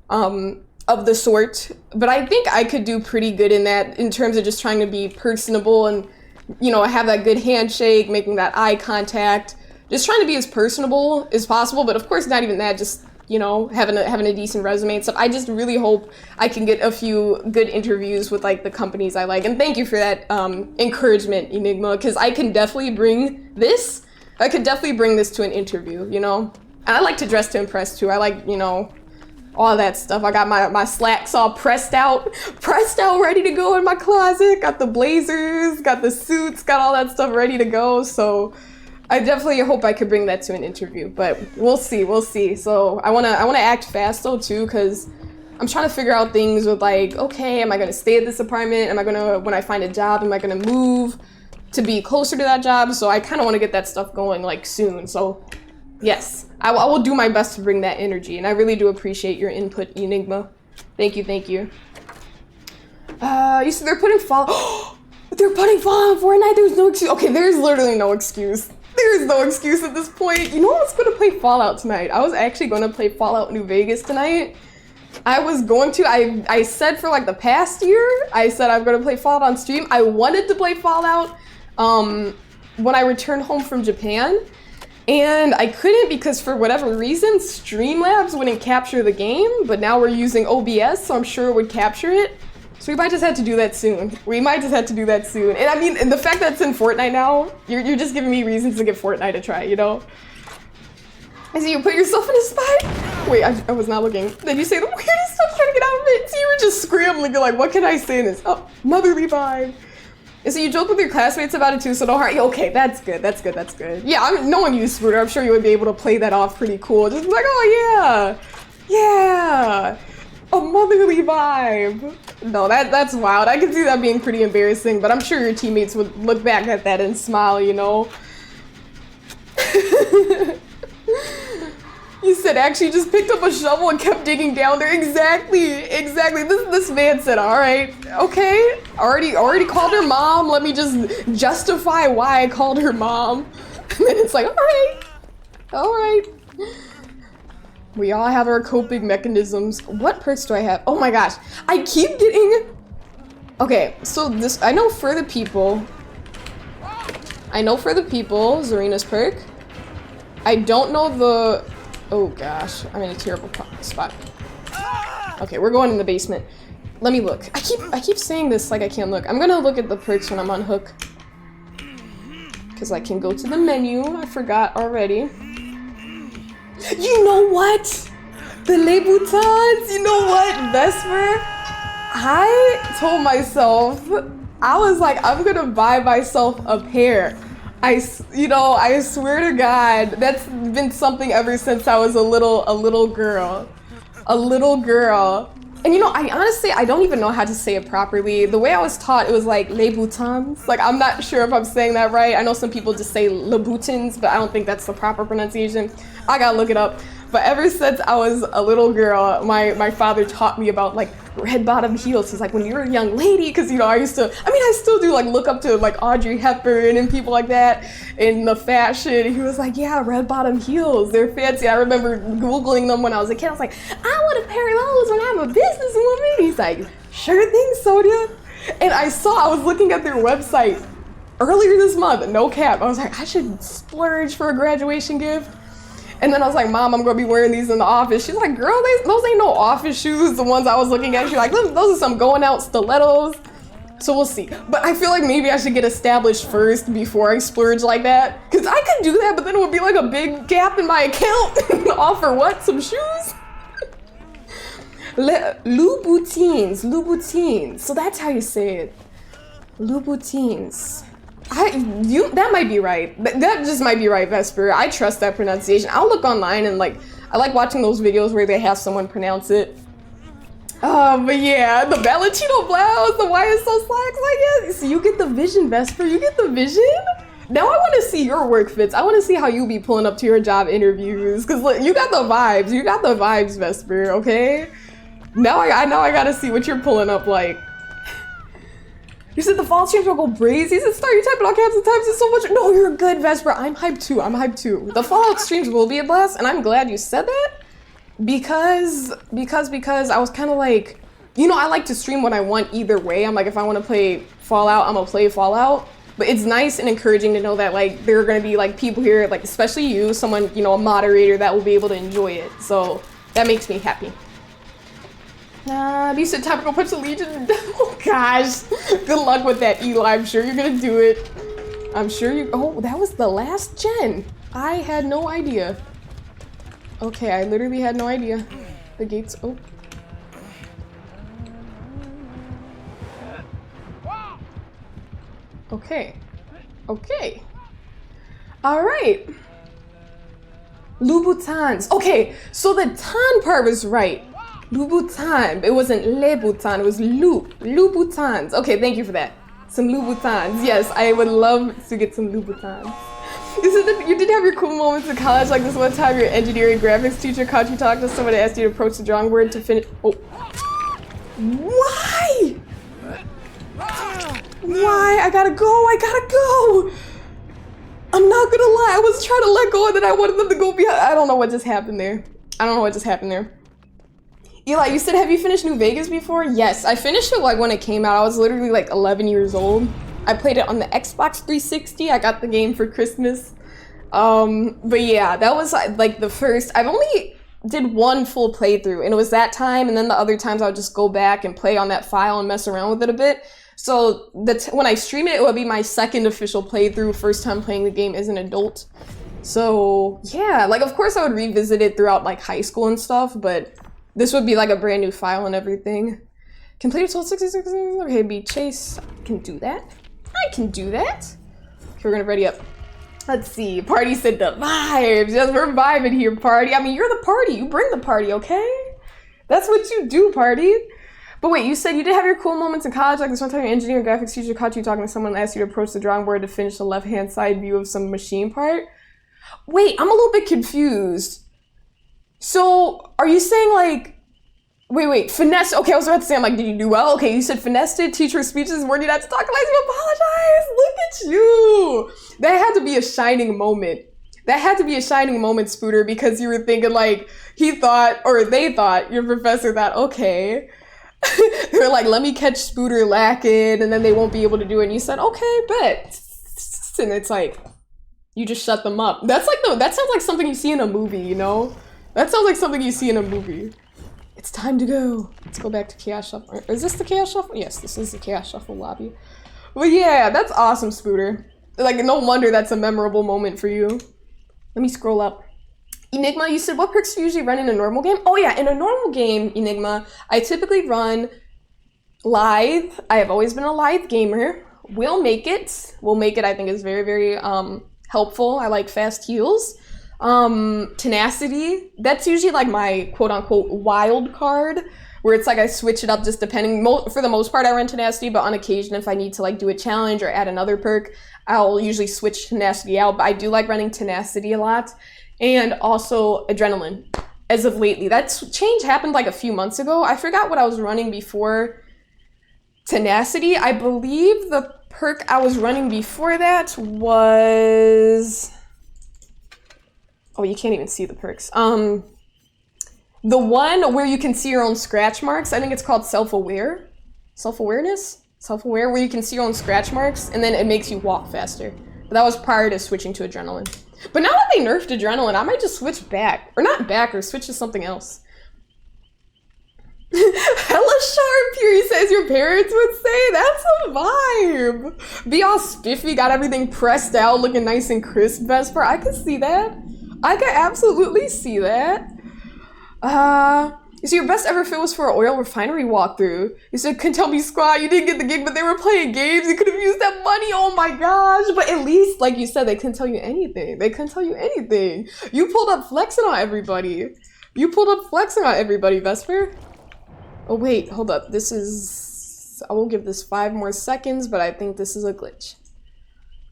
of the sort, but I think I could do pretty good in that in terms of just trying to be personable and, you know, have that good handshake, making that eye contact. Just trying to be as personable as possible, but of course not even that, just, you know, having a decent resume and stuff. I just really hope I can get a few good interviews with like the companies I like. And thank you for that encouragement, Enigma, because I could definitely bring this to an interview, you know? And I like to dress to impress too. I like, you know, all that stuff. I got my slacks all pressed out, ready to go in my closet. Got the blazers, got the suits, got all that stuff ready to go. So I definitely hope I could bring that to an interview, but we'll see. So I wanna act fast though too, because I'm trying to figure out things with like, okay, am I gonna stay at this apartment? Am I gonna, when I find a job, am I gonna move to be closer to that job? So I kind of want to get that stuff going like soon. So yes, I will do my best to bring that energy, and I really do appreciate your input, Enigma. Thank you. You said they're putting Fallout. They're putting Fallout on Fortnite. There's no excuse. Okay, there's literally no excuse. There's no excuse at this point. You know I was gonna play Fallout tonight. I was actually gonna play Fallout New Vegas tonight. I said for like the past year, I said I'm gonna play Fallout on stream. I wanted to play Fallout when I returned home from Japan. And I couldn't because for whatever reason, Streamlabs wouldn't capture the game, but now we're using OBS, so I'm sure it would capture it. So we might just have to do that soon. And I mean, and the fact that it's in Fortnite now, you're just giving me reasons to get Fortnite to try, you know? I see you put yourself in a spot? Wait, I was not looking. Did you say the weirdest stuff trying to get out of it? So you were just scrambling, you're like, what can I say in this? Oh, motherly vibe. And so you joke with your classmates about it too, so don't hurt. Okay, that's good. Yeah, knowing you, Spooter, I'm sure you would be able to play that off pretty cool. Just be like, oh yeah, a motherly vibe. No, that's wild. I can see that being pretty embarrassing, but I'm sure your teammates would look back at that and smile, you know? You said actually just picked up a shovel and kept digging down there. Exactly. This man said, all right, okay. Already called her mom. Let me just justify why I called her mom. And then it's like, all right. We all have our coping mechanisms. What perks do I have? Oh my gosh, I keep getting... Okay, so this, I know for the people, Zarina's perk. I don't know the... Oh gosh, I'm in a terrible spot. Okay, we're going in the basement. Let me look. I keep saying this like I can't look. I'm gonna look at the perks when I'm on Hook. Because I can go to the menu. I forgot already. You know what? The Louboutins, you know what, Vesper? I told myself, I was like, I'm gonna buy myself a pair. I swear to God, that's been something ever since I was a little girl. And I honestly, I don't even know how to say it properly. The way I was taught, it was like Louboutins. Like, I'm not sure if I'm saying that right. I know some people just say Louboutins, but I don't think that's the proper pronunciation. I gotta look it up. But ever since I was a little girl, my father taught me about like red bottom heels. He's like, when you're a young lady, because I still do like look up to like Audrey Hepburn and people like that in the fashion. He was like, yeah, red bottom heels, they're fancy. I remember Googling them when I was a kid. I was like, I want a pair of those when I'm a businesswoman. He's like, sure thing, Sonia. And I was looking at their website earlier this month, no cap. I was like, I should splurge for a graduation gift. And then I was like, Mom, I'm gonna be wearing these in the office. She's like, girl, those ain't no office shoes, the ones I was looking at. She's like, those are some going out stilettos. So we'll see. But I feel like maybe I should get established first before I splurge like that. Because I could do that, but then it would be like a big gap in my account. Offer what? Some shoes? Louboutins. So that's how you say it. Louboutins. That might be right. That just might be right, Vesper. I trust that pronunciation. I'll look online and I like watching those videos where they have someone pronounce it. But yeah, the Valentino blouse, the YSL slacks, like, yeah. So you get the vision, Vesper. You get the vision. Now I want to see your work fits. I want to see how you be pulling up to your job interviews. Cause look, you got the vibes. You got the vibes, Vesper. Okay. Now I gotta see what you're pulling up like. You said the fall streams will go crazy. You said start you typing all caps and times. It's so much. No, you're good, Vesper. I'm hyped too. The Fallout streams will be a blast, and I'm glad you said that because I was kind of like, I like to stream what I want either way. I'm like, if I want to play Fallout, I'm gonna play Fallout. But it's nice and encouraging to know that like there are gonna be like people here, like especially you, someone a moderator that will be able to enjoy it. So that makes me happy. You said typical punch the Legion. Oh gosh. Good luck with that, Eli. I'm sure you're gonna do it. I'm sure you. Oh, that was the last gen. I had no idea. Okay, I literally had no idea. The gates. Oh. Okay. Okay. All right. Louboutins. Okay, so the tan part was right. Louboutin. It wasn't Louboutins, it was Louboutins. Okay, thank you for that. Some Louboutins. Yes, I would love to get some Louboutins. You did have your cool moments in college, like this one time your engineering graphics teacher caught you talking to someone and asked you to approach the drawing board to finish. Oh. Why? Why? I gotta go. I'm not gonna lie, I was trying to let go and then I wanted them to go behind. I don't know what just happened there. Eli, you said, have you finished New Vegas before? Yes, I finished it like when it came out. I was literally like 11 years old. I played it on the Xbox 360. I got the game for Christmas. But yeah, that was like the first. I've only did one full playthrough and it was that time. And then the other times I would just go back and play on that file and mess around with it a bit. So when I stream it, it would be my second official playthrough, first time playing the game as an adult. So yeah, like of course I would revisit it throughout like high school and stuff, but this would be like a brand new file and everything. Completed Soul 66. Okay, be Chase. I can do that. Okay, we're gonna ready up. Let's see. Party said the vibes. Yes, we're vibing here, Party. I mean, you're the party. You bring the party, okay? That's what you do, Party. But wait, you said you did have your cool moments in college, like this one time your engineering graphics teacher caught you talking to someone and asked you to approach the drawing board to finish the left-hand side view of some machine part. Wait, I'm a little bit confused. So, are you saying like, wait, finesse, okay, I was about to say, I'm like, did you do well? Okay, you said finesse it, teacher speeches, were you not to talk, like, you apologize, look at you. That had to be a shining moment. That had to be a shining moment, Spooter, because you were thinking like he thought, or they thought, your professor thought, okay. They're like, let me catch Spooter lacking, and then they won't be able to do it. And you said, okay, bet. And it's like, you just shut them up. That's like that sounds like something you see in a movie, you know? That sounds like something you see in a movie. It's time to go. Let's go back to Chaos Shuffle. Is this the Chaos Shuffle? Yes, this is the Chaos Shuffle lobby. Well, yeah, that's awesome, Spooter. Like, no wonder that's a memorable moment for you. Let me scroll up. Enigma, you said, what perks do you usually run in a normal game? Oh yeah, in a normal game, Enigma, I typically run Lithe. I have always been a Lithe gamer. Will Make It, I think, is very, very helpful. I like fast heals. Tenacity, that's usually like my quote-unquote wild card, where it's like I switch it up just depending. For the most part, I run Tenacity, but on occasion, if I need to like do a challenge or add another perk, I'll usually switch Tenacity out. But I do like running Tenacity a lot. And also Adrenaline, as of lately. That change happened like a few months ago. I forgot what I was running before Tenacity. I believe the perk I was running before that was... Oh, you can't even see the perks. The one where you can see your own scratch marks, I think it's called Self-Aware. Self-Awareness? Self-Aware, where you can see your own scratch marks, and then it makes you walk faster. But that was prior to switching to Adrenaline. But now that they nerfed Adrenaline, I might just switch back. Or not back, or switch to something else. Hella sharp, Fury says your parents would say. That's a vibe. Be all spiffy, got everything pressed out, looking nice and crisp, Vesper. I can see that. I can absolutely see that. You see, your best ever fit was for an oil refinery walkthrough. You said, couldn't tell me squat, you didn't get the gig, but they were playing games. You could have used that money. Oh my gosh. But at least, like you said, they couldn't tell you anything. They couldn't tell you anything. You pulled up flexing on everybody. You pulled up flexing on everybody, Vesper. Oh wait, hold up. This is... I will give this 5 more seconds, but I think this is a glitch.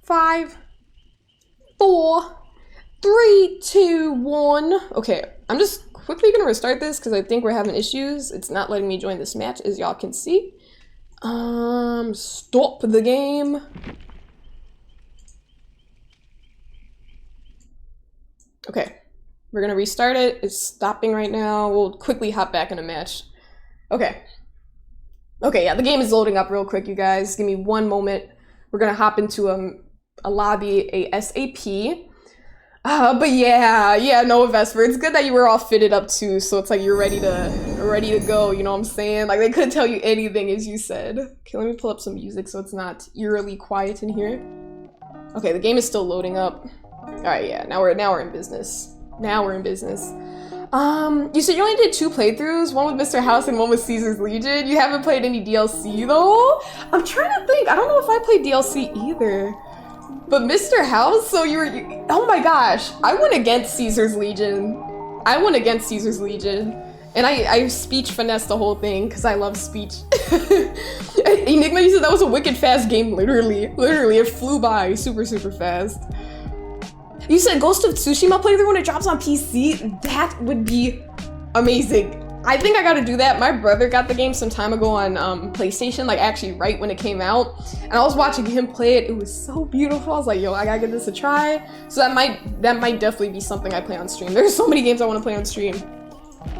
5, 4, 3, 2, 1. Okay, I'm just quickly gonna restart this because I think we're having issues. It's not letting me join this match, as y'all can see. Stop the game. Okay, we're gonna restart it. It's stopping right now. We'll quickly hop back in a match. Okay. Okay, yeah, the game is loading up real quick, you guys. Give me 1 moment. We're gonna hop into a lobby, a SAP. But yeah, no, Vesper, it's good that you were all fitted up too, so it's like you're ready to go, you know what I'm saying? Like, they couldn't tell you anything, as you said. Okay, let me pull up some music so it's not eerily quiet in here. Okay, the game is still loading up. Alright, yeah, now we're in business. Now we're in business. You said you only did 2 playthroughs, one with Mr. House and one with Caesar's Legion. You haven't played any DLC though? I'm trying to think, I don't know if I played DLC either. But Mr. House, so oh my gosh, I went against Caesar's Legion. And I speech finessed the whole thing because I love speech. Enigma, you said that was a wicked fast game, literally, it flew by super, super fast. You said Ghost of Tsushima playthrough when it drops on PC? That would be amazing. I think I gotta do that. My brother got the game some time ago on PlayStation, like actually right when it came out. And I was watching him play it. It was so beautiful. I was like, yo, I gotta give this a try. So that might definitely be something I play on stream. There's so many games I want to play on stream.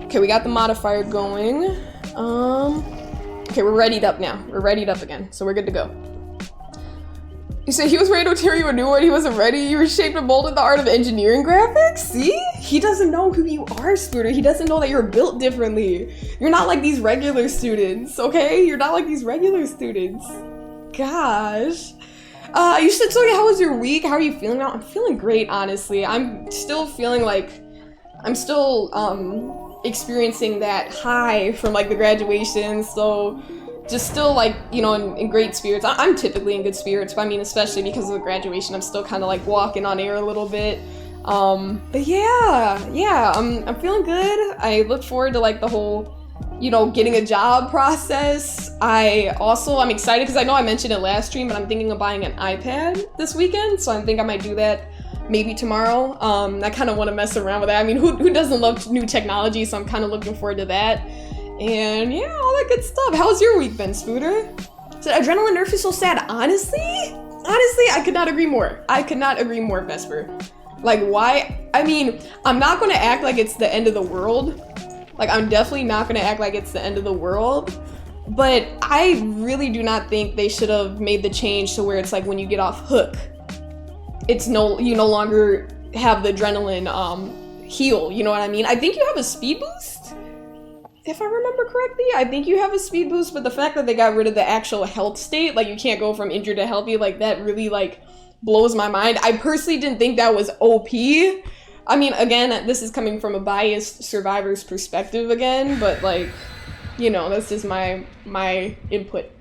Okay, we got the modifier going. Okay, we're readied up now. We're readied up again, so we're good to go. You said he was ready to tear you a new one, he wasn't ready. You were shaped and molded the art of engineering graphics? See? He doesn't know who you are, Spooter. He doesn't know that you're built differently. You're not like these regular students, okay? You're not like these regular students. Gosh. You said, so how was your week? How are you feeling now? I'm feeling great, honestly. I'm still feeling like, I'm still experiencing that high from like the graduation, so just still like, you know, in great spirits. I'm typically in good spirits, but I mean, especially because of the graduation, I'm still kind of like walking on air a little bit. But yeah, I'm feeling good. I look forward to like the whole, you know, getting a job process. I'm excited because I know I mentioned it last stream, but I'm thinking of buying an iPad this weekend, so I think I might do that maybe tomorrow. I kind of want to mess around with that. I mean, who doesn't love new technology? So I'm kind of looking forward to that. And yeah, all that good stuff. How's your week been, Spooter? Said Adrenaline nerf is so sad. Honestly, I could not agree more. Vesper. Like, why? I mean, I'm not gonna act like it's the end of the world. Like, I'm definitely not gonna act like it's the end of the world. But I really do not think they should have made the change to where it's like when you get off hook, you no longer have the adrenaline heal, you know what I mean? I think you have a speed boost, if I remember correctly. I think you have a speed boost, but the fact that they got rid of the actual health state, like you can't go from injured to healthy, like that really like blows my mind. I personally didn't think that was OP. I mean, again, this is coming from a biased survivor's perspective again, but like, you know, that's just my input.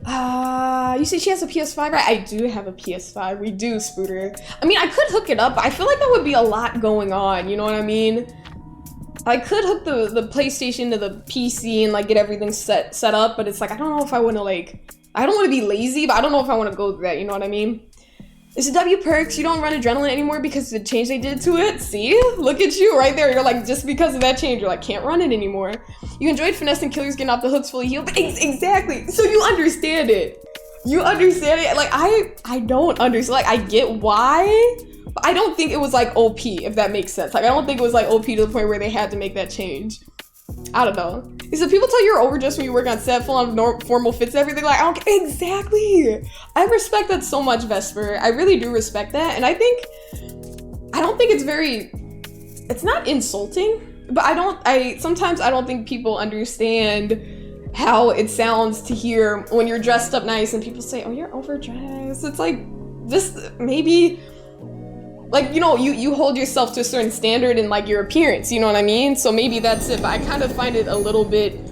You see she has a PS5, right? I do have a PS5. We do, Spooter. I mean, I could hook it up, but I feel like that would be a lot going on, you know what I mean? I could hook the PlayStation to the PC and like get everything set up, but it's like, I don't know if I want to like, I don't want to be lazy, but I don't know if I want to go through that, you know what I mean? It's a W perks, you don't run adrenaline anymore because of the change they did to it. See? Look at you right there. You're like, just because of that change, you're like, can't run it anymore. You enjoyed finessing killers getting off the hooks fully healed. Exactly. So you understand it. You understand it. Like, I don't understand. Like, I get why, but I don't think it was like OP, if that makes sense. Like, I don't think it was like OP to the point where they had to make that change. I don't know. So people tell you you're overdressed when you work on set, full on formal fits and everything. Like, I don't, exactly. I respect that so much, Vesper. I really do respect that. And I don't think it's not insulting, but sometimes I don't think people understand how it sounds to hear when you're dressed up nice and people say, oh, you're overdressed. It's like, this maybe, like, you know, you hold yourself to a certain standard in like your appearance, you know what I mean? So maybe that's it, but I kind of find it a little bit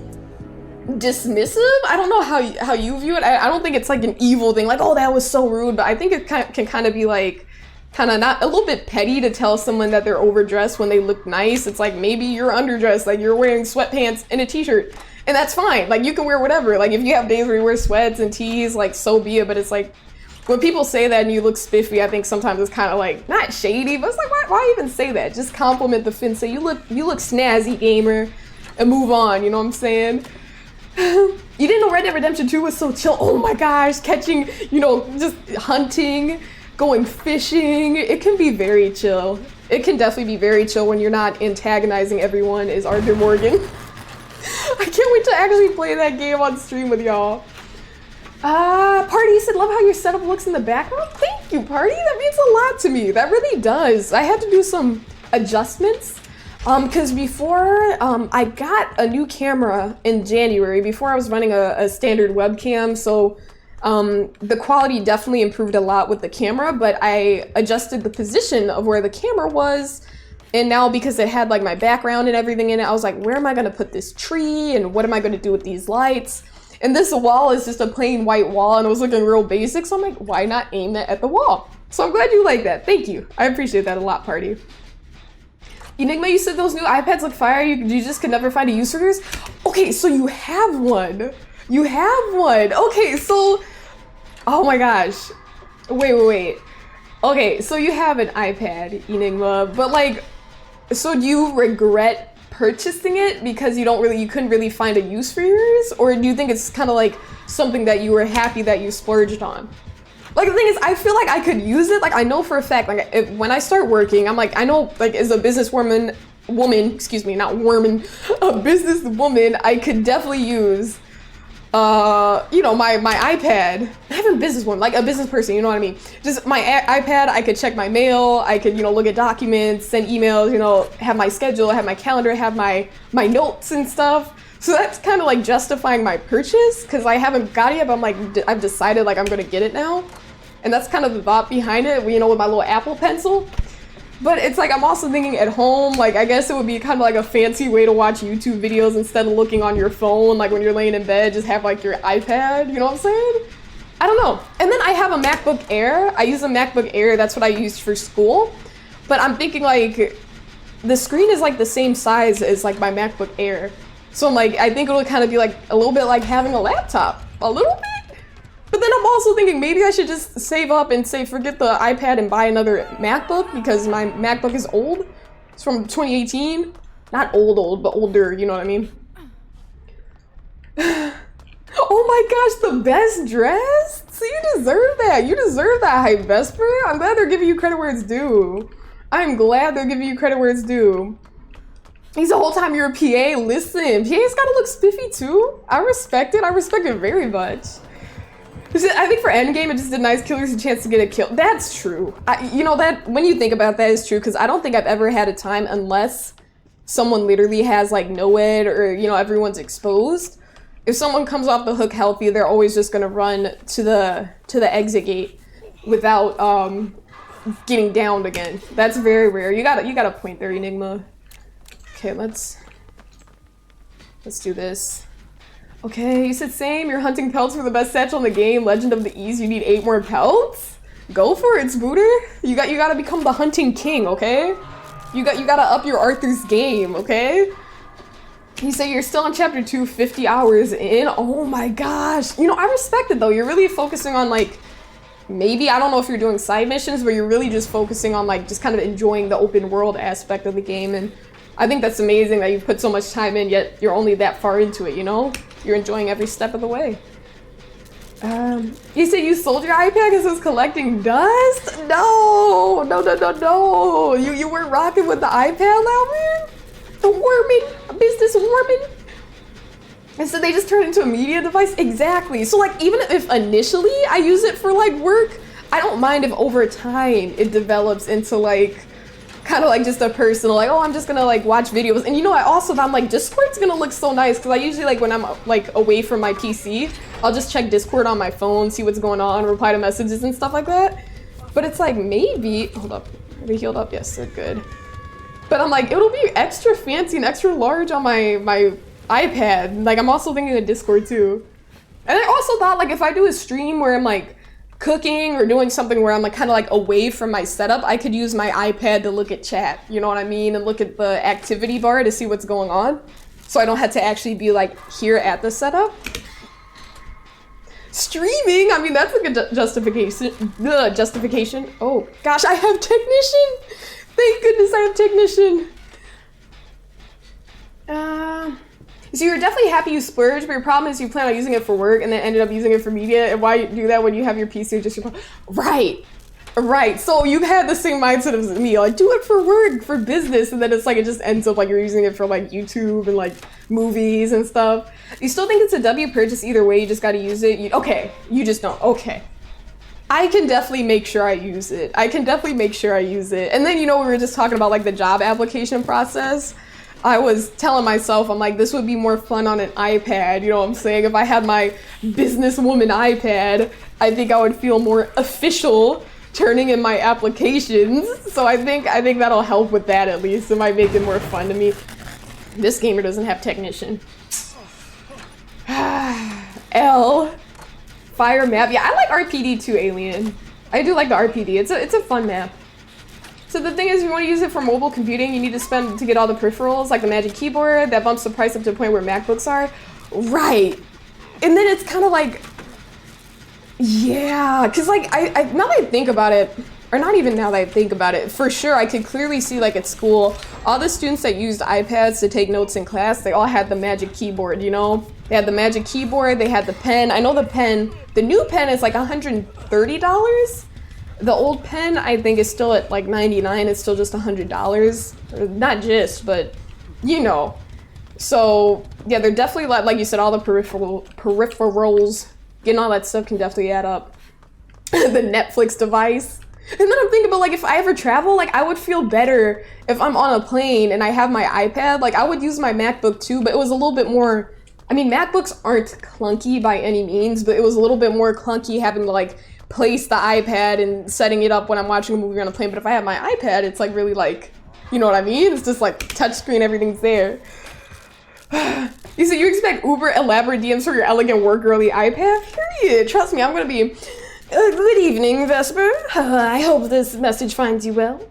dismissive. I don't know how you view it. I don't think it's like an evil thing, like, oh, that was so rude, but I think it can kind of be like, kind of not a little bit petty to tell someone that they're overdressed when they look nice. It's like, maybe you're underdressed, like you're wearing sweatpants and a t-shirt, and that's fine. Like, you can wear whatever. Like, if you have days where you wear sweats and tees, like, so be it, but it's like, when people say that and you look spiffy, I think sometimes it's kind of like, not shady, but it's like, why even say that? Just compliment the fin, say you look snazzy, gamer, and move on, you know what I'm saying? You didn't know Red Dead Redemption 2 was so chill. Oh my gosh, catching, you know, just hunting, going fishing. It can be very chill. It can definitely be very chill when you're not antagonizing everyone as Arthur Morgan. I can't wait to actually play that game on stream with y'all. Party said, love how your setup looks in the background. Thank you, Party. That means a lot to me. That really does. I had to do some adjustments. Because before, I got a new camera in January. Before I was running a standard webcam, so the quality definitely improved a lot with the camera, but I adjusted the position of where the camera was. And now because it had like my background and everything in it, I was like, where am I gonna put this tree? And what am I gonna do with these lights? And this wall is just a plain white wall and it was looking real basic. So I'm like, why not aim that at the wall? So I'm glad you like that. Thank you. I appreciate that a lot, Party. Enigma, you said those new iPads look fire. You just could never find a use for yours. Okay, so you have one. You have one. Okay, so, oh my gosh. Wait. Okay, so you have an iPad, Enigma, but like, so do you regret purchasing it because you couldn't really find a use for yours? Or do you think it's kind of like something that you were happy that you splurged on? Like, the thing is, I feel like I could use it. Like, I know for a fact, like, when I start working, I'm like, I know, like, as a businesswoman, a businesswoman, I could definitely use, you know, my iPad. Not even a businesswoman, like a business person, you know what I mean? Just my iPad, I could check my mail, I could, you know, look at documents, send emails, you know, have my schedule, have my calendar, have my notes and stuff. So that's kind of like justifying my purchase, because I haven't got it yet, but I'm like, I've decided like I'm gonna get it now. And that's kind of the thought behind it, you know, with my little Apple Pencil. But it's like, I'm also thinking at home, like, I guess it would be kind of like a fancy way to watch YouTube videos instead of looking on your phone. Like when you're laying in bed, just have like your iPad, you know what I'm saying? I don't know. And then I have a MacBook Air. I use a MacBook Air, that's what I used for school. But I'm thinking like, the screen is like the same size as like my MacBook Air. So I'm like, I think it'll kind of be like a little bit like having a laptop, a little bit. But then I'm also thinking maybe I should just save up and say forget the iPad and buy another MacBook because my MacBook is old. It's from 2018. Not old, but older, you know what I mean? Oh my gosh, the best dressed? So you deserve that. You deserve that hype, Vesper. I'm glad they're giving you credit where it's due. I'm glad they're giving you credit where it's due. He's the whole time you're a PA. Listen, PA's gotta look spiffy too. I respect it. I respect it very much. I think for endgame, it just denies killers a chance to get a kill. That's true. You know, that when you think about that is true, because I don't think I've ever had a time unless someone literally has like no ed or, you know, everyone's exposed. If someone comes off the hook healthy, they're always just gonna run to the exit gate without getting downed again. That's very rare. You got a point there, Enigma. Okay, let's do this. Okay, you said same. You're hunting pelts for the best satchel in the game. Legend of the East. You need 8 more pelts. Go for it, Spooter. You gotta become the hunting king, okay? You gotta up your Arthur's game, okay? You say you're still on chapter 2, 50 hours in. Oh my gosh. You know, I respect it though. You're really focusing on like, maybe, I don't know if you're doing side missions, but you're really just focusing on like, just kind of enjoying the open world aspect of the game. And I think that's amazing that you've put so much time in, yet you're only that far into it, you know? You're enjoying every step of the way. You said you sold your iPad because it was collecting dust? No. You weren't rocking with the iPad, Lalman? The warming, business warming. And so they just turned into a media device? Exactly. So like, even if initially I use it for like work, I don't mind if over time it develops into like, kind of like just a personal, like, oh, I'm just gonna like watch videos. And you know, I'm like, Discord's gonna look so nice because I usually like when I'm like away from my PC, I'll just check Discord on my phone, see what's going on, reply to messages and stuff like that. But it's like, maybe, hold up, are we healed up? Yes, good. But I'm like, it'll be extra fancy and extra large on my iPad. Like, I'm also thinking of Discord too. And I also thought like if I do a stream where I'm like cooking or doing something where I'm like kind of like away from my setup, I could use my iPad to look at chat, you know what I mean? And look at the activity bar to see what's going on. So I don't have to actually be like here at the setup. Streaming, I mean, that's a good justification. Oh gosh, I have technician. Thank goodness I have technician. So you're definitely happy you splurged, but your problem is you plan on using it for work and then ended up using it for media. And why do that when you have your PC or just your phone? Right. So you've had the same mindset as me, like do it for work, for business, and then it's like it just ends up like you're using it for like YouTube and like movies and stuff. You still think it's a W purchase either way, you just gotta use it? You just don't. Okay. I can definitely make sure I use it. And then, you know, we were just talking about like the job application process. I was telling myself, I'm like, this would be more fun on an iPad, you know what I'm saying? If I had my businesswoman iPad, I think I would feel more official turning in my applications. So I think that'll help with that at least. It might make it more fun to me. This gamer doesn't have technician. L. Fire map. Yeah, I like RPD too, Alien. I do like the RPD. It's a fun map. So the thing is, if you want to use it for mobile computing, you need to spend to get all the peripherals, like the Magic Keyboard, that bumps the price up to a point where MacBooks are. Right. And then it's kind of like, yeah, because like, I now that I think about it, or not even now that I think about it, for sure, I could clearly see like at school, all the students that used iPads to take notes in class, they all had the Magic Keyboard, you know? They had the Magic Keyboard, they had the pen. I know the pen, the new pen is like $130. The old pen, I think, is still at like $99. It's still just $100. Not just, but you know. So yeah, they're definitely like you said, all the peripherals, getting all that stuff can definitely add up. The Netflix device. And then I'm thinking about like if I ever travel, like I would feel better if I'm on a plane and I have my iPad. Like I would use my MacBook too, but it was a little bit more. I mean, MacBooks aren't clunky by any means, but it was a little bit more clunky having to like place the iPad and setting it up when I'm watching a movie on a plane. But if I have my iPad, it's like really like, you know what I mean? It's just like touchscreen, everything's there. You said you expect uber elaborate DMs for your elegant work girly iPad? Period. Trust me, I'm gonna be, good evening, Vesper. I hope this message finds you well.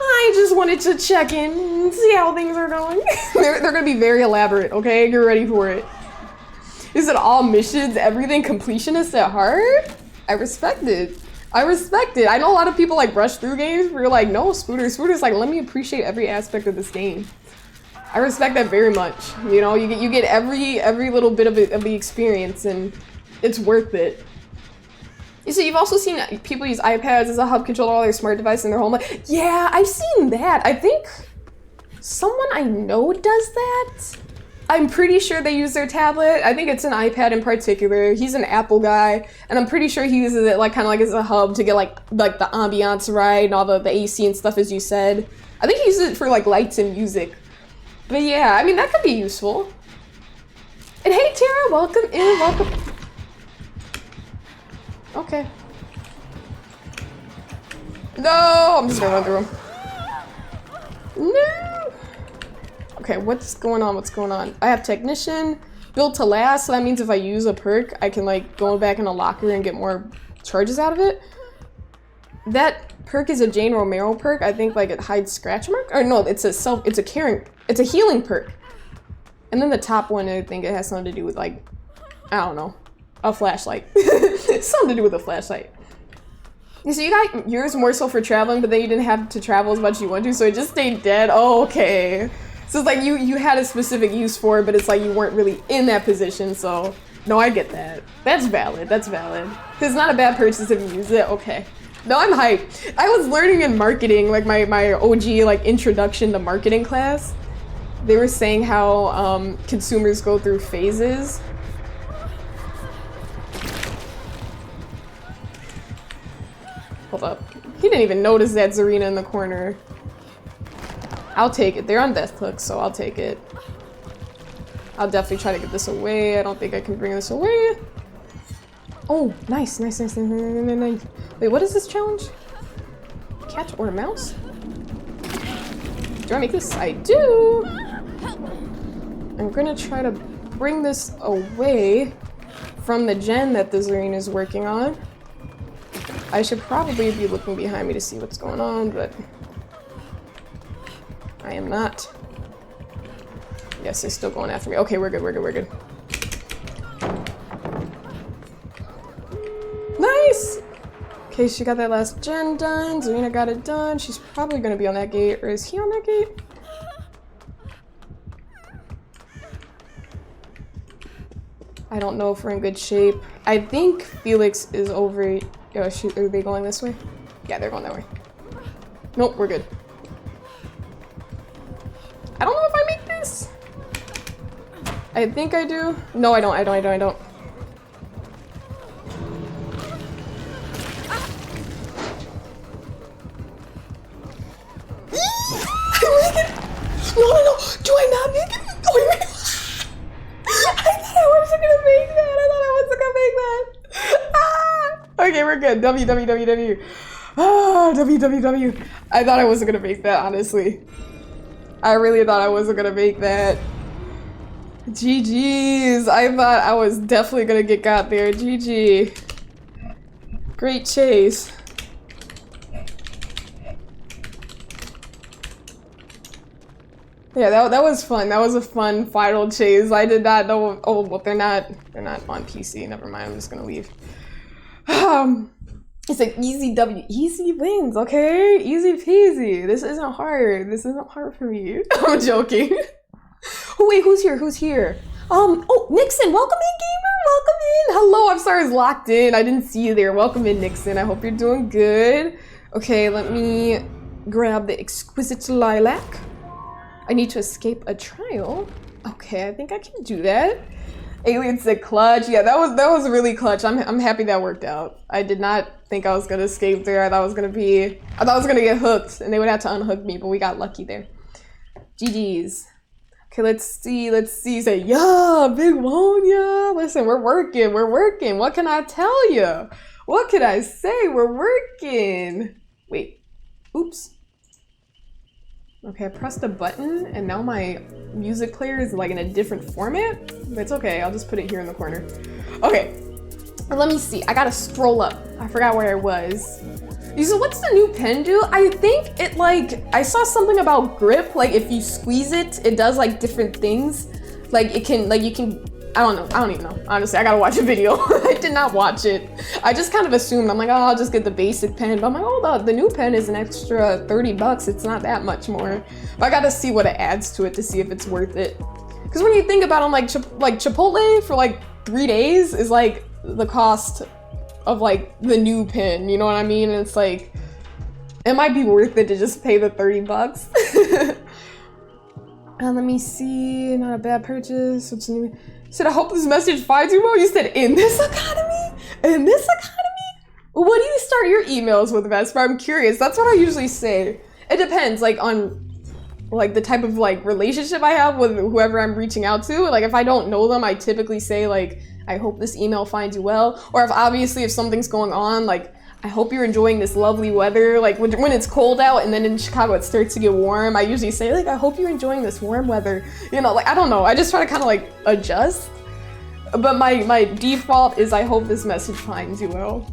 I just wanted to check in and see how things are going. They're gonna be very elaborate, okay? You're ready for it. Is it all missions, everything completionist at heart? I respect it. I know a lot of people like rush through games, but you're like, no, Spooter's like, let me appreciate every aspect of this game. I respect that very much. You know, you get every little bit of the experience, and it's worth it. You see, you've also seen people use iPads as a hub control all their smart devices in their home. Like, yeah, I've seen that. I think someone I know does that. I'm pretty sure they use their tablet. I think it's an iPad in particular. He's an Apple guy, and I'm pretty sure he uses it like kind of like as a hub to get like the ambiance right and all the AC and stuff, as you said. I think he uses it for like lights and music. But yeah, I mean, that could be useful. And hey, Tara, welcome in, welcome. Okay. No, I'm just gonna run through him. No. Okay, what's going on? What's going on? I have technician built to last, so that means if I use a perk, I can like go back in a locker and get more charges out of it. That perk is a Jane Romero perk. I think like it hides scratch mark. Or no, it's a healing perk. And then the top one, I think it has something to do with like, I don't know, a flashlight. Something to do with a flashlight. So you got yours more so for traveling, but then you didn't have to travel as much as you want to, so it just stayed dead. Oh, okay. So it's like you had a specific use for it, but it's like you weren't really in that position, so no, I get that. That's valid, that's valid. It's not a bad purchase if you use it, okay. No, I'm hyped. I was learning in marketing, like my OG like introduction to marketing class. They were saying how consumers go through phases. Hold up. He didn't even notice that Zarina in the corner. I'll take it. They're on death hook, so I'll take it. I'll definitely try to get this away. I don't think I can bring this away. Oh, nice, nice, nice, nice, nice, nice. Wait, what is this challenge? Cat or mouse? Do I make this? I do! I'm gonna try to bring this away from the gen that the Zarina is working on. I should probably be looking behind me to see what's going on, but I am not. Yes, they're still going after me. Okay, we're good, we're good, we're good. Nice! Okay, she got that last gen done. Zarina got it done. She's probably gonna be on that gate, or is he on that gate? I don't know if we're in good shape. I think Felix is over. Oh, shoot, are they going this way? Yeah, they're going that way. Nope, we're good. I don't know if I make this. I think I do. No, I don't. I don't. No, no. Do I not make it? Oh, wait. I thought I wasn't gonna make that. I thought I wasn't gonna make that. Ah! Okay, we're good. W. Ah, W. I thought I wasn't gonna make that, honestly. I really thought I wasn't gonna make that. GG's. I thought I was definitely gonna get got there. GG. Great chase. Yeah, that was fun. That was a fun final chase. I did not know. Oh, well, they're not on PC. Never mind. I'm just gonna leave. It's like easy W, easy wins. Okay, easy peasy. This isn't hard. This isn't hard for me. I'm joking. Oh wait, who's here? Who's here? Oh, Nixon. Welcome in, gamer. Welcome in. Hello. I'm sorry I was locked in. I didn't see you there. Welcome in, Nixon. I hope you're doing good. Okay, let me grab the exquisite lilac. I need to escape a trial. Okay, I think I can do that. Alien said clutch. Yeah, that was really clutch. I'm happy that worked out. I did not think I was gonna escape there. I thought I was gonna get hooked and they would have to unhook me, but we got lucky there. GG's. Okay, let's see. Say, yeah, big one, yeah. Listen, we're working. What can I tell you? What can I say? We're working. Wait, oops. Okay, I pressed a button and now my music player is like in a different format, but it's okay. I'll just put it here in the corner. Okay, let me see. I gotta scroll up. I forgot where I was. So what's the new pen do? I think it like, I saw something about grip. Like if you squeeze it, it does like different things. Like it can, like you can, I don't know. I don't even know. Honestly, I gotta watch a video. I did not watch it. I just kind of assumed, I'm like, oh, I'll just get the basic pen. But I'm like, oh, the new pen is an extra 30 bucks. It's not that much more. But I gotta see what it adds to it to see if it's worth it. Because when you think about it, like Chipotle for like 3 days is like the cost of like the new pin, you know what I mean? And it's like, it might be worth it to just pay the 30 bucks. Let me see, not a bad purchase. What's new? You said, I hope this message finds you well. You said, in this economy? In this economy? What do you start your emails with, Vesper? I'm curious. That's what I usually say. It depends, like, on like the type of like relationship I have with whoever I'm reaching out to. Like if I don't know them, I typically say like, I hope this email finds you well. Or if something's going on, like, I hope you're enjoying this lovely weather. Like when it's cold out and then in Chicago it starts to get warm, I usually say like, I hope you're enjoying this warm weather. You know, like, I don't know. I just try to kind of like adjust. But my default is I hope this message finds you well.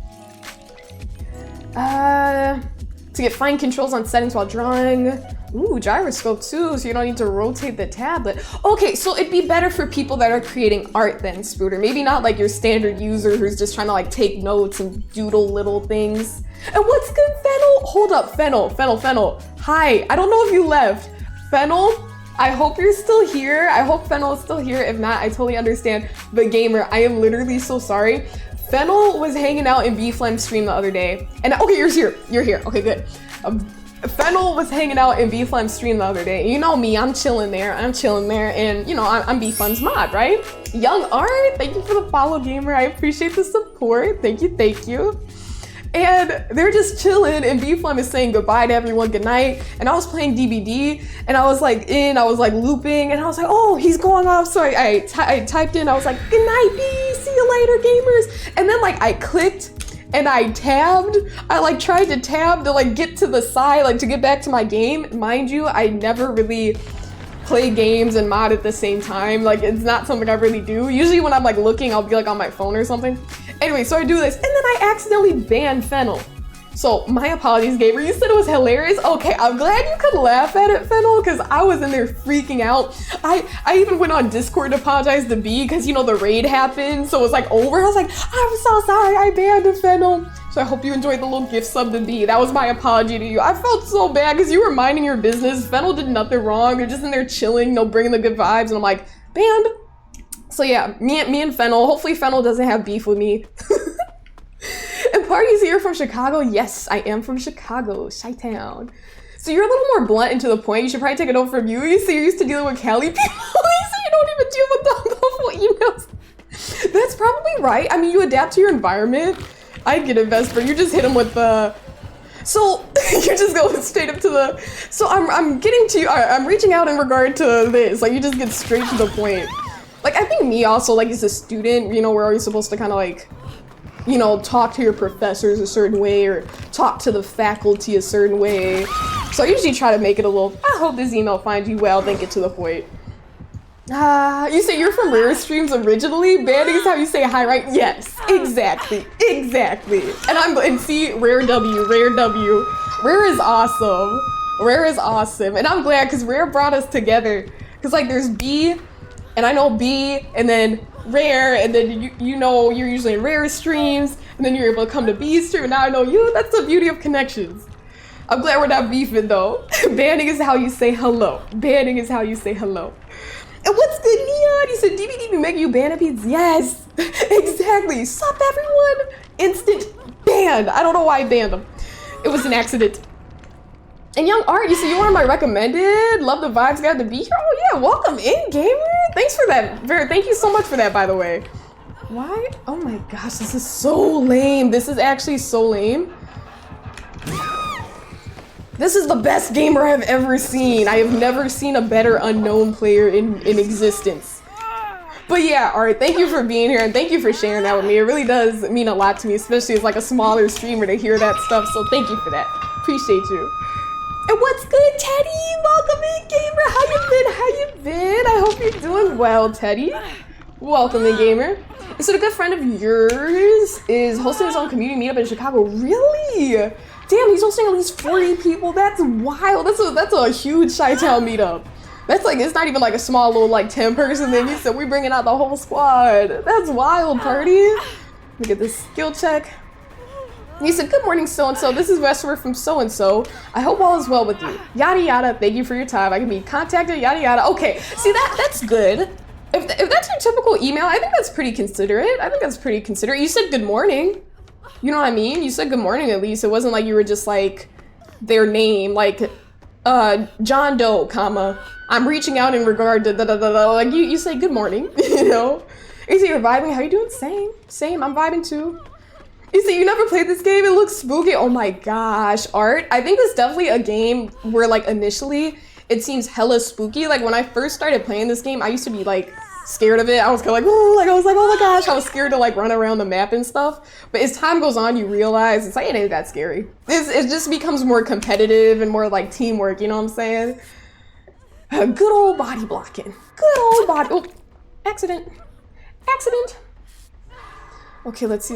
To get fine controls on settings while drawing. Ooh, gyroscope too, so you don't need to rotate the tablet. Okay, so it'd be better for people that are creating art then, Spooter. Maybe not like your standard user who's just trying to like take notes and doodle little things. And what's good, Fennel? Hold up, Fennel. Hi, I don't know if you left. Fennel, I hope you're still here. I hope Fennel is still here. If not, I totally understand. But Gamer, I am literally so sorry. Fennel was hanging out in B-Flem's stream the other day. And okay, you're here. Okay, good. Fennel was hanging out in B-Flem's stream the other day. You know me, I'm chilling there, and you know, I'm B-Flem's mod, right? Young Art, thank you for the follow, Gamer. I appreciate the support. Thank you. And they're just chilling, and B-Flem is saying goodbye to everyone, good night. And I was playing DBD, and I was like looping, and I was like, oh, he's going off. So I typed in, I was like, good night, B, see you later, gamers. And then like I clicked, and I tabbed. I like tried to tab to like get to the side, like to get back to my game. Mind you, I never really play games and mod at the same time. Like it's not something I really do. Usually when I'm like looking, I'll be like on my phone or something. Anyway, so I do this, and then I accidentally banned Fennel. So my apologies, Gamer. You said it was hilarious. Okay, I'm glad you could laugh at it, Fennel, because I was in there freaking out. I even went on Discord to apologize to B because, you know, the raid happened, so it was like over. I was like, I'm so sorry, I banned Fennel. So I hope you enjoyed the little gift sub to B. That was my apology to you. I felt so bad because you were minding your business. Fennel did nothing wrong. You're just in there chilling, you know, bringing the good vibes, and I'm like, banned. So yeah, me and Fennel. Hopefully Fennel doesn't have beef with me. And Party's here from Chicago. Yes, I am from Chicago, Chi-Town. So you're a little more blunt and to the point. You should probably take it over from you. You say you're used to dealing with Cali people. You say you don't even deal with the emails. That's probably right. I mean, you adapt to your environment. I get it, Vesper. You just hit him with the... So you're just going straight up to the... So I'm getting to you. I'm reaching out in regard to this. Like, you just get straight to the point. Like, I think me also, like, as a student, you know, we're always supposed to kind of like, you know, talk to your professors a certain way or talk to the faculty a certain way. So I usually try to make it a little, I hope this email finds you well, then get to the point. You say you're from Rare Streams originally? Banning is how you say hi, right? Yes, exactly. And see, Rare W. Rare is awesome. And I'm glad because Rare brought us together. Because like there's B, and I know B, and then Rare, and then you know you're usually in Rare streams, and then you're able to come to B's stream, and now I know you. That's the beauty of connections. I'm glad we're not beefing though. Banning is how you say hello. And what's good, Neon? You said DBD be making you ban beats? Yes, exactly. Sup, everyone? Instant ban. I don't know why I banned them. It was an accident. And Young Art, you said you're one of my recommended. Love the vibes, glad to be here. Oh yeah, welcome in, Gamer. Thanks for that. Thank you so much for that, by the way. Why? Oh my gosh, this is so lame. This is actually so lame. This is the best Gamer I've ever seen. I have never seen a better unknown player in existence. But yeah, Art, thank you for being here and thank you for sharing that with me. It really does mean a lot to me, especially as like a smaller streamer to hear that stuff. So thank you for that. Appreciate you. And what's good, Teddy? Welcome in, Gamer. How you been? I hope you're doing well, Teddy. Welcome in, Gamer. So a good friend of yours is hosting his own community meetup in Chicago. Really? Damn, he's hosting at least 40 people. That's wild. That's a huge Chi-Town meetup. That's like, it's not even like a small little like 10-person thing. He said we're bringing out the whole squad. That's wild, Party. Let me get this skill check. He said, good morning, so-and-so. This is Vesper from so-and-so. I hope all is well with you. Yada yada, thank you for your time. I can be contacted, yada yada. Okay, see that's good. If that's your typical email, I think that's pretty considerate. You said good morning. You know what I mean? You said good morning at least. It wasn't like you were just like their name, like John Doe, comma, I'm reaching out in regard to da da da da. Like you say good morning, you know? You say you're vibing. How you doing? Same. I'm vibing too. You see, you never played this game. It looks spooky. Oh my gosh, Art. I think it's definitely a game where like initially it seems hella spooky. Like when I first started playing this game, I used to be like scared of it. I was kind of like, oh, oh my gosh, I was scared to like run around the map and stuff. But as time goes on, you realize it's like, it ain't that scary. It just becomes more competitive and more like teamwork, you know what I'm saying? Good old body blocking. Good old body, oh, accident. Okay, let's see.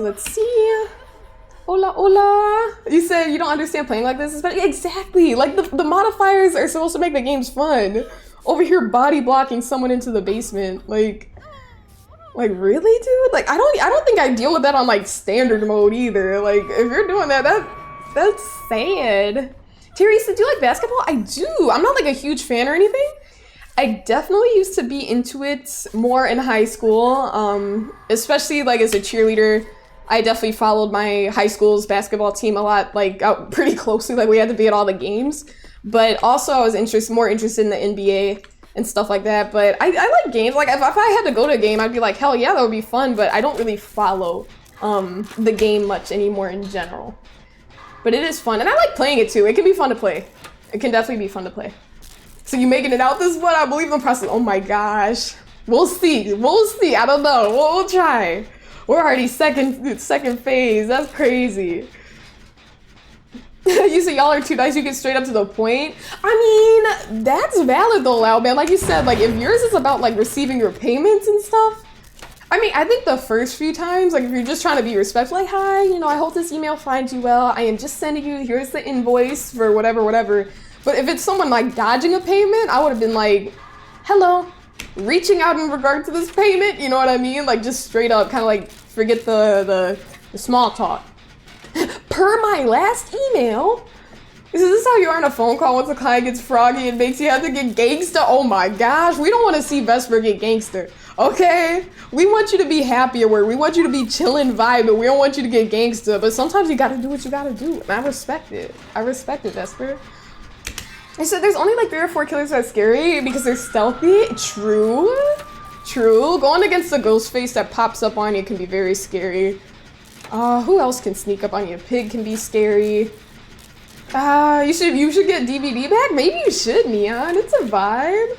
Hola. You said you don't understand playing like this, but exactly. Like the modifiers are supposed to make the games fun. Over here body blocking someone into the basement. Like really, dude? Like I don't think I deal with that on like standard mode either. Like if you're doing that's sad. Terry said, do you like basketball? I do. I'm not like a huge fan or anything. I definitely used to be into it more in high school, especially like as a cheerleader. I definitely followed my high school's basketball team a lot, like out pretty closely. Like we had to be at all the games, but also I was more interested in the NBA and stuff like that. But I like games. Like if I had to go to a game, I'd be like, hell yeah, that would be fun. But I don't really follow the game much anymore in general. But it is fun, and I like playing it too. It can be fun to play. It can definitely be fun to play. So you making it out this one? I believe in the process. Oh my gosh. We'll see. I don't know. We'll try. We're already second phase. That's crazy. You say y'all are too nice. You get straight up to the point. I mean, that's valid though, Loud Man. Like you said, like if yours is about like receiving your payments and stuff. I mean, I think the first few times, like if you're just trying to be respectful, like, hi, you know, I hope this email finds you well. I am just sending you, here's the invoice for whatever. But if it's someone like dodging a payment, I would have been like, hello, reaching out in regard to this payment, you know what I mean? Like just straight up, kind of like forget the small talk. Per my last email, is this how you are on a phone call once a client gets froggy and makes you have to get gangsta? Oh my gosh, we don't want to see Vesper get gangster, okay? We want you to be happy at work. We want you to be chillin' vibing. We don't want you to get gangsta, but sometimes you gotta do what you gotta do, and I respect it. Vesper. I said there's only like 3 or 4 killers that are scary because they're stealthy. True. Going against the ghost face that pops up on you can be very scary. Who else can sneak up on you? Pig can be scary. You should get DVD back? Maybe you should, Neon. It's a vibe.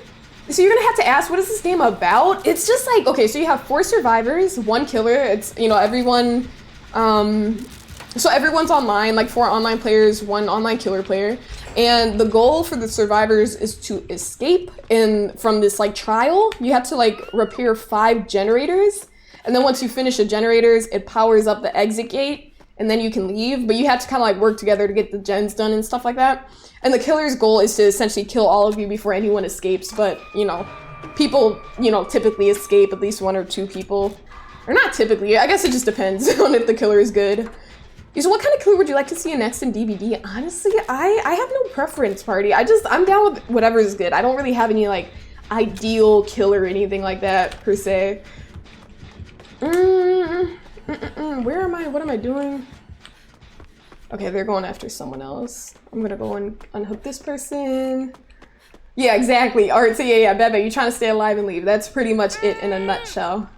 So you're gonna have to ask, what is this game about? It's just like, okay, so you have 4 survivors, 1 killer. It's, you know, everyone, so everyone's online, like 4 online players, 1 online killer player. And the goal for the survivors is to escape from this like trial. You have to like repair 5 generators. And then once you finish the generators, it powers up the exit gate and then you can leave. But you have to kind of like work together to get the gens done and stuff like that. And the killer's goal is to essentially kill all of you before anyone escapes. But, you know, people, you know, typically escape, at least 1 or 2 people. Or not typically, I guess it just depends on if the killer is good. So what kind of killer would you like to see next in DVD? Honestly, I have no preference, party. I'm down with whatever is good. I don't really have any like ideal killer or anything like that per se. Where am I? What am I doing? Okay, they're going after someone else. I'm gonna go and unhook this person. Yeah, exactly. Alright, so yeah, Bebe, you're trying to stay alive and leave. That's pretty much it in a nutshell.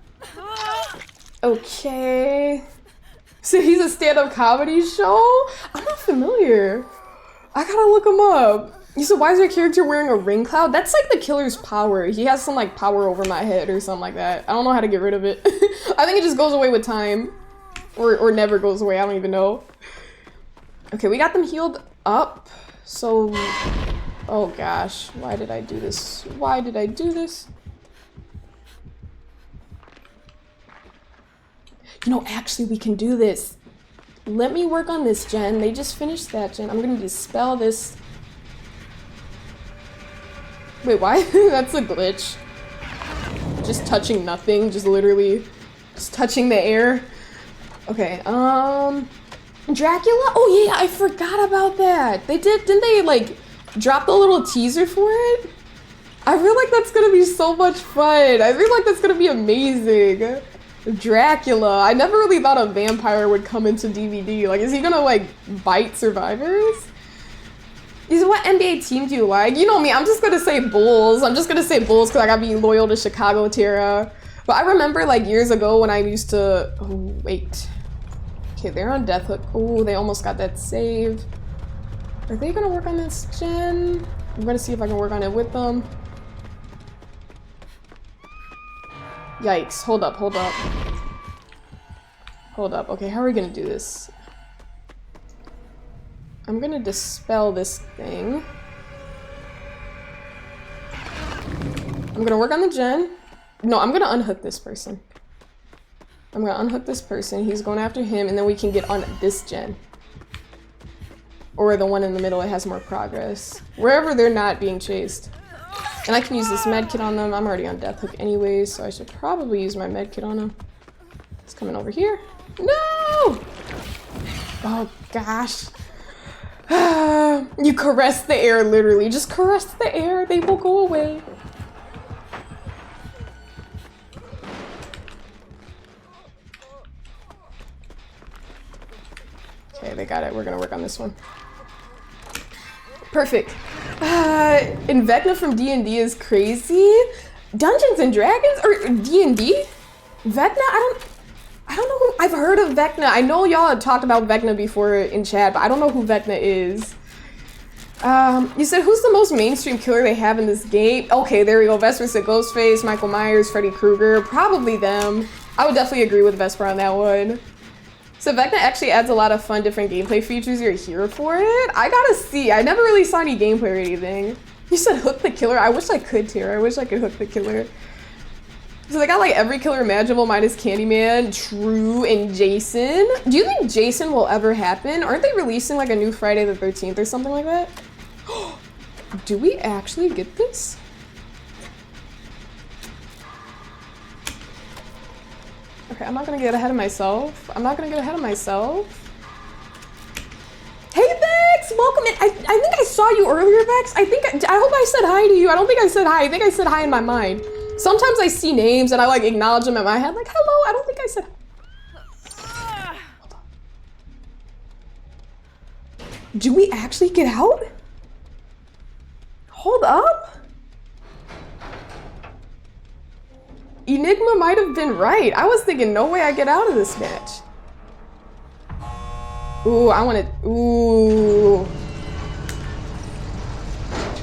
Okay. So he's a stand-up comedy show? I'm not familiar. I gotta look him up. You said, why is your character wearing a ring cloud? That's like the killer's power. He has some like power over my head or something like that. I don't know how to get rid of it. I think it just goes away with time. Or never goes away, I don't even know. Okay, we got them healed up. So, oh gosh, why did I do this? You know, actually, we can do this. Let me work on this gen. They just finished that gen. I'm gonna dispel this. Wait, why? That's a glitch. Just touching nothing. Just literally just touching the air. Okay, Dracula? Oh yeah, I forgot about that. Didn't they like drop the little teaser for it? I feel like that's gonna be so much fun. I feel like that's gonna be amazing. Dracula. I never really thought a vampire would come into DVD. Like, is he gonna, like, bite survivors? What NBA team do you like? You know me, I'm just gonna say Bulls. I'm just gonna say Bulls because I gotta be loyal to Chicago Tara. But I remember, like, years ago when I used to... Oh, wait. Okay, they're on Death Hook. Oh, they almost got that save. Are they gonna work on this gen? I'm gonna see if I can work on it with them. Yikes. Hold up, hold up. Hold up. Okay, how are we gonna do this? I'm gonna dispel this thing. I'm gonna work on the gen. No, I'm gonna unhook this person. I'm gonna unhook this person. He's going after him, and then we can get on this gen. Or the one in the middle, it has more progress. Wherever they're not being chased. And I can use this med kit on them. I'm already on Death Hook anyways, so I should probably use my med kit on him. It's coming over here. No! Oh, gosh. You caress the air, literally. Just caress the air. They will go away. Okay, they got it. We're gonna work on this one. Perfect. Invecna from D&D is crazy. Dungeons and Dragons or D&D? Vecna? I don't know who. I've heard of Vecna. I know y'all had talked about Vecna before in chat, but I don't know who Vecna is. You said who's the most mainstream killer they have in this game? Okay, there we go. Vesper said Ghostface, Michael Myers, Freddy Krueger. Probably them. I would definitely agree with Vesper on that one. So Vecna actually adds a lot of fun different gameplay features. You're here for it? I gotta see. I never really saw any gameplay or anything. You said hook the killer? I wish I could, Tara. I wish I could hook the killer. So they got like every killer imaginable minus Candyman, True, and Jason. Do you think Jason will ever happen? Aren't they releasing like a new Friday the 13th or something like that? Do we actually get this? Okay, I'm not gonna get ahead of myself. Hey Vex, welcome in. I think I saw you earlier, Vex. I hope I said hi to you. I don't think I said hi. I think I said hi in my mind. Sometimes I see names and I like acknowledge them in my head, like hello. I don't think I said. Hold on. Do we actually get out? Hold up. Enigma might have been right. I was thinking, no way I get out of this match. Ooh, I want to. Ooh.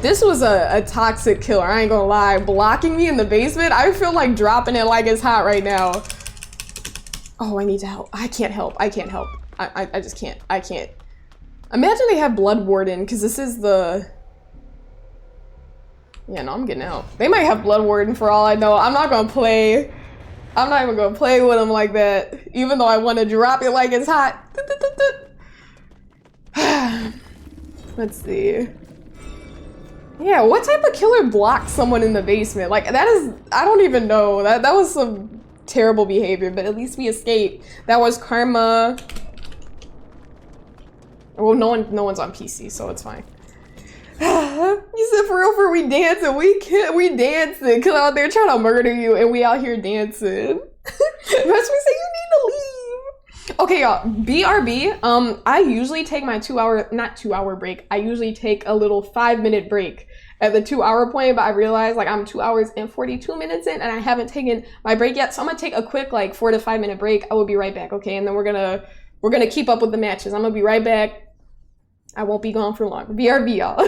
This was a toxic killer, I ain't gonna lie. Blocking me in the basement, I feel like dropping it like it's hot right now. Oh, I need to help. I can't help. I can't help. I just can't. I can't. Imagine they have Blood Warden, because this is the... Yeah, no, I'm getting out. They might have Blood Warden for all I know. I'm not gonna play. I'm not even gonna play with them like that, even though I want to drop it like it's hot. Let's see. Yeah, what type of killer blocks someone in the basement? Like, that is, I don't even know. That was some terrible behavior, but at least we escaped. That was Karma. Well, no one's on PC, so it's fine. You said for real, for we dancing. We dancing. Cause out there trying to murder you, and we out here dancing. That's what we say. You need to leave. Okay, y'all. BRB. I usually take my not 2 hour break. I usually take a little 5-minute break at the 2 hour point. But I realized like I'm 2 hours and 42 minutes in, and I haven't taken my break yet. So I'm gonna take a quick like 4 to 5 minute break. I will be right back. Okay, and then we're gonna keep up with the matches. I'm gonna be right back. I won't be gone for long. BRB, y'all.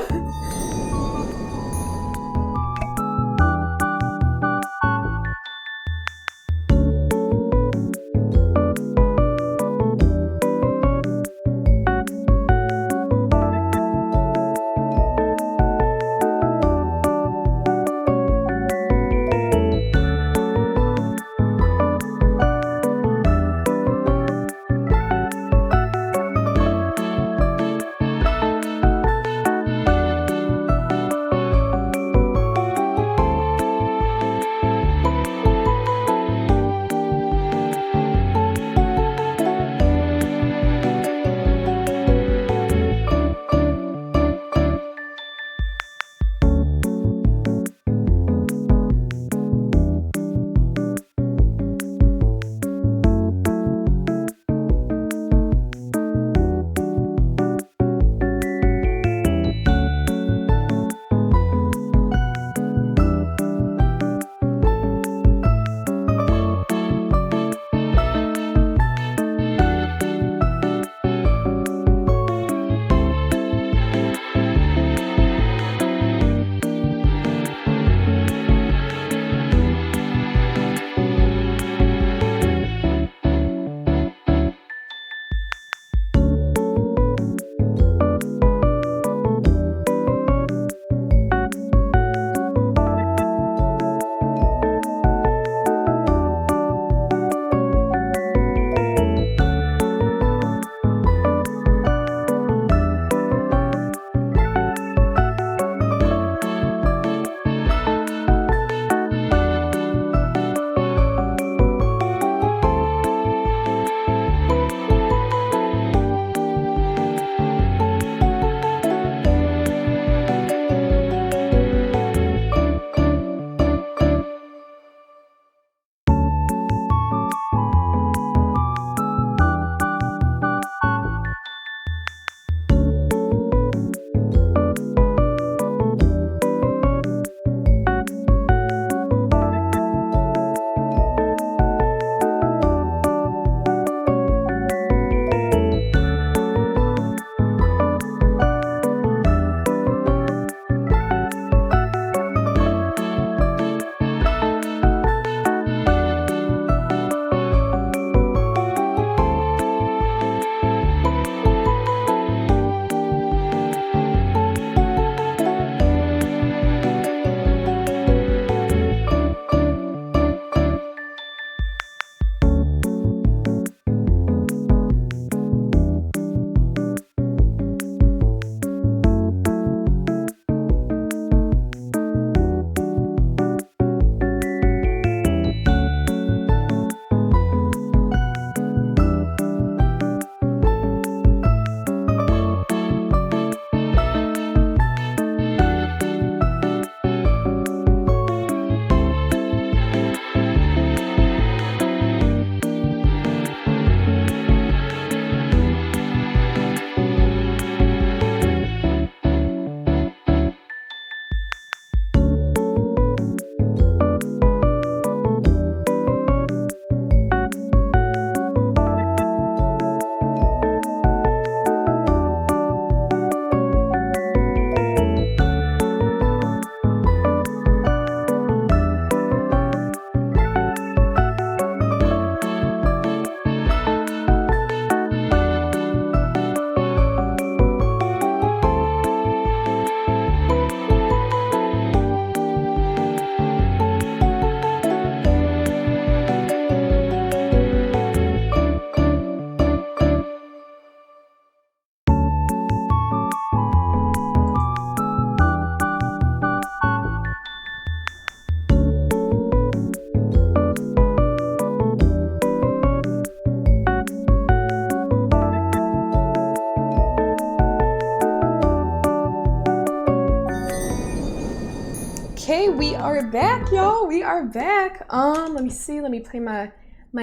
We are back, y'all. We are back. Let me see. Let me play my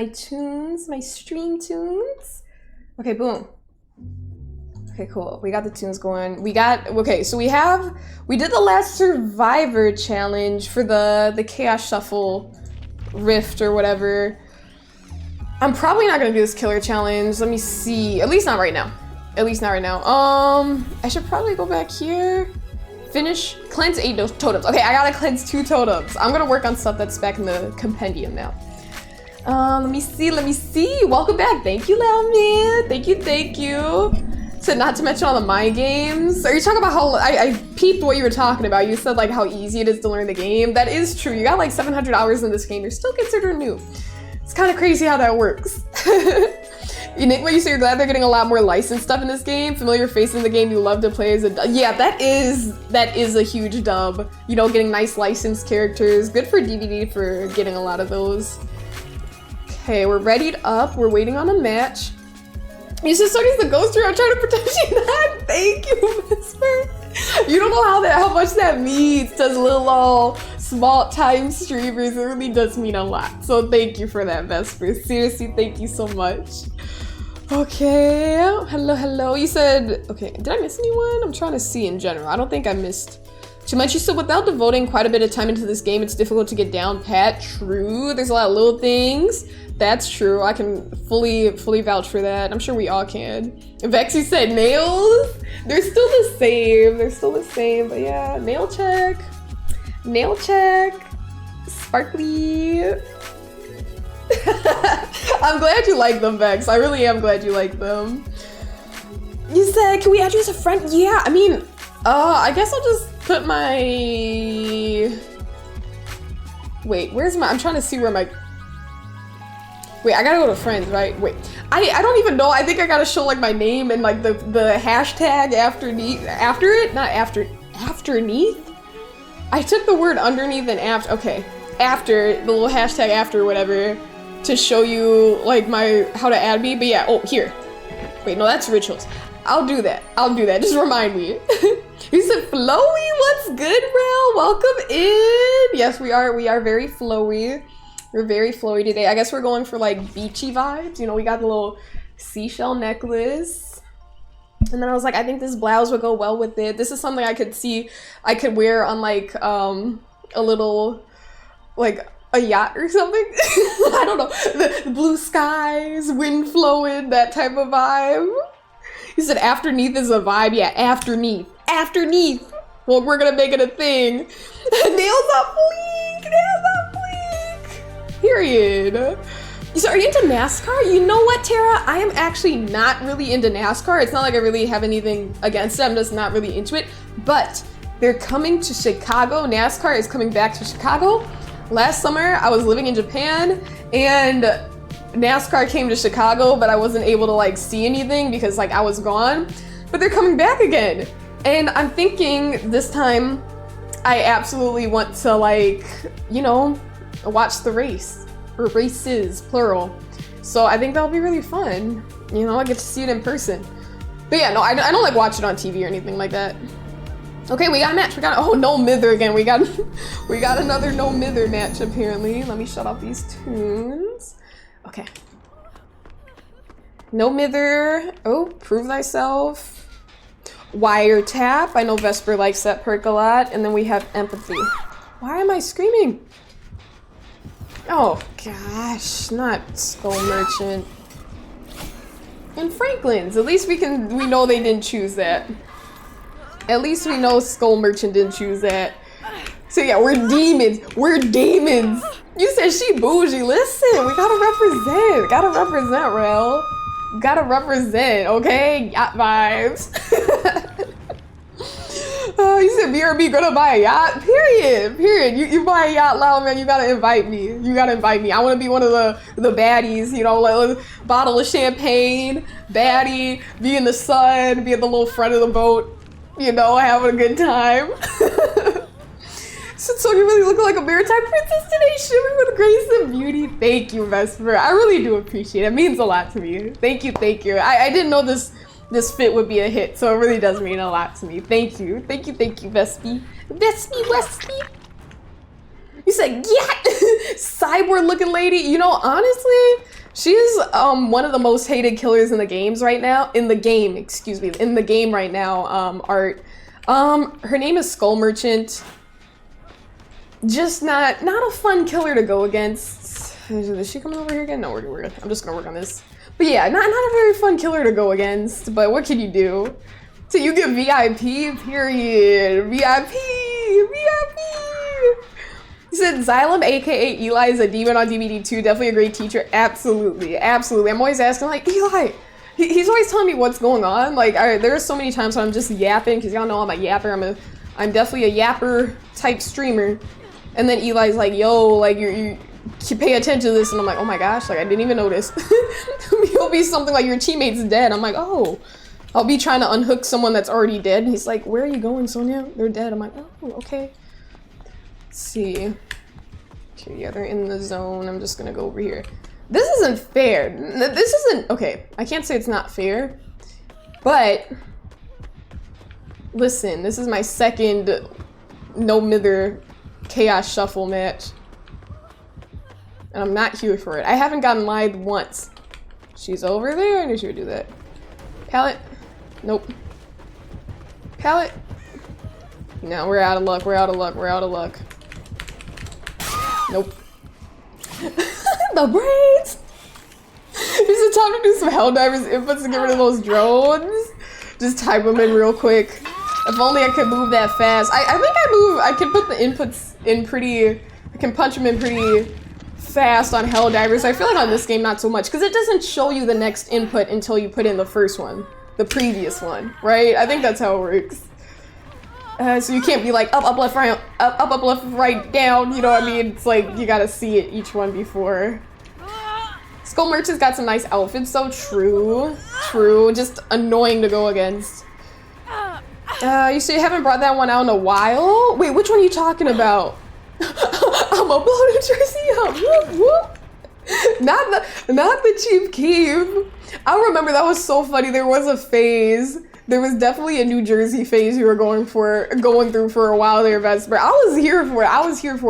tunes, my stream tunes. Okay, boom. Okay, cool. We got the tunes going. Okay, so we did the last Survivor challenge for the Chaos Shuffle Rift or whatever. I'm probably not gonna do this killer challenge. Let me see. At least not right now. At least not right now. I should probably go back here. Finish, cleanse 8 totems. Okay, I gotta cleanse 2 totems. I'm gonna work on stuff that's back in the compendium now. Let me see. Welcome back. Thank you, Loud Man. Thank you. So not to mention all the mind games. Are you talking about how, I peeped what you were talking about. You said like how easy it is to learn the game. That is true. You got like 700 hours in this game. You're still considered new. It's kind of crazy how that works. Enigma, you say you're glad they're getting a lot more licensed stuff in this game. Familiar face in the game you love to play as a yeah, that is a huge dub. You know, getting nice licensed characters. Good for DVD for getting a lot of those. Okay, we're readied up. We're waiting on a match. You said Sony's the ghost hero. I'm trying to protect you. Not thank you, Whisper. You don't know how much that means to little small time streamers. It really does mean a lot. So thank you for that, Vesper. Seriously, thank you so much. Okay, hello. You said, okay, did I miss anyone? I'm trying to see in general. I don't think I missed too much. You said without devoting quite a bit of time into this game, it's difficult to get down pat. True, there's a lot of little things. That's true. I can fully vouch for that. I'm sure we all can. Vexy said nails. They're still the same. But yeah, nail check. Sparkly. I'm glad you like them, Vex. I really am glad you like them. You said, can we add you as a friend? Yeah, I mean, I guess I'll just put my... Wait, where's my... I'm trying to see where my... Wait, I gotta go to friends, right? Wait, I don't even know. I think I gotta show like my name and like the hashtag afterneath. I took the word underneath and after. Okay, after the little hashtag after whatever to show you like how to add me. But yeah, oh here. Wait, no, that's rituals. I'll do that. Just remind me. You said flowy. What's good, bro? Welcome in. Yes, we are very flowy. We're very flowy today. I guess we're going for like beachy vibes. You know, we got the little seashell necklace. And then I was like, I think this blouse would go well with it. This is something I could see I could wear on like a little, like a yacht or something. I don't know. The blue skies, wind flowing, that type of vibe. He said afterneath is a vibe. Yeah, afterneath. Well, we're gonna make it a thing. Nails up, bleak. Period. So are you into NASCAR? You know what, Tara? I am actually not really into NASCAR. It's not like I really have anything against it. I'm just not really into it. But they're coming to Chicago. NASCAR is coming back to Chicago. Last summer, I was living in Japan and NASCAR came to Chicago, but I wasn't able to like see anything because like I was gone. But they're coming back again. And I'm thinking this time I absolutely want to like, you know, watch the race, or races, plural. So I think that'll be really fun. You know, I get to see it in person. But yeah, no, I don't like watch it on TV or anything like that. Okay, we got a match. Oh, no mither again. We got another no mither match apparently. Let me shut off these tunes. Okay. No mither. Oh, prove thyself. Wiretap. I know Vesper likes that perk a lot. And then we have empathy. Why am I screaming? Oh gosh, not Skull Merchant. And Franklin's. At least we know they didn't choose that. At least we know Skull Merchant didn't choose that. So yeah, we're demons. You said she bougie. Listen, we gotta represent, Rel. Gotta represent, okay? Yacht vibes. You said BRB gonna buy a yacht? Period. You buy a yacht, Loud Man, you gotta invite me. I wanna be one of the baddies, you know, like a bottle of champagne, baddie, be in the sun, be at the little front of the boat, you know, having a good time. So you really look like a maritime princess today, shimmering with grace and beauty. Thank you, Vesper. I really do appreciate it. It means a lot to me. Thank you. I didn't know this fit would be a hit, so it really does mean a lot to me. Thank you, Vespy. You said, yeah! Cyborg looking lady. You know, honestly, she's one of the most hated killers in the games right now. In the game, excuse me. In the game right now, Art. Her name is Skull Merchant. Just not a fun killer to go against. Is she coming over here again? No, we're good. I'm just gonna work on this. But yeah, not a very fun killer to go against, but what can you do? So you get VIP, period. VIP! He said Xylem, aka Eli, is a demon on DVD too. Definitely a great teacher. Absolutely, absolutely. I'm always asking, like, Eli, he's always telling me what's going on. Like, there are so many times when I'm just yapping, because y'all know I'm a yapper. I'm definitely a yapper type streamer. And then Eli's like, yo, like, you pay attention to this. And I'm like, oh my gosh, like, I didn't even notice. He'll be something like, your teammate's dead. I'm like, oh. I'll be trying to unhook someone that's already dead. And he's like, where are you going, Sonia? They're dead. I'm like, oh, okay. Let's see. Okay, yeah, they're in the zone. I'm just gonna go over here. This isn't fair. This isn't, okay, I can't say it's not fair, but listen, this is my second no mither chaos shuffle match. And I'm not here for it. I haven't gotten live once. She's over there. I knew she would do that. Pallet. Nope. Pallet. No, we're out of luck. We're out of luck. We're out of luck. Nope. The braids! This is time to do some Helldivers inputs to get rid of those drones. Just type them in real quick. If only I could move that fast. I think I can put the inputs in I can punch them in pretty fast on Helldivers. I feel like on this game, not so much, because it doesn't show you the next input until you put in the first one. The previous one, right? I think that's how it works. So you can't be like up, left, right, up, left, right, down. You know what I mean? It's like you gotta see it each one before. Skull Merchant's got some nice outfits, so true. Just annoying to go against. You say you haven't brought that one out in a while? Wait, which one are you talking about? I'm a bloated Jersey up. Whoop, whoop. Not the Chief Keef. I remember that was so funny. There was a phase. There was definitely a New Jersey phase you were going through for a while there, Vesper. I was here for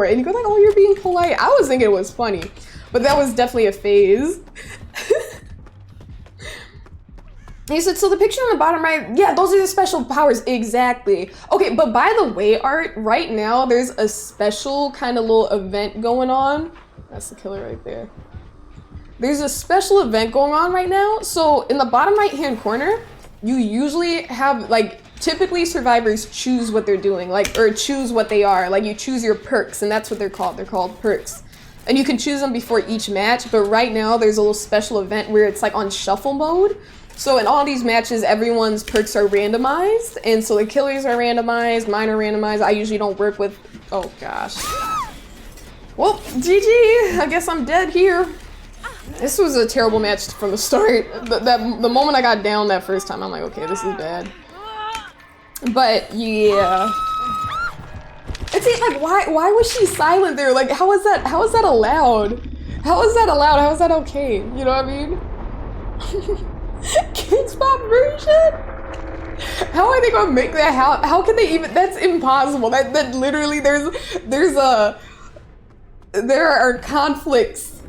it. And you go like, oh, you're being polite. I was thinking it was funny, but that was definitely a phase. He said, so the picture on the bottom right, yeah, those are the special powers, exactly. Okay, but by the way, Art, right now there's a special kind of little event going on. That's the killer right there. There's a special event going on right now. So in the bottom right-hand corner, you usually have, like, typically survivors choose what they're doing, like, or choose what they are. Like, you choose your perks, and that's what they're called. They're called perks. And you can choose them before each match, but right now there's a little special event where it's like on shuffle mode. So in all these matches, everyone's perks are randomized, and so the killers are randomized, mine are randomized. I usually don't work with, oh gosh. Well, GG, I guess I'm dead here. This was a terrible match from the start. The moment I got down that first time, I'm like, okay, this is bad. But yeah. It's like, why was she silent there? Like, how is that allowed? How is that allowed? How is that okay? You know what I mean? Kids Pop version? How are they gonna make that? How can they even? That's impossible. That literally there are conflicts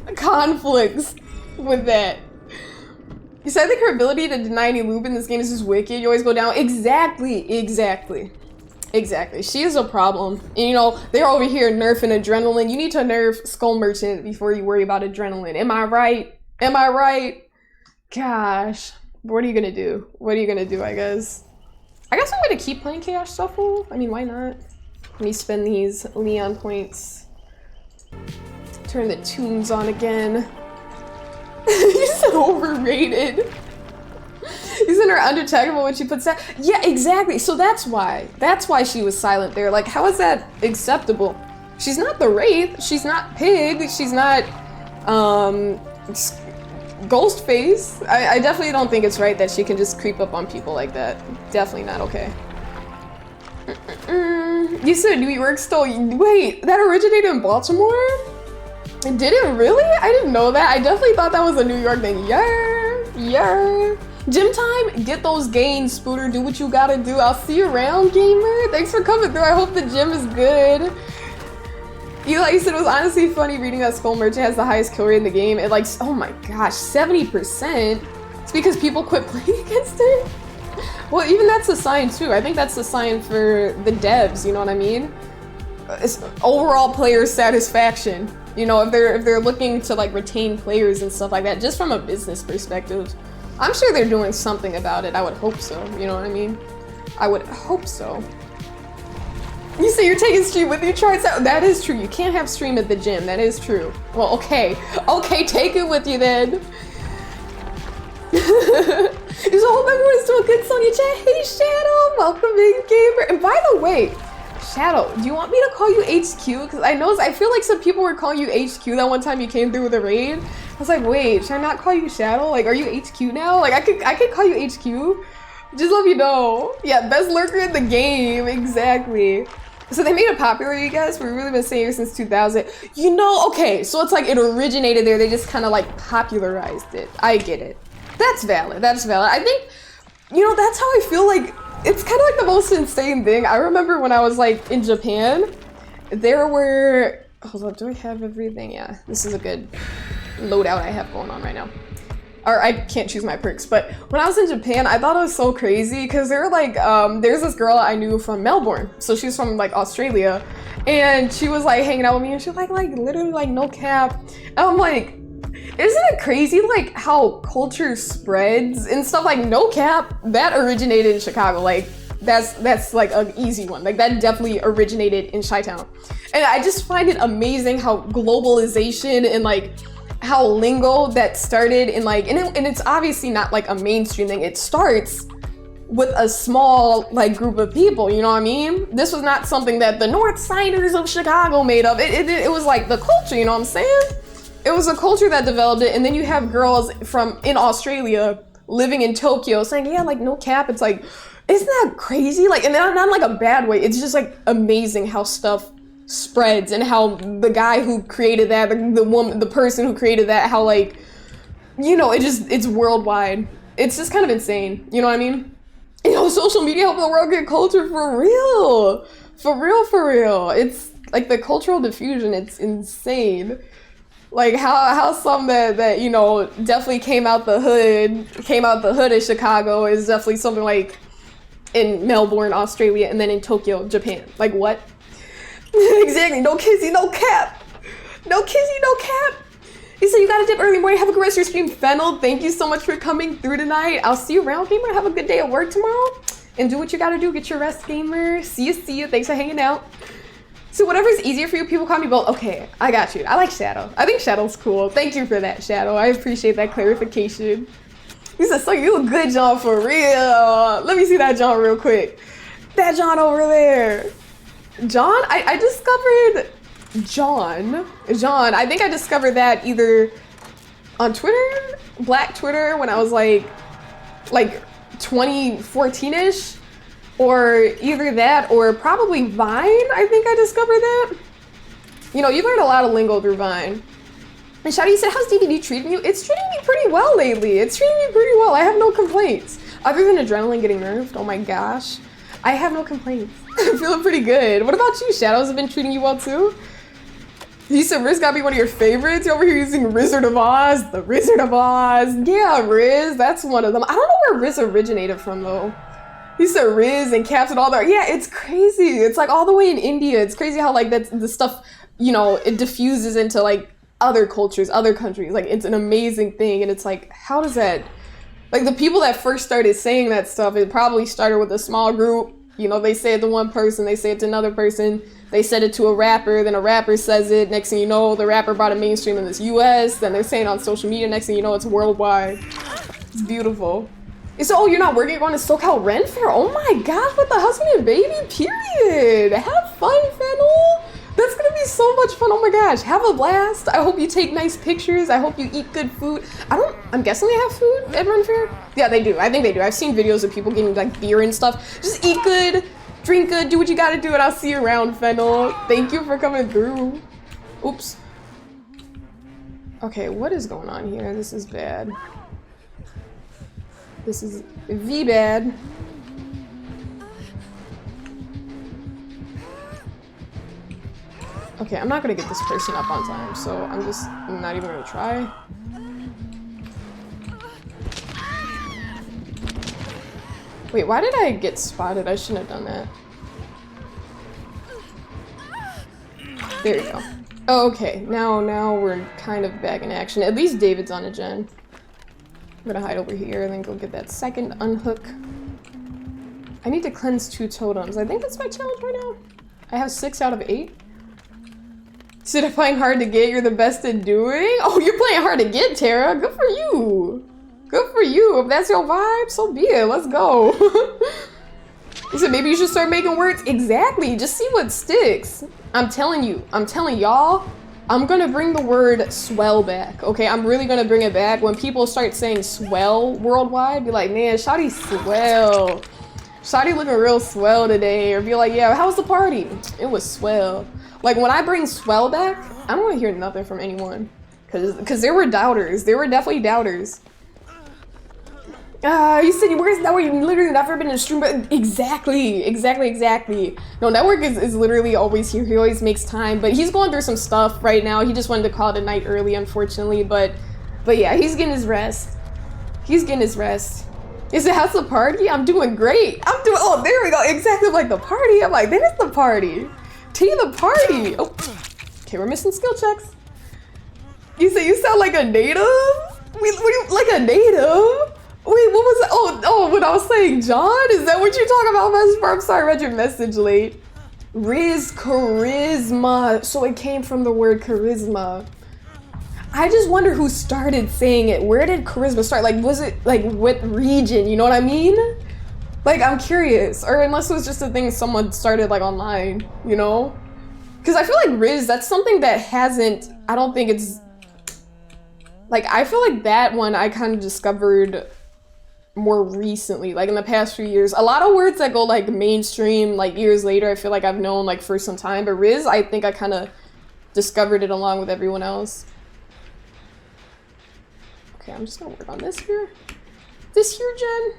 with that. You said I think her ability to deny any loop in this game is just wicked. You always go down. Exactly. She is a problem. And you know, they're over here nerfing adrenaline. You need to nerf Skull Merchant before you worry about adrenaline. Am I right? Gosh. What are you gonna do? I guess I'm gonna keep playing Chaos Shuffle. I mean, why not? Let me spend these Leon points. Turn the tunes on again. You said overrated. Isn't her undetectable when she puts that? Yeah, exactly. So that's why she was silent there. Like, how is that acceptable? She's not the Wraith. She's not Pig. She's not Ghostface. I definitely don't think it's right that she can just creep up on people like that. Definitely not okay. You said New York stole. Wait, that originated in Baltimore? Did it really? I didn't know that. I definitely thought that was a New York thing. Yeah. Gym time, get those gains, Spooter. Do what you gotta do. I'll see you around, gamer. Thanks for coming through. I hope the gym is good. Eli said it was honestly funny reading that Skull Merchant has the highest kill rate in the game. It like, oh my gosh, 70%? It's because people quit playing against her? Well, even that's a sign too. I think that's a sign for the devs, you know what I mean? It's overall player satisfaction. You know, if they're looking to like retain players and stuff like that, just from a business perspective. I'm sure they're doing something about it. I would hope so, you know what I mean? I would hope so. You say you're taking stream with you, charts out. That is true. You can't have stream at the gym. That is true. Well, okay. Okay, take it with you then. Just hope everyone's doing good, Sonya chat. Hey, Shadow. Welcome in, gamer. And by the way, Shadow, do you want me to call you HQ? Because I feel like some people were calling you HQ that one time you came through with a raid. I was like, wait, should I not call you Shadow? Like, are you HQ now? Like, I could call you HQ. Just let me know. Yeah, best lurker in the game. Exactly. So they made it popular, you guys. We've really been saying it since 2000. You know, okay, so it's like it originated there. They just kind of like popularized it. I get it. That's valid. That's valid. I think, you know, that's how I feel like it's kind of like the most insane thing. I remember when I was like in Japan, there were, hold on, do I have everything? Yeah, this is a good loadout I have going on right now. Or I can't choose my perks, but when I was in Japan, I thought it was so crazy because they were like, there's this girl I knew from Melbourne. So she's from like Australia, and she was like hanging out with me, and she was like literally like no cap. And I'm like, isn't it crazy like how culture spreads and stuff? Like no cap, that originated in Chicago. Like that's like an easy one. Like that definitely originated in Chi-Town. And I just find it amazing how globalization and like how lingo that started in like, and it's obviously not like a mainstream thing. It starts with a small like group of people, you know what I mean? This was not something that the North Siders of Chicago made up. It was like the culture, you know what I'm saying? It was a culture that developed it, and then you have girls in Australia living in Tokyo saying, yeah, like no cap. It's like, isn't that crazy? Like, and not like a bad way. It's just like amazing how stuff spreads and how the guy who created that, the person who created that, how like, you know, it's worldwide. It's just kind of insane. You know what I mean? You know, social media helping the world get culture for real. For real, for real. It's like the cultural diffusion, it's insane. Like how some that you know definitely came out the hood of Chicago is definitely something like in Melbourne, Australia, and then in Tokyo, Japan. Like what? Exactly. No kizzy, no cap. No kizzy, no cap. He said you gotta dip early morning. Have a good rest of your stream, Fennel. Thank you so much for coming through tonight. I'll see you around, gamer. Have a good day at work tomorrow, and do what you gotta do. Get your rest, gamer. See you. Thanks for hanging out. So whatever's easier for you, people call me both. Okay, I got you. I like Shadow. I think Shadow's cool. Thank you for that, Shadow. I appreciate that clarification. He said, so you a good John for real. Let me see that John real quick. That John over there. John? I discovered John. I think I discovered that either on Twitter, Black Twitter, when I was like 2014-ish. Or either that, or probably Vine, I think I discovered that. You know, you learn a lot of lingo through Vine. And Shouty said, how's DVD treating you? It's treating me pretty well lately. It's treating me pretty well. I have no complaints. Other than adrenaline getting nerfed, oh my gosh. I have no complaints. I'm feeling pretty good. What about you, Shadows? Have been treating you well too? You said Riz gotta be one of your favorites. You're over here using Wizard of Oz, the Wizard of Oz. Yeah, Riz, that's one of them. I don't know where Riz originated from though. He said Riz and Caps and all that. Yeah, it's crazy. It's like all the way in India. It's crazy how like that's the stuff, you know, it diffuses into like other cultures, other countries. Like it's an amazing thing. And it's like, how does that, like the people that first started saying that stuff, it probably started with a small group. You know, they say it to one person, they say it to another person. They said it to a rapper, then a rapper says it. Next thing you know, the rapper brought it mainstream in this US. Then they're saying it on social media. Next thing you know, it's worldwide. It's beautiful. So, oh, you're not working, you're going to SoCal Ren Fair? Oh my gosh, with the husband and baby, period. Have fun, Fennel. That's gonna be so much fun, oh my gosh. Have a blast. I hope you take nice pictures. I hope you eat good food. I'm guessing they have food at Ren Fair? Yeah, they do, I think they do. I've seen videos of people getting like beer and stuff. Just eat good, drink good, do what you gotta do, and I'll see you around, Fennel. Thank you for coming through. Oops. Okay, what is going on here? This is bad. This is V-bad. Okay, I'm not gonna get this person up on time, so I'm just not even gonna try. Wait, why did I get spotted? I shouldn't have done that. There you go. Oh, okay, now we're kind of back in action. At least David's on a gen. I'm gonna hide over here and then go get that second unhook. I need to cleanse 2 totems. I think that's my challenge right now. I have 6 out of 8. Instead of playing hard to get, you're the best at doing? Oh, you're playing hard to get, Tara. Good for you. Good for you. If that's your vibe, so be it. Let's go. You said maybe you should start making words. Exactly. Just see what sticks. I'm telling you. I'm telling y'all. I'm gonna bring the word swell back. Okay, I'm really gonna bring it back. When people start saying swell worldwide, be like, man, Shawty's swell. Shawty looking real swell today. Or be like, yeah, how was the party? It was swell. Like, when I bring swell back, I don't want to hear nothing from anyone. Because there were doubters. There were definitely doubters. You said, where's Network? You've literally never been in a stream, but exactly. No, Network is literally always here. He always makes time, but he's going through some stuff right now. He just wanted to call it a night early, unfortunately, but yeah, he's getting his rest. Is it how's the party? I'm doing great. Oh, there we go. Exactly like the party. I'm like, there's the party. The party. Oh, okay, we're missing skill checks. You say you sound like a native? Like a native? Wait, what was that? Oh, when I was saying John? Is that what you're talking about, Messenger? I'm sorry, I read your message late. Riz charisma. So it came from the word charisma. I just wonder who started saying it. Where did charisma start? Like, was it, like, what region? You know what I mean? Like, I'm curious. Or unless it was just a thing someone started, like, online, you know? Because I feel like Riz, that's something that hasn't, I don't think it's, like, I feel like that one I kind of discovered more recently, like in the past few years. A lot of words that go, like, mainstream, like, years later, I feel like I've known, like, for some time. But Riz, I think I kind of discovered it along with everyone else. Okay, I'm just gonna work on this here. This here, Jen.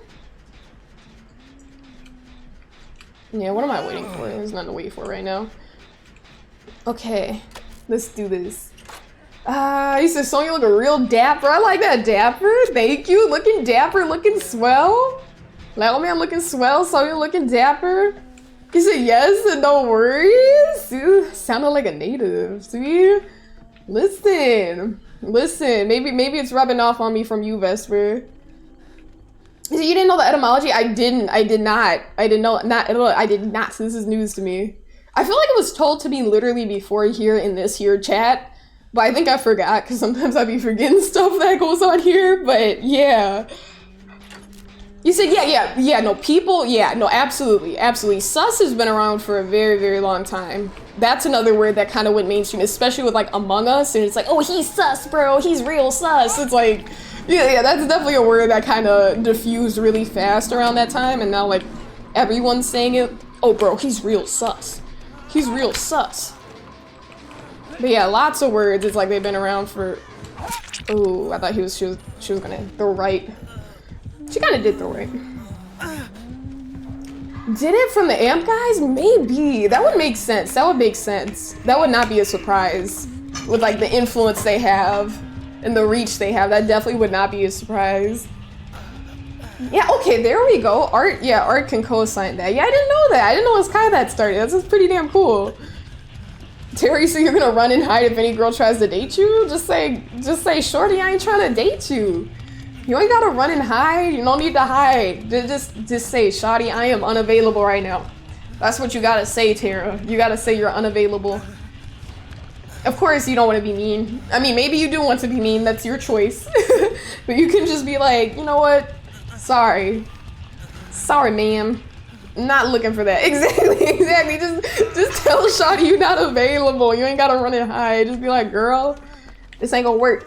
Yeah, what am I waiting for? There's nothing to wait for right now. Okay, let's do this. You said Sonya looking real dapper. I like that, dapper. Thank you. Looking dapper, looking swell. Like, oh man, looking swell. Sonya looking dapper. You said yes and no worries. See, sounded like a native. See? Listen. Maybe it's rubbing off on me from you, Vesper. You didn't know the etymology? I did not. So this is news to me. I feel like it was told to me literally before here in this here chat. But I think I forgot because sometimes I be forgetting stuff that goes on here. But yeah. You said yeah, no, people, yeah, no, absolutely. Sus has been around for a very, very long time. That's another word that kind of went mainstream, especially with like Among Us, and it's like, oh, he's sus, bro, he's real sus. It's like, yeah, that's definitely a word that kind of diffused really fast around that time, and now like everyone's saying it. Oh, bro, he's real sus. He's real sus. But yeah, lots of words. It's like they've been around for. Oh, I thought she was gonna throw right. She kind of did throw right. Did it from the AMP guys? Maybe. That would make sense. That would not be a surprise. With like the influence they have and the reach they have, that definitely would not be a surprise. Yeah, okay, there we go. Art can co-sign that. Yeah, I didn't know that. I didn't know it was Kai that started. That's just pretty damn cool. Terry, so you're gonna run and hide if any girl tries to date you? Just say, shorty, I ain't trying to date you. You ain't gotta run and hide. You don't need to hide. Just say, shawty, I am unavailable right now. That's what you gotta say, Tara. You gotta say you're unavailable. Of course, you don't want to be mean. I mean, maybe you do want to be mean. That's your choice. But you can just be like, you know what? Sorry, ma'am. Not looking for that. Exactly. Just tell shawty you're not available. You ain't gotta run and hide. Just be like, girl, this ain't gonna work.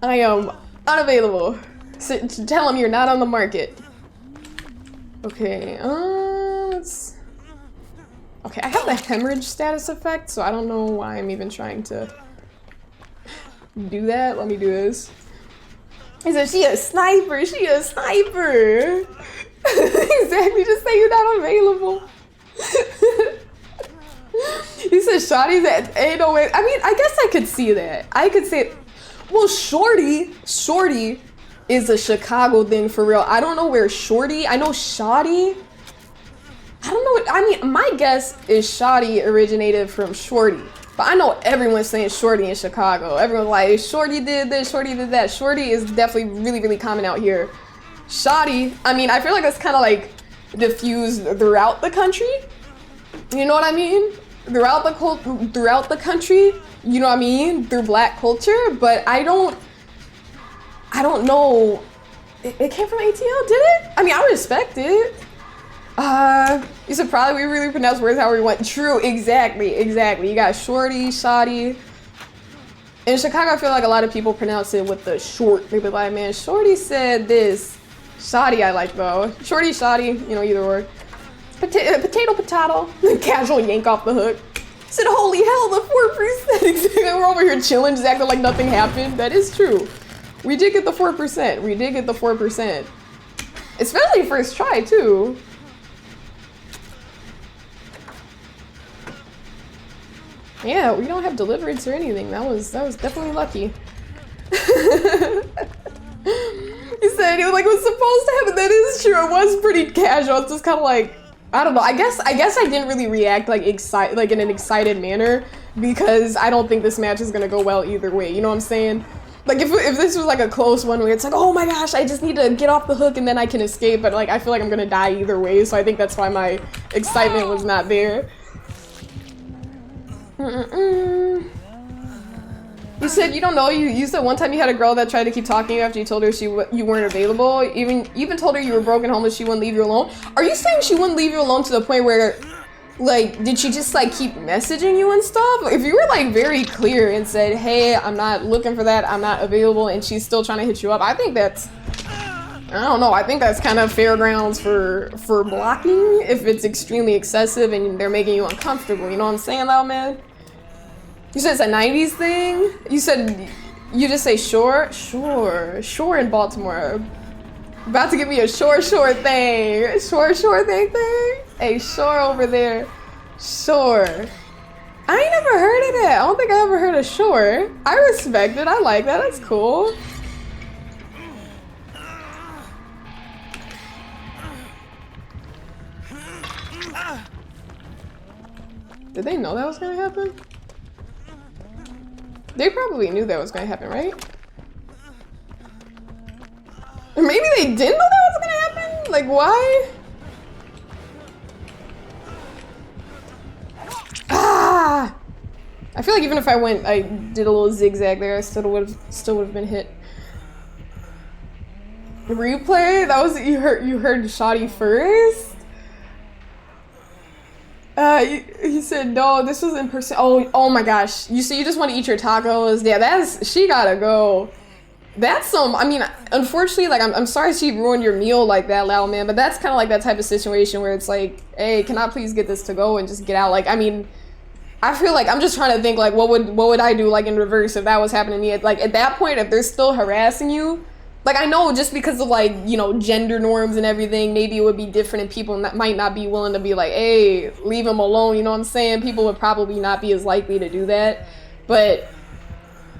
I am unavailable. So, tell him you're not on the market. Okay, okay, I have the hemorrhage status effect, so I don't know why I'm even trying to do that. Let me do this. He said, she a sniper. Exactly, just say you're not available. He said Shawty's at 808. I mean, I guess I could see that. I could say, well, Shorty is a Chicago thing for real. I don't know where Shorty, I know Shawty. I don't know what, I mean, my guess is Shawty originated from Shorty. But I know everyone's saying Shorty in Chicago. Everyone's like, Shorty did this, Shorty did that. Shorty is definitely really, really common out here. Shawty, I mean, I feel like that's kind of like diffused throughout the country. You know what I mean? Throughout the country, you know what I mean? Through black culture, but I don't know. It came from ATL, did it? I mean, I respect it. You said probably we really pronounce words how we want. True, exactly. You got Shorty, Shawty. In Chicago, I feel like a lot of people pronounce it with the short. They be like, man, Shorty said this. Shawty I like though. Shorty, Shawty, you know, either or. Potato. Casual yank off the hook. Said, holy hell, the 4%. We're over here chilling, just acting like nothing happened. That is true. We did get the 4%. Especially first try too. Yeah, we don't have deliverance or anything. That was definitely lucky. He said, it was supposed to happen. That is true. It was pretty casual. It's just kind of like, I don't know. I guess I didn't really react like in an excited manner because I don't think this match is gonna go well either way. You know what I'm saying? Like if this was like a close one where it's like, oh my gosh, I just need to get off the hook and then I can escape. But like I feel like I'm gonna die either way. So I think that's why my excitement was not there. You said you don't know. You said one time you had a girl that tried to keep talking to you after you told her you weren't available. Even told her you were broken homeless. She wouldn't leave you alone. Are you saying she wouldn't leave you alone to the point where, like, did she just like keep messaging you and stuff? If you were like very clear and said, hey, I'm not looking for that, I'm not available, and she's still trying to hit you up, I think that's, I don't know. I think that's kind of fair grounds for blocking if it's extremely excessive and they're making you uncomfortable. You know what I'm saying, though, man? You said it's a 90s thing? You said, you just say sure in Baltimore. About to give me a sure thing. Sure thing. Hey, sure over there. Sure. I ain't never heard of that. I don't think I ever heard of sure. I respect it. I like that. That's cool. Did they know that was gonna happen? They probably knew that was gonna happen, right? Or maybe they didn't know that was gonna happen? Like, why? Ah! I feel like even if I did a little zigzag there, I still would have been hit. Replay? That was, you heard Shawty first? He said, no, this was in person. Oh my gosh. You said you just want to eat your tacos? Yeah, she gotta go. That's I mean, unfortunately, like, I'm sorry she ruined your meal like that, loud man, but that's kind of like that type of situation where it's like, hey, can I please get this to go and just get out? Like, I mean, I feel like I'm just trying to think, like, what would I do, like, in reverse if that was happening to me? Like, at that point, if they're still harassing you, like, I know just because of, like, you know, gender norms and everything, maybe it would be different and people might not be willing to be like, hey, leave him alone, you know what I'm saying? People would probably not be as likely to do that. But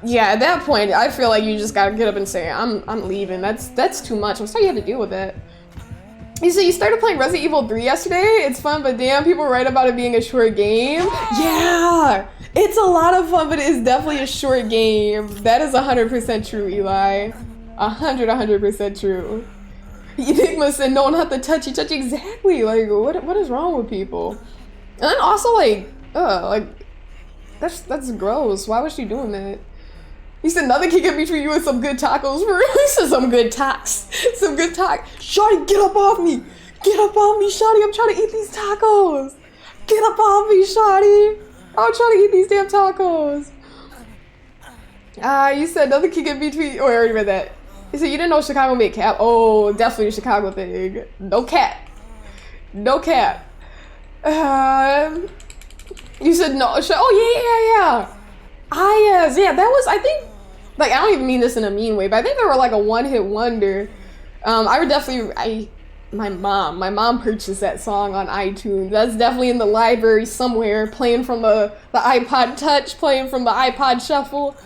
yeah, at that point, I feel like you just gotta get up and say, I'm leaving. That's too much. I'm sorry you had to deal with that. You said you started playing Resident Evil 3 yesterday? It's fun, but damn, people write about it being a short game. Yeah! It's a lot of fun, but it is definitely a short game. That is 100% true, Eli. 100% true. Enigma said, no, not the touchy. Exactly. Like, what is wrong with people? And then also, like, that's gross. Why was she doing that? He said, nothing can get between you and some good tacos. For real. He said, some good tacos. Some good tacos. Shawty, get up off me. Get up off me, Shawty. I'm trying to eat these tacos. Get up off me, Shawty. I'm trying to eat these damn tacos. You said, nothing can get between. Oh, I already read that. He said, you didn't know Chicago made cap? Oh, definitely a Chicago thing. No cap. No cap. You said no. Oh, yeah. Yeah, that was, I think, like, I don't even mean this in a mean way, but I think they were like a one-hit wonder. I My mom purchased that song on iTunes. That's definitely in the library somewhere, playing from the iPod Touch, playing from the iPod Shuffle,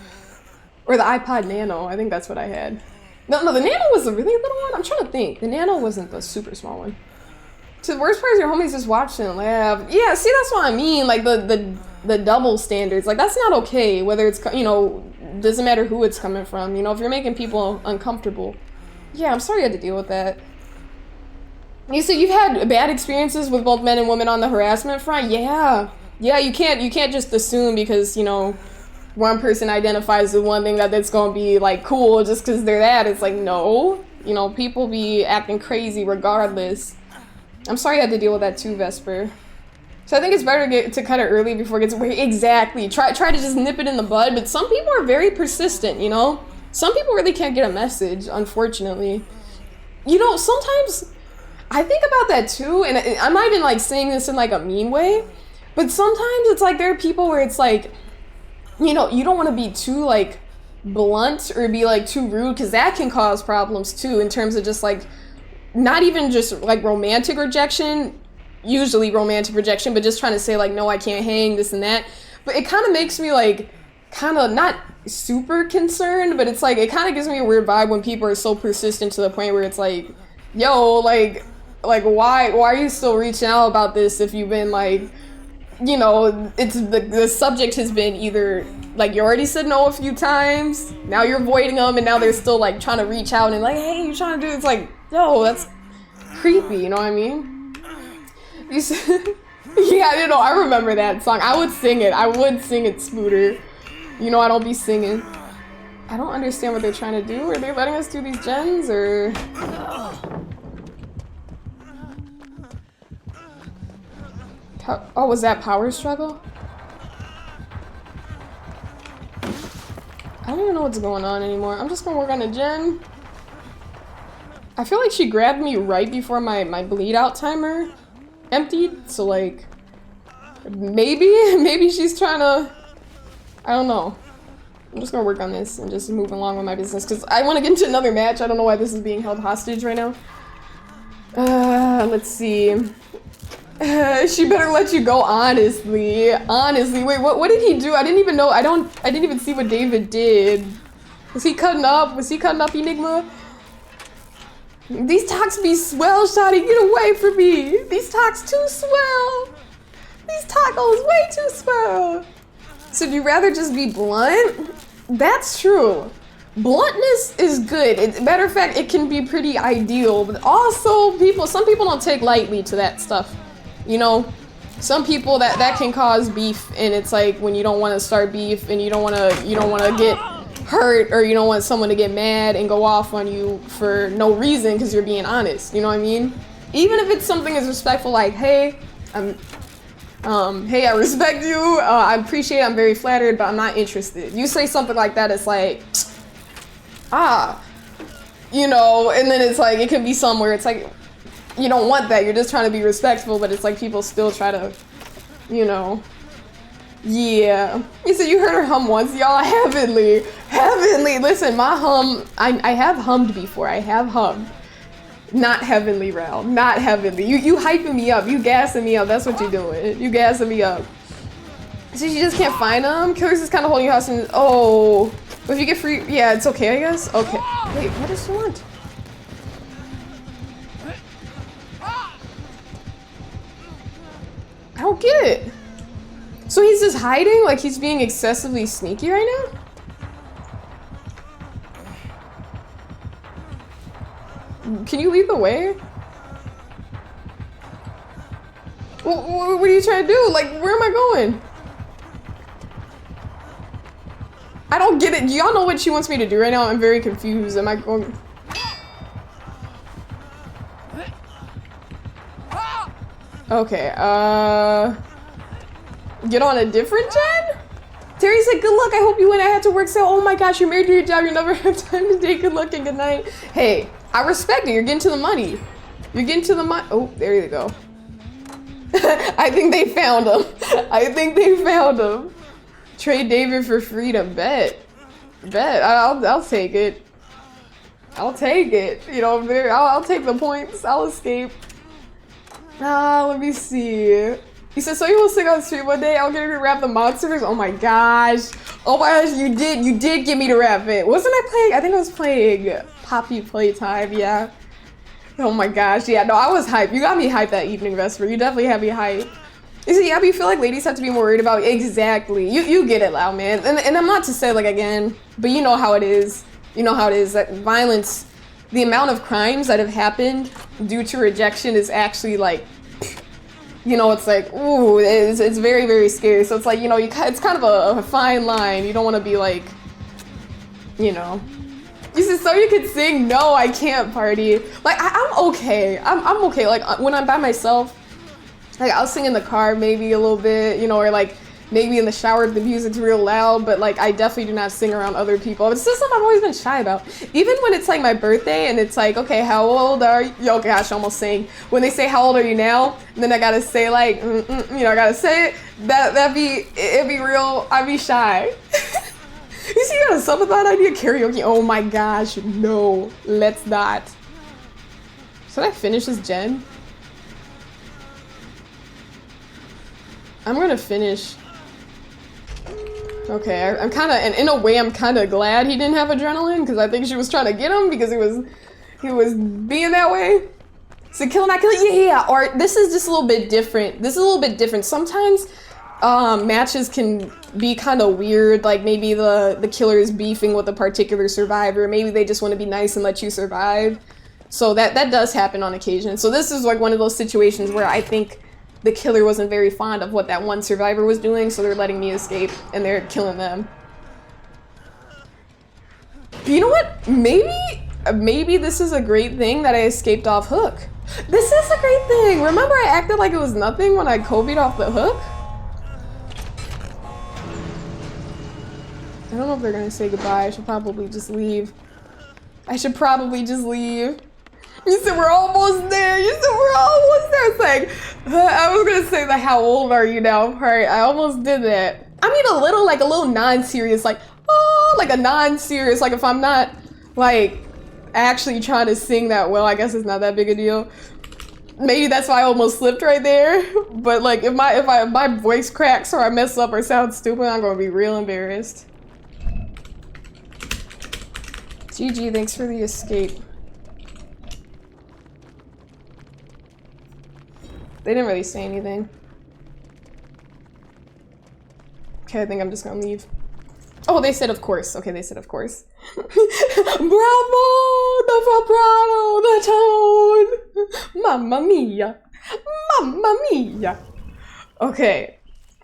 or the iPod Nano. I think that's what I had. No, the Nano was the really little one. I'm trying to think. The Nano wasn't the super small one. So the worst part is your homies just watching and laugh. Yeah, see, that's what I mean. Like the double standards. Like that's not okay. Whether it's, you know, doesn't matter who it's coming from. You know, if you're making people uncomfortable. Yeah, I'm sorry you had to deal with that. You said you've had bad experiences with both men and women on the harassment front. Yeah, you can't just assume because, you know, one person identifies with one thing that's gonna be like cool just because they're that. It's like, no, you know, people be acting crazy regardless. I'm sorry you had to deal with that too, Vesper. So I think it's better to cut it early before it gets away. Exactly. Try to just nip it in the bud. But some people are very persistent, you know. Some people really can't get a message, unfortunately. You know, sometimes I think about that too, and I'm not even like saying this in like a mean way, but sometimes it's like there are people where it's like, you know, you don't want to be too like blunt or be like too rude because that can cause problems too in terms of just like not even just like romantic rejection, usually romantic rejection, but just trying to say like, no, I can't hang, this and that. But it kind of makes me like kind of not super concerned, but it's like it kind of gives me a weird vibe when people are so persistent to the point where it's like, yo, like why are you still reaching out about this if you've been like, you know, it's the subject has been either like you already said no a few times, now you're avoiding them, and now they're still like trying to reach out and like, hey, you trying to do, it's like, yo, that's creepy, you know what I mean? You said, yeah, you know, I remember that song. I would sing it, Spooter. You know, I don't be singing. I don't understand what they're trying to do. Are they letting us do these gens or? Oh, was that power struggle? I don't even know what's going on anymore. I'm just gonna work on a gen. I feel like she grabbed me right before my bleed out timer emptied, so like maybe she's trying to, I don't know. I'm just gonna work on this and just move along with my business because I want to get into another match. I don't know why this is being held hostage right now. Let's see. She better let you go, honestly. Honestly, wait, what did he do? I didn't even know. I didn't even see what David did. Was he cutting up? Enigma? These talks be swell, shawty. Get away from me. These talks too swell. These tacos way too swell. So do you rather just be blunt? That's true. Bluntness is good. Matter of fact, it can be pretty ideal, but also some people don't take lightly to that stuff. You know, some people that can cause beef, and it's like when you don't want to start beef and you don't want to get hurt, or you don't want someone to get mad and go off on you for no reason because you're being honest. You know what I mean? Even if it's something as respectful like, hey, hey, I respect you, I appreciate it, I'm very flattered, but I'm not interested. You say something like that, it's like, you know, and then it's like, it could be somewhere, it's like, you don't want that, you're just trying to be respectful, but it's like people still try to, you know, yeah. You said you heard her hum once, y'all. Heavenly, listen, my hum, I have hummed before, Not heavenly, Rel. Not heavenly. You hyping me up. You gassing me up. That's what you're doing. You gassing me up. So you just can't find them? Killers is kind of holding your house and oh. But if you get free, yeah, it's okay, I guess. Okay. Wait, what does she want? I don't get it. So he's just hiding? Like he's being excessively sneaky right now? Can you lead the way? What are you trying to do? Like, where am I going? I don't get it. Do y'all know what she wants me to do right now? I'm very confused. Am I going... Okay, get on a different gen? Terry said, good luck, I hope you win. I had to work so, oh my gosh, you're married to your job, you never have time to date. Good luck and good night. Hey, I respect it, you're getting to the money. You're getting to the money. Oh, there you go. I think they found him. Trade David for freedom, bet. I'll take it. I'll take it. You know, I'll take the points. I'll escape. Let me see. You said, so you will sing on stream one day. I'll get you to rap the monsters. Oh my gosh. Oh my gosh, you did get me to rap it. Wasn't I playing? I think I was playing Poppy Playtime, yeah. Oh my gosh, yeah, no, I was hyped. You got me hyped that evening, Vesper. You definitely had me hyped. You see, yeah, but you feel like ladies have to be more worried about, exactly. You get it, Loud Man. And I'm not to say, like, again, but you know how it is. You know how it is, that violence, the amount of crimes that have happened due to rejection is actually, like, you know, it's like, ooh, it's very, very scary. So it's like, you know, it's kind of a fine line. You don't want to be like, you know. You said, so you could sing? No, I can't party. Like, I'm okay. I'm okay. Like, when I'm by myself, like, I'll sing in the car maybe a little bit, you know, or like, maybe in the shower if the music's real loud, but like, I definitely do not sing around other people. It's just something I've always been shy about. Even when it's like my birthday and it's like, okay, how old are you? Oh gosh, I almost sang. When they say, how old are you now? And then I gotta say like, you know, I gotta say it. It'd be real, I'd be shy. You see, you got a sub with that idea? Karaoke, oh my gosh, no, let's not. Should I finish this gen? I'm gonna finish. Okay, I'm kind of, and in a way, I'm kind of glad he didn't have adrenaline because I think she was trying to get him because he was being that way. So kill, not kill, yeah. Or this is just a little bit different. This is a little bit different. Sometimes matches can be kind of weird. Like maybe the killer is beefing with a particular survivor. Maybe they just want to be nice and let you survive. So that does happen on occasion. So this is like one of those situations where I think the killer wasn't very fond of what that one survivor was doing, so they're letting me escape and they're killing them. But you know what? Maybe this is a great thing that I escaped off hook. This is a great thing. Remember I acted like it was nothing when I Kobe'd off the hook? I don't know if they're gonna say goodbye. I should probably just leave. You said we're almost there. It's like, I was gonna say the how old are you now part. I almost did that. I mean a little non-serious, like, oh, like a non-serious, like if I'm not like actually trying to sing that well, I guess it's not that big a deal. Maybe that's why I almost slipped right there. But like if my voice cracks or I mess up or sound stupid, I'm gonna be real embarrassed. GG, thanks for the escape. They didn't really say anything. Okay, I think I'm just gonna leave. Oh, they said of course. Okay, they said of course. Bravo! The vibrato, the tone! Mamma mia! Mamma mia! Okay,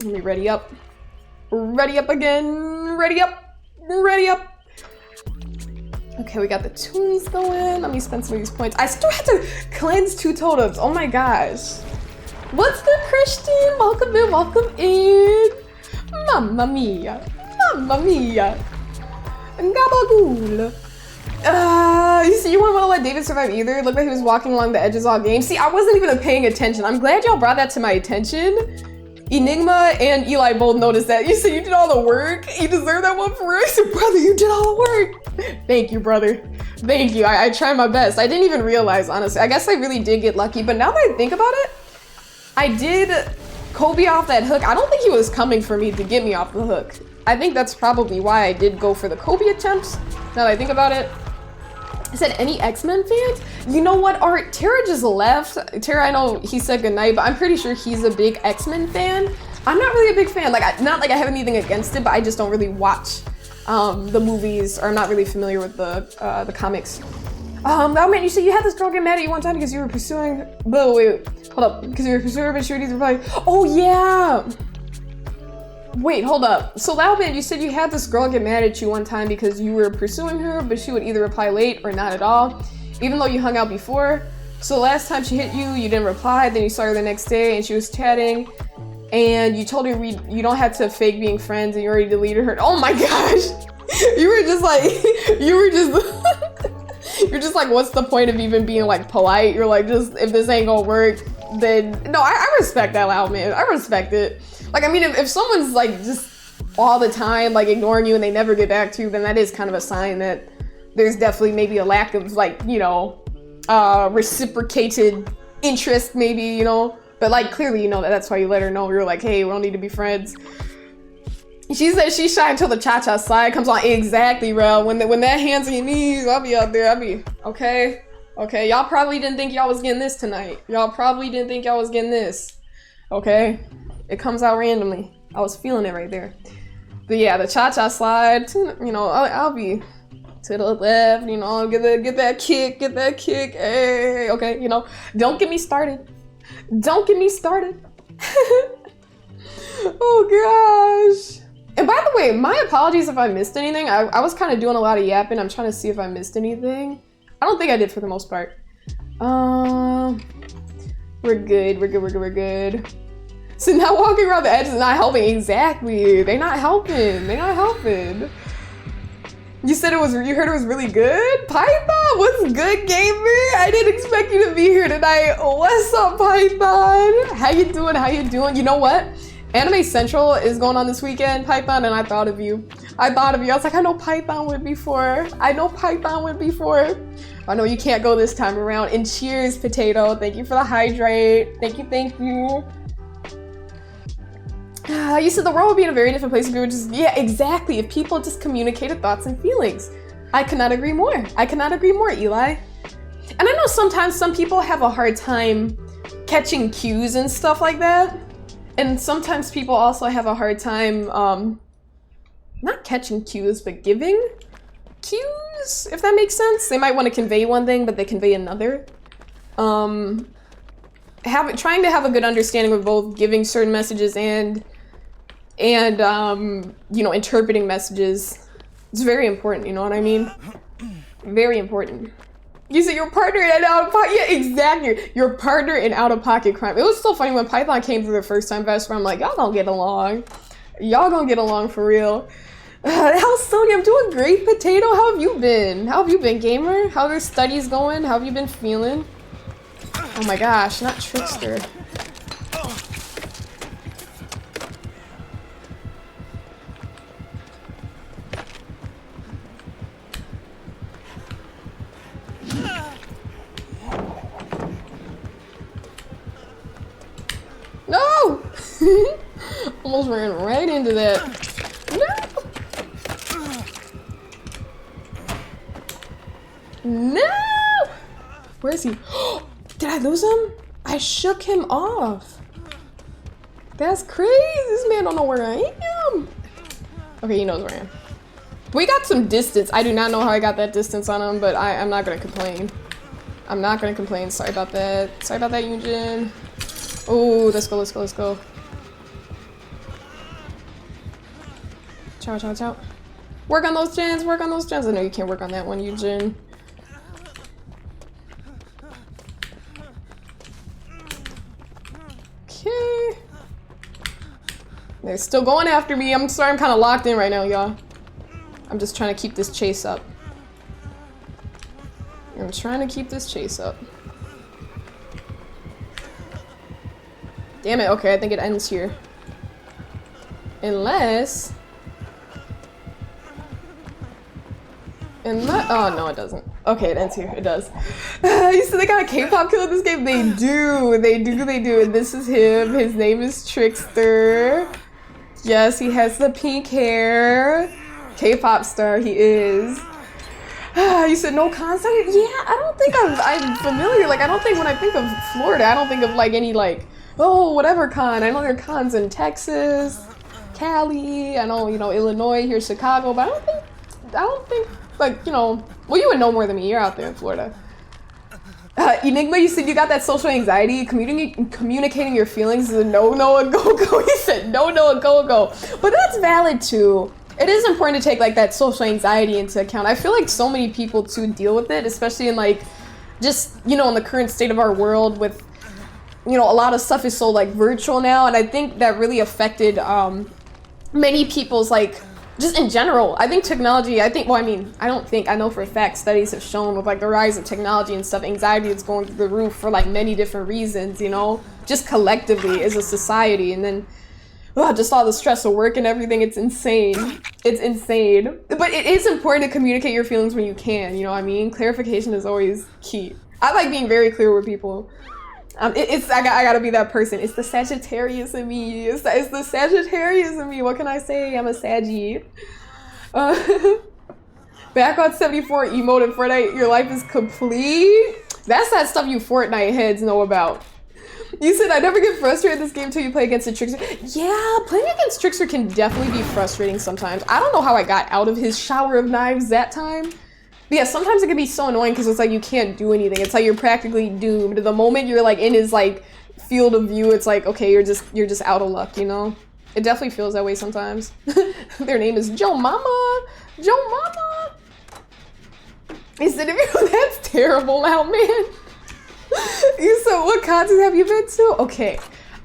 let me ready up. Ready up again. Ready up. Ready up. Okay, we got the tunes going. Let me spend some of these points. I still have to cleanse 2 totems. Oh my gosh. What's good, Christian? Welcome in, welcome in. Mamma mia. Mamma mia. Gabagool. You see, you wouldn't want to let David survive either. It looked like he was walking along the edges all game. See, I wasn't even paying attention. I'm glad y'all brought that to my attention. Enigma and Eli both noticed that. You said you did all the work. You deserve that one for us. Brother, you did all the work. Thank you, brother. Thank you. I tried my best. I didn't even realize, honestly. I guess I really did get lucky. But now that I think about it, I did Kobe off that hook. I don't think he was coming for me to get me off the hook. I think that's probably why I did go for the Kobe attempts. Now that I think about it. I said, any X-Men fans? You know what, Art? Tara just left. Tara, I know he said goodnight, but I'm pretty sure he's a big X-Men fan. I'm not really a big fan. Like, not like I have anything against it, but I just don't really watch the movies, or I'm not really familiar with the comics. Oh man, you said you had this girl get mad at you one time because you were pursuing. Wait, hold up. Because you were pursuing her, but she would reply. Oh yeah. Wait, hold up. So Loudman, you said you had this girl get mad at you one time because you were pursuing her, but she would either reply late or not at all, even though you hung out before. So last time she hit you, you didn't reply, then you saw her the next day and she was chatting, and you told her you don't have to fake being friends and you already deleted her. Oh my gosh! You were just like, you're just like, what's the point of even being like polite? You're like, just, if this ain't gonna work, then, no, I respect that, Loudman. I respect it. Like, I mean, if someone's like just all the time like ignoring you and they never get back to you, then that is kind of a sign that there's definitely maybe a lack of like, you know, reciprocated interest maybe, you know, but like clearly, you know, that's why you let her know. You're like, hey, we don't need to be friends. She said she's shy until the cha-cha slide comes on. Exactly, bro. When that hands on your knees, I'll be out there. I'll be, okay. Okay, y'all probably didn't think y'all was getting this tonight. Y'all probably didn't think y'all was getting this. Okay? It comes out randomly. I was feeling it right there. But yeah, the cha-cha slide, you know, I'll be to the left, you know, get that kick, hey, okay, you know, don't get me started. Don't get me started. Oh gosh. And by the way, my apologies if I missed anything. I was kind of doing a lot of yapping. I'm trying to see if I missed anything. I don't think I did for the most part. We're good. So now walking around the edge is not helping. Exactly. They're not helping. You said you heard it was really good? Python, what's good, gamer? I didn't expect you to be here tonight. What's up, Python? How you doing? You know what? Anime Central is going on this weekend, Python, and I thought of you. I was like, I know Python went before. I know you can't go this time around. And cheers, Potato. Thank you for the hydrate. Thank you. You said the world would be in a very different place if we were just, yeah, exactly. If people just communicated thoughts and feelings. I cannot agree more, Eli. And I know sometimes some people have a hard time catching cues and stuff like that. And sometimes people also have a hard time, not catching cues, but giving cues, if that makes sense. They might want to convey one thing, but they convey another. Trying to have a good understanding of both giving certain messages and you know, interpreting messages. It's very important, you know what I mean? Very important. You said your partner in out-of-pocket, yeah, exactly. Your partner in out-of-pocket crime. It was so funny when Python came through the first time, Vesper, I'm like, y'all gonna get along. Y'all gonna get along for real. How's Sony? I'm doing great, Potato. How have you been? Gamer? How are your studies going? How have you been feeling? Oh my gosh, not Trickster. No! Almost ran right into that. No! Where is he? Did I lose him? I shook him off. That's crazy. This man don't know where I am. Okay, he knows where I am. We got some distance. I do not know how I got that distance on him, but I'm not gonna complain. Sorry about that, Yunjin. Oh, let's go. Ciao. Work on those gens. I know you can't work on that one, Yunjin. Okay. They're still going after me. I'm sorry, I'm kind of locked in right now, y'all. I'm just trying to keep this chase up. Damn it, okay, I think it ends here. Unless... oh, no, it doesn't. Okay, it ends here. It does. You said they got a K-pop killer in this game? They do. And this is him. His name is Trickster. Yes, he has the pink hair. K-pop star, he is. You said no concert? Yeah, I don't think I'm familiar. Like, I don't think when I think of Florida, I don't think of like any like, oh, whatever con. I know there are cons in Texas, Cali, I know, you know, Illinois, here, Chicago, but I don't think, like, you know, well, you would know more than me. You're out there in Florida. Enigma, you said you got that social anxiety. Communicating your feelings is a no-no, a go-go. He said no-no, a go-go. But that's valid, too. It is important to take, like, that social anxiety into account. I feel like so many people, too, deal with it, especially in, like, just, you know, in the current state of our world with, you know, a lot of stuff is so, like, virtual now. And I think that really affected many people's, like, just in general. I think technology, I know for a fact studies have shown with, like, the rise of technology and stuff, anxiety is going through the roof for, like, many different reasons, you know, just collectively as a society. And then ugh, just all the stress of work and everything. It's insane. It's insane. But it is important to communicate your feelings when you can, you know what I mean? Clarification is always key. I like being very clear with people. I gotta be that person. It's the Sagittarius in me. It's the Sagittarius in me. What can I say? I'm a Saggy. Back on 74 emote in Fortnite, your life is complete. That's that stuff you Fortnite heads know about. You said, I never get frustrated in this game until you play against a Trickster. Yeah, playing against Trickster can definitely be frustrating sometimes. I don't know how I got out of his shower of knives that time. But yeah, sometimes it can be so annoying because it's like you can't do anything. It's like you're practically doomed. The moment you're like in his like field of view, it's like, okay, you're just out of luck, you know? It definitely feels that way sometimes. Their name is Joe Mama. Joe Mama. He said, that's terrible now, man. You said, what concerts have you been to? Okay,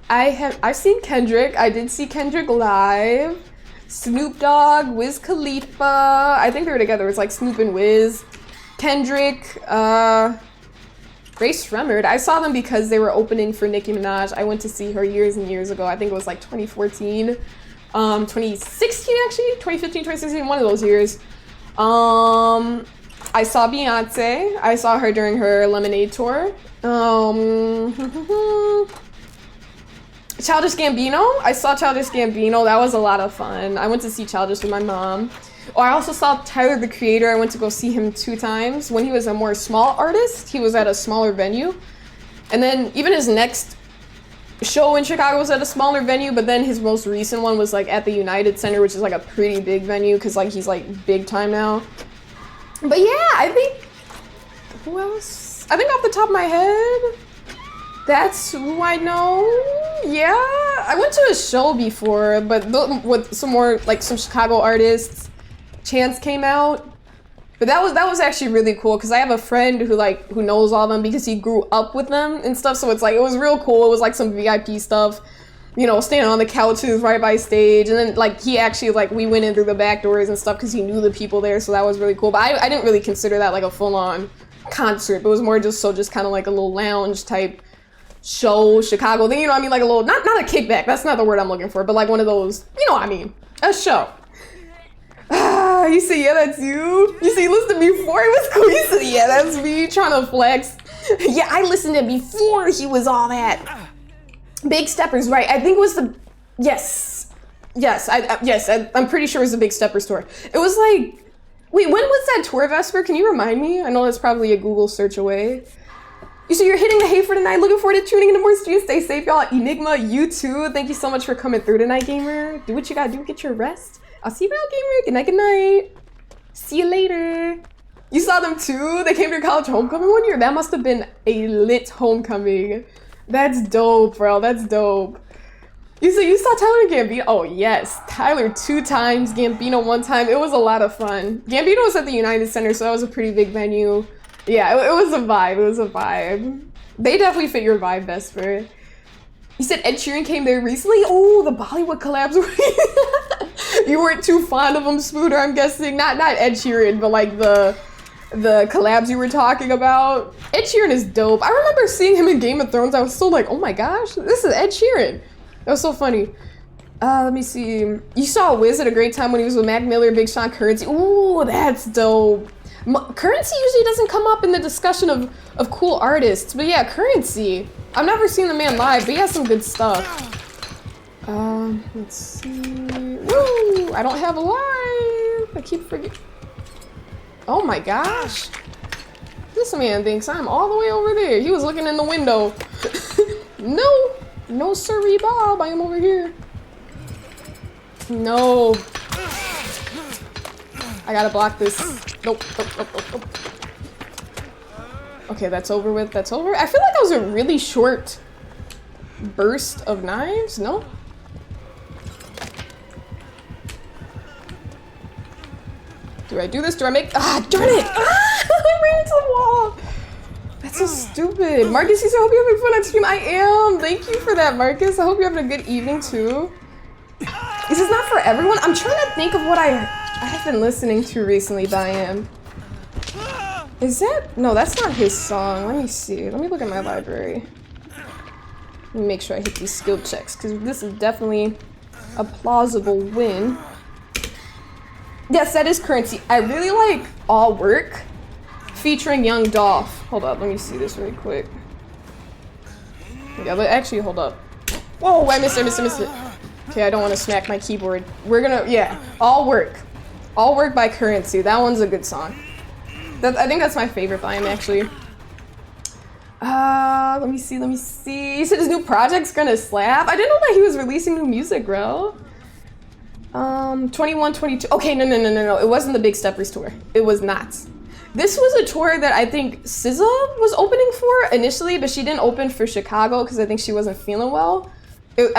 I've seen Kendrick. I did see Kendrick live. Snoop Dogg, Wiz Khalifa. I think they were together. It's like Snoop and Wiz. Kendrick, Ray Shremmerd. I saw them because they were opening for Nicki Minaj. I went to see her years and years ago. I think it was like 2014, 2016 actually, 2015, 2016, one of those years. I saw Beyonce. I saw her during her Lemonade tour. Childish Gambino. I saw Childish Gambino. That was a lot of fun. I went to see Childish with my mom. Oh, I also saw Tyler, the Creator. I went to go see him 2 times. When he was a more small artist, he was at a smaller venue. And then even his next show in Chicago was at a smaller venue, but then his most recent one was like at the United Center, which is like a pretty big venue because like he's like big time now. But yeah, I think, who else? I think off the top of my head, that's who I know. Yeah, I went to a show before, but with some more, like some Chicago artists. Chance came out. But that was actually really cool because I have a friend who knows all of them because he grew up with them and stuff. So it's like, it was real cool. It was like some VIP stuff, you know, standing on the couches right by stage. And then like he actually like, we went in through the back doors and stuff because he knew the people there. So that was really cool. But I didn't really consider that like a full on concert. It was more just kind of like a little lounge type show, Chicago thing. You know what I mean? Like a little, not a kickback. That's not the word I'm looking for. But like one of those, you know what I mean? A show. You say, yeah, that's you? You say, you listened to me before he was cool? You say, yeah, that's me trying to flex. Yeah, I listened to him before he was all that. Big Steppers, right. I think it was the, yes, I'm pretty sure it was the Big Steppers tour. It was like, wait, when was that tour, Vesper? Can you remind me? I know that's probably a Google search away. You say you're hitting the hay for tonight. Looking forward to tuning into more streams. Stay safe, y'all. Enigma, you too. Thank you so much for coming through tonight, gamer. Do what you gotta do. Get your rest. I'll see you around, gamer. Good night, good night. See you later. You saw them too? They came to your college homecoming one year? That must have been a lit homecoming. That's dope, bro. That's dope. You said you saw Tyler Gambino? Oh, yes. Tyler 2 times, Gambino 1 time. It was a lot of fun. Gambino was at the United Center, so that was a pretty big venue. Yeah, it was a vibe. It was a vibe. They definitely fit your vibe, Vesper. You said Ed Sheeran came there recently? Oh, the Bollywood collabs were... You weren't too fond of them, Spooner, I'm guessing. Not Ed Sheeran, but like the collabs you were talking about. Ed Sheeran is dope. I remember seeing him in Game of Thrones. I was so like, oh my gosh, this is Ed Sheeran. That was so funny. Let me see. You saw Wiz at a great time when he was with Mac Miller, Big Sean, Currency. Ooh, that's dope. Currency usually doesn't come up in the discussion of cool artists, but yeah, Currency. I've never seen the man live, but he has some good stuff. Let's see. Woo! I don't have a live. I keep forgetting. Oh my gosh. This man thinks I'm all the way over there. He was looking in the window. No sirree, Bob. I am over here. No. I gotta block this. Nope. Okay, that's over with. That's over. I feel like that was a really short burst of knives. No? Do I do this? Do I make... Ah, darn it! Ah, I ran into the wall. That's so stupid. Marcus, he said, I hope you're having fun on stream. I am. Thank you for that, Marcus. I hope you're having a good evening, too. This is not for everyone. I'm trying to think of what I have been listening to recently, but I am. Is that... No, that's not his song. Let me see. Let me look at my library. Let me make sure I hit these skill checks, because this is definitely a plausible win. Yes, that is Currency. I really like All Work featuring Young Dolph. Hold up, let me see this really quick. Yeah, but actually, hold up. Whoa, I missed it. Okay, I don't want to smack my keyboard. We're gonna, yeah, All Work. All Work by Currency. That one's a good song. I think that's my favorite by him, actually. Let me see. You said his new project's gonna slap? I didn't know that he was releasing new music, bro. 21, 22. Okay, no. It wasn't the Big Steppers tour. It was not. This was a tour that I think SZA was opening for initially, but she didn't open for Chicago because I think she wasn't feeling well. It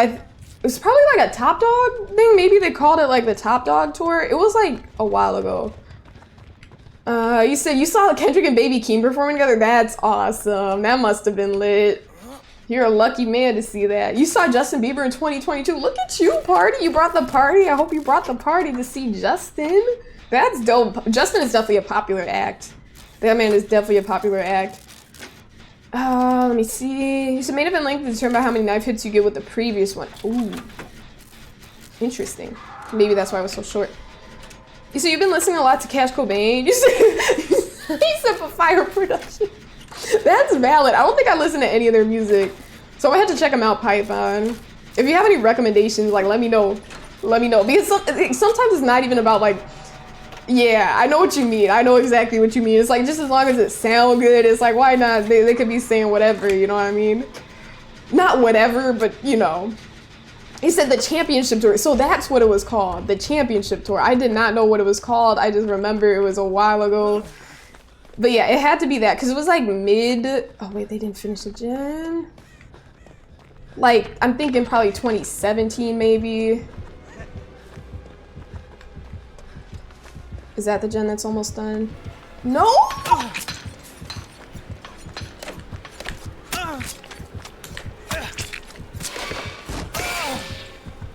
was probably like a Top Dog thing. Maybe they called it like the Top Dog tour. It was like a while ago. You said you saw Kendrick and Baby Keem performing together? That's awesome. That must have been lit. You're a lucky man to see that. You saw Justin Bieber in 2022. Look at you, party. You brought the party. I hope you brought the party to see Justin. That's dope. Justin is definitely a popular act. That man is definitely a popular act. Let me see. You said main event length to determine how many knife hits you get with the previous one. Ooh. Interesting. Maybe that's why I was so short. You said you've been listening a lot to Cash Cobain. You said, he said for Fire Production. That's valid. I don't think I listen to any of their music. So I had to check them out, Python. If you have any recommendations, like, let me know. Let me know. Because sometimes it's not even about, like, yeah, I know what you mean. I know exactly what you mean. It's like, just as long as it sounds good, it's like, why not? They could be saying whatever, you know what I mean? Not whatever, but, you know. He said the championship tour. So that's what it was called. The championship tour. I did not know what it was called. I just remember it was a while ago. But yeah, it had to be that because it was like mid. Oh wait, they didn't finish the gen. Like I'm thinking probably 2017 maybe. Is that the gen that's almost done? No.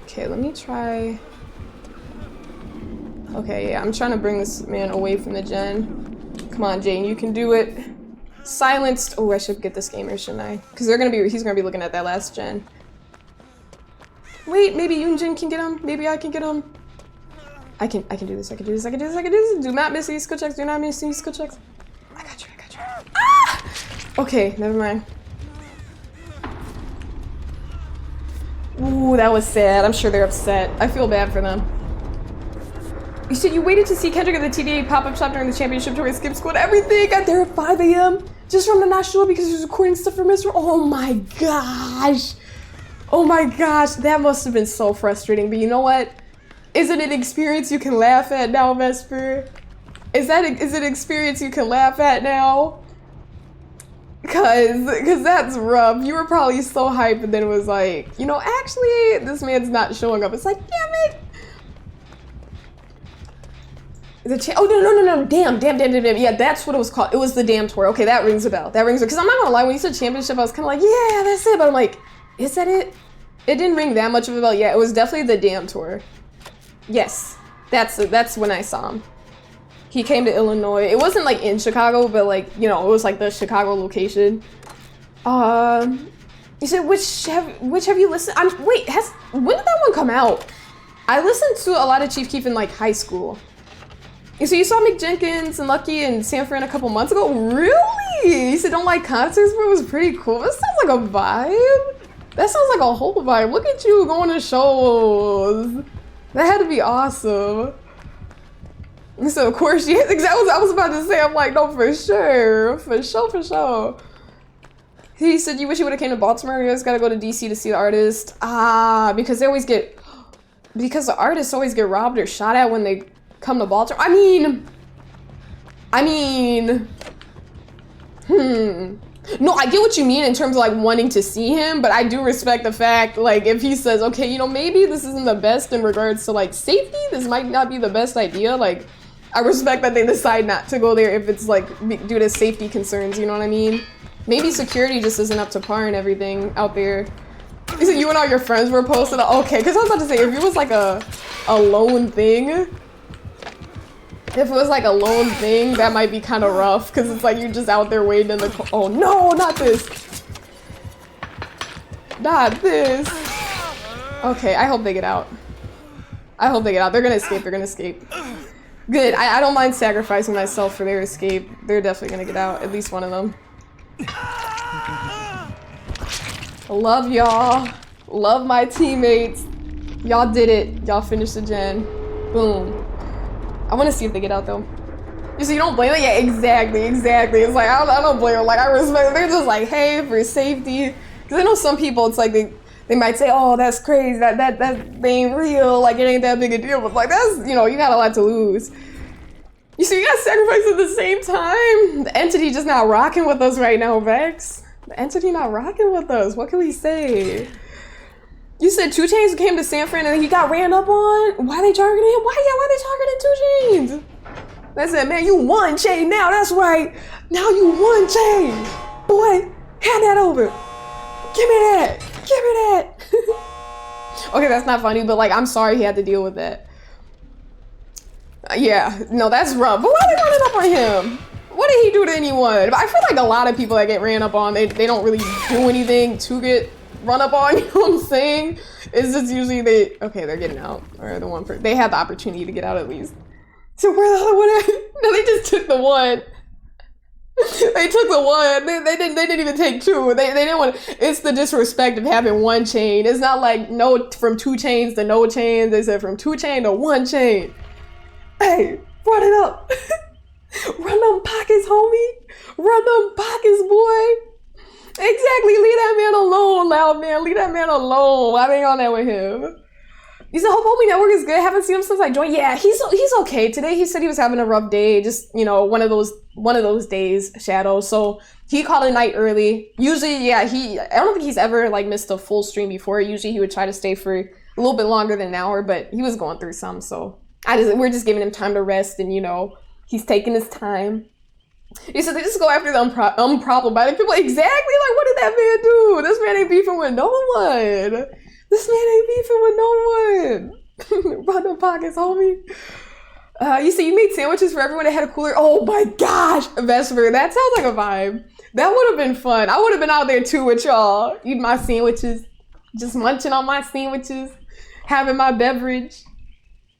Okay, let me try. Okay, yeah, I'm trying to bring this man away from the gen. Come on, Jane, you can do it. Silenced. Oh, I should get this gamer, shouldn't I? Because he's gonna be looking at that last gen. Wait, maybe Yoonjin can get him. Maybe I can get him. I can do this. Do not miss these skill checks. Do not miss these skill checks. I got you. Ah! Okay, never mind. Ooh, that was sad. I'm sure they're upset. I feel bad for them. You said you waited to see Kendrick at the TDA pop-up shop during the championship tour and skip school and everything. Got there at 5 a.m. just from the National because he was recording stuff for Mr. Oh my gosh. Oh my gosh. That must have been so frustrating. But you know what? Is it an experience you can laugh at now, Vesper? Is it an experience you can laugh at now? Cause that's rough. You were probably so hyped and then it was like, you know, actually this man's not showing up. It's like, damn it. Oh no! Damn! Yeah, that's what it was called. It was the damn tour. Okay, that rings a bell. Because I'm not gonna lie, when you said championship, I was kind of like, yeah, that's it. But I'm like, is that it? It didn't ring that much of a bell. Yeah, it was definitely the damn tour. Yes, that's when I saw him. He came to Illinois. It wasn't like in Chicago, but like, you know, it was like the Chicago location. You said which have you listened? When did that one come out? I listened to a lot of Chief Keef in like high school. So you saw Mick Jenkins and Lucky and San Fran a couple months ago? Really? You said don't like concerts, but it was pretty cool. That sounds like a vibe. That sounds like a whole vibe. Look at you going to shows. That had to be awesome. So of course, yeah, exactly what I was about to say. I'm like, no, for sure. He said you wish you would have came to Baltimore. You guys gotta go to DC to see the artist. Because the artists always get robbed or shot at when they come to Baltimore. No, I get what you mean in terms of like wanting to see him, but I do respect the fact, like, if he says, okay, you know, maybe this isn't the best in regards to like safety, this might not be the best idea, like, I respect that they decide not to go there if it's like due to safety concerns, you know what I mean? Maybe security just isn't up to par and everything out there. You said you and all your friends were posted? Okay, because I was about to say, if it was like a lone thing, that might be kind of rough, because it's like you're just out there waiting in the oh no, not this. Okay, I hope they get out. I hope they get out. They're gonna escape. They're gonna escape. Good. I don't mind sacrificing myself for their escape. They're definitely gonna get out. At least one of them. Love y'all. Love my teammates. Y'all did it. Y'all finished the gen. Boom. I want to see if they get out though. You see, you don't blame them? Yeah, exactly. It's like, I don't blame them. Like, I respect. They're just like, hey, for safety. Because I know some people, it's like they might say, oh, that's crazy. That ain't real. Like, it ain't that big a deal. But like, that's, you know, you got a lot to lose. You see, you got sacrificed at the same time. The entity just not rocking with us right now, Vex. The entity not rocking with us. What can we say? You said 2 Chainz came to San Fran and he got ran up on? Why they targeting him? Why they targeting 2 Chainz? They said, man, you 1 chain now. That's right. Now you 1 chain. Boy, hand that over. Give me that. Give me that. Okay, that's not funny, but like, I'm sorry he had to deal with that. Yeah, no, that's rough. But why are they running up on him? What did he do to anyone? I feel like a lot of people that get ran up on, they don't really do anything to get run up on, you know what I'm saying? It's just usually they're getting out. Or the one they had the opportunity to get out at least. So where the other one at? No, they just took the one. They took the one. They didn't even take 2. They didn't want to. It's the disrespect of having 1 chain. It's not like no from 2 chains to no chains. They said from 2 chain to 1 chain. Hey, run it up. Run them pockets, homie. Run them pockets, boy. Exactly. Leave that man alone, loud man. Leave that man alone. Why they on that with him? He said, hope homie network is good. Haven't seen him since I joined. Yeah, he's okay. Today he said he was having a rough day. Just, you know, one of those days, Shadow. So he called a night early. Usually, yeah, I don't think he's ever like missed a full stream before. Usually he would try to stay for a little bit longer than an hour, but he was going through some. So we're just giving him time to rest, and you know, he's taking his time. He said they just go after the unproblematic people. Exactly, like what did that man do? This man ain't beefing with no one. This man ain't beefing with no one. Run the pockets, homie. You see, you made sandwiches for everyone that had a cooler. Oh my gosh, Vesper, that sounds like a vibe. That would have been fun. I would have been out there too with y'all, eating my sandwiches, just munching on my sandwiches, having my beverage.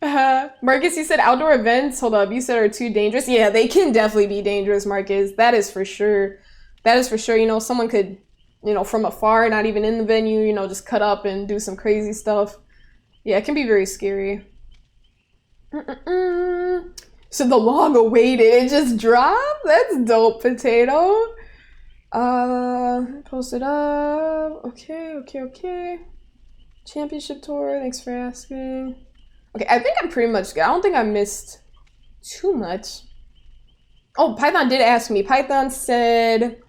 Marcus, you said outdoor events, hold up, you said are too dangerous. Yeah, they can definitely be dangerous, Marcus. That is for sure. You know, someone could, you know, from afar, not even in the venue, you know, just cut up and do some crazy stuff. Yeah, it can be very scary. So the long awaited, it just dropped? That's dope, Potato. Post it up. Okay. Championship tour, thanks for asking. Okay, I think I'm pretty much good. I don't think I missed too much. Oh, Python did ask me. Python said,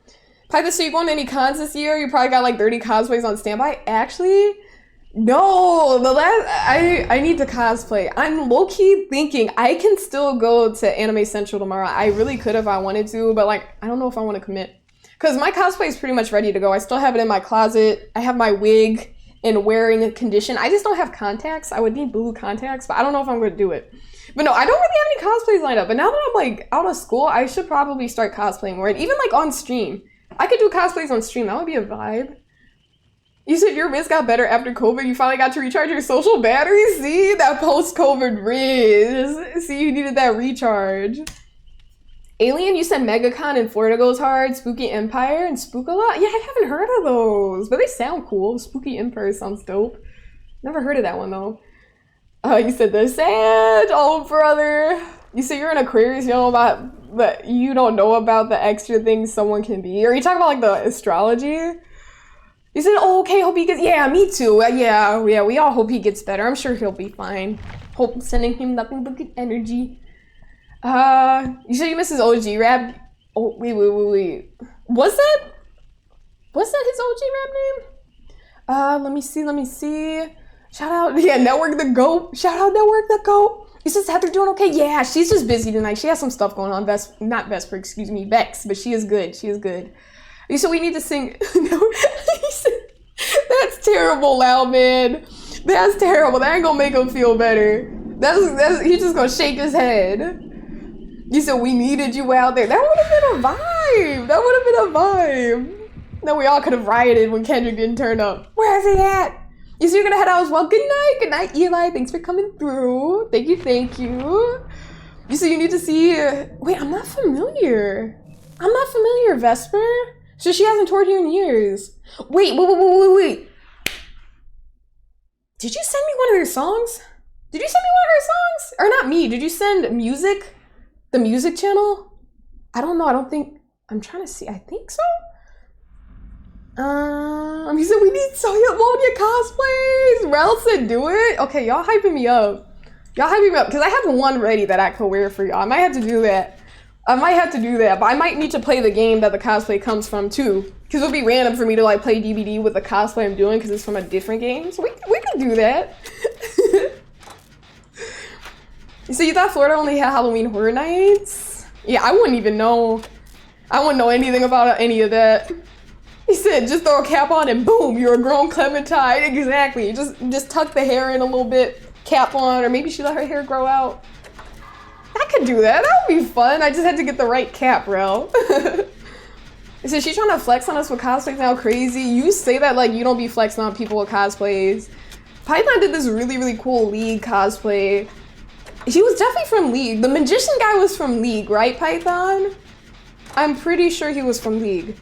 so you going to any cons this year? You probably got like 30 cosplays on standby. Actually, no. I need to cosplay. I'm low-key thinking I can still go to Anime Central tomorrow. I really could if I wanted to, but like, I don't know if I want to commit. Because my cosplay is pretty much ready to go. I still have it in my closet. I have my wig in wearing condition. I just don't have contacts. I would need blue contacts, but I don't know if I'm going to do it. But no, I don't really have any cosplays lined up. But now that I'm like out of school, I should probably start cosplaying more. And even like on stream. I could do cosplays on stream. That would be a vibe. You said your Riz got better after COVID. You finally got to recharge your social battery. See? That post-COVID Riz. See, you needed that recharge. Alien, you said MegaCon in Florida goes hard. Spooky Empire and Spook-A-Lot. Yeah, I haven't heard of those. But they sound cool. Spooky Empire sounds dope. Never heard of that one, though. You said the sand. Oh, brother. You said you're an Aquarius. You don't know about the extra things someone can be. Are you talking about, like, the astrology? You said, oh, okay, hope he gets... Yeah, me too. Yeah, we all hope he gets better. I'm sure he'll be fine. Sending him nothing but good energy. You said you missed his OG rap? Oh, wait. Was that his OG rap name? Let me see. Shout out, yeah, Network the GOAT. Shout out Network the GOAT. You said Heather doing okay? Yeah, she's just busy tonight. She has some stuff going on. Vex, but she is good. You said we need to sing. That's terrible, loud man. That's terrible. That ain't gonna make him feel better. He's just gonna shake his head. You said we needed you out there. That would have been a vibe. Then we all could have rioted when Kendrick didn't turn up. Where is he at? You see, you're gonna head out as well. Good night. Good night, Eli. Thanks for coming through. Thank you. Thank you. You see, you need to see. Wait, I'm not familiar. I'm not familiar, Vesper. So she hasn't toured here in years. Wait. Did you send me one of her songs? Did you send me one of her songs? Or not me, did you send music? The music channel? I don't know, I don't think, I'm trying to see, I think so? He said we need Soya Monia cosplays! Rel said do it? Okay, y'all hyping me up. Y'all hyping me up, because I have one ready that I could wear for y'all. I might have to do that. But I might need to play the game that the cosplay comes from too. Because it would be random for me to like play DBD with the cosplay I'm doing because it's from a different game. So we can do that. So you thought Florida only had Halloween Horror Nights? Yeah, I wouldn't even know. I wouldn't know anything about any of that. He said just throw a cap on and boom, you're a grown Clementine. Exactly. Just tuck the hair in a little bit, cap on, or maybe she let her hair grow out. I could do that. That would be fun. I just had to get the right cap, Rel. So she's trying to flex on us with cosplays now. Crazy. You say that like you don't be flexing on people with cosplays. Python did this really, really cool League cosplay. He was definitely from League. The magician guy was from League, right, Python? I'm pretty sure he was from League.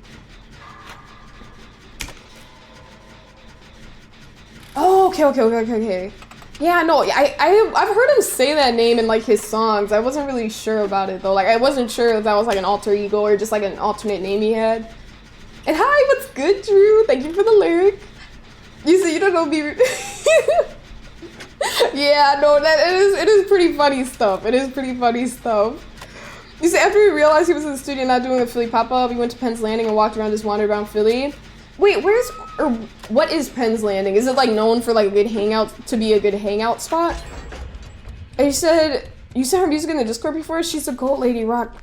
Oh, okay. Yeah, no, I've heard him say that name in like his songs. I wasn't really sure about it though. Like I wasn't sure if that was like an alter ego or just like an alternate name he had. And hi, what's good, Drew? Thank you for the lyric. You said you don't know me. Yeah, no, it is pretty funny stuff. It is pretty funny stuff. You see, after he realized he was in the studio not doing the Philly pop-up, he went to Penn's Landing and walked around, just wandered around Philly. Wait, what is Penn's Landing? Is it like known for like a good hangout, to be a good hangout spot? And you said her music in the Discord before? She's a gold lady rock.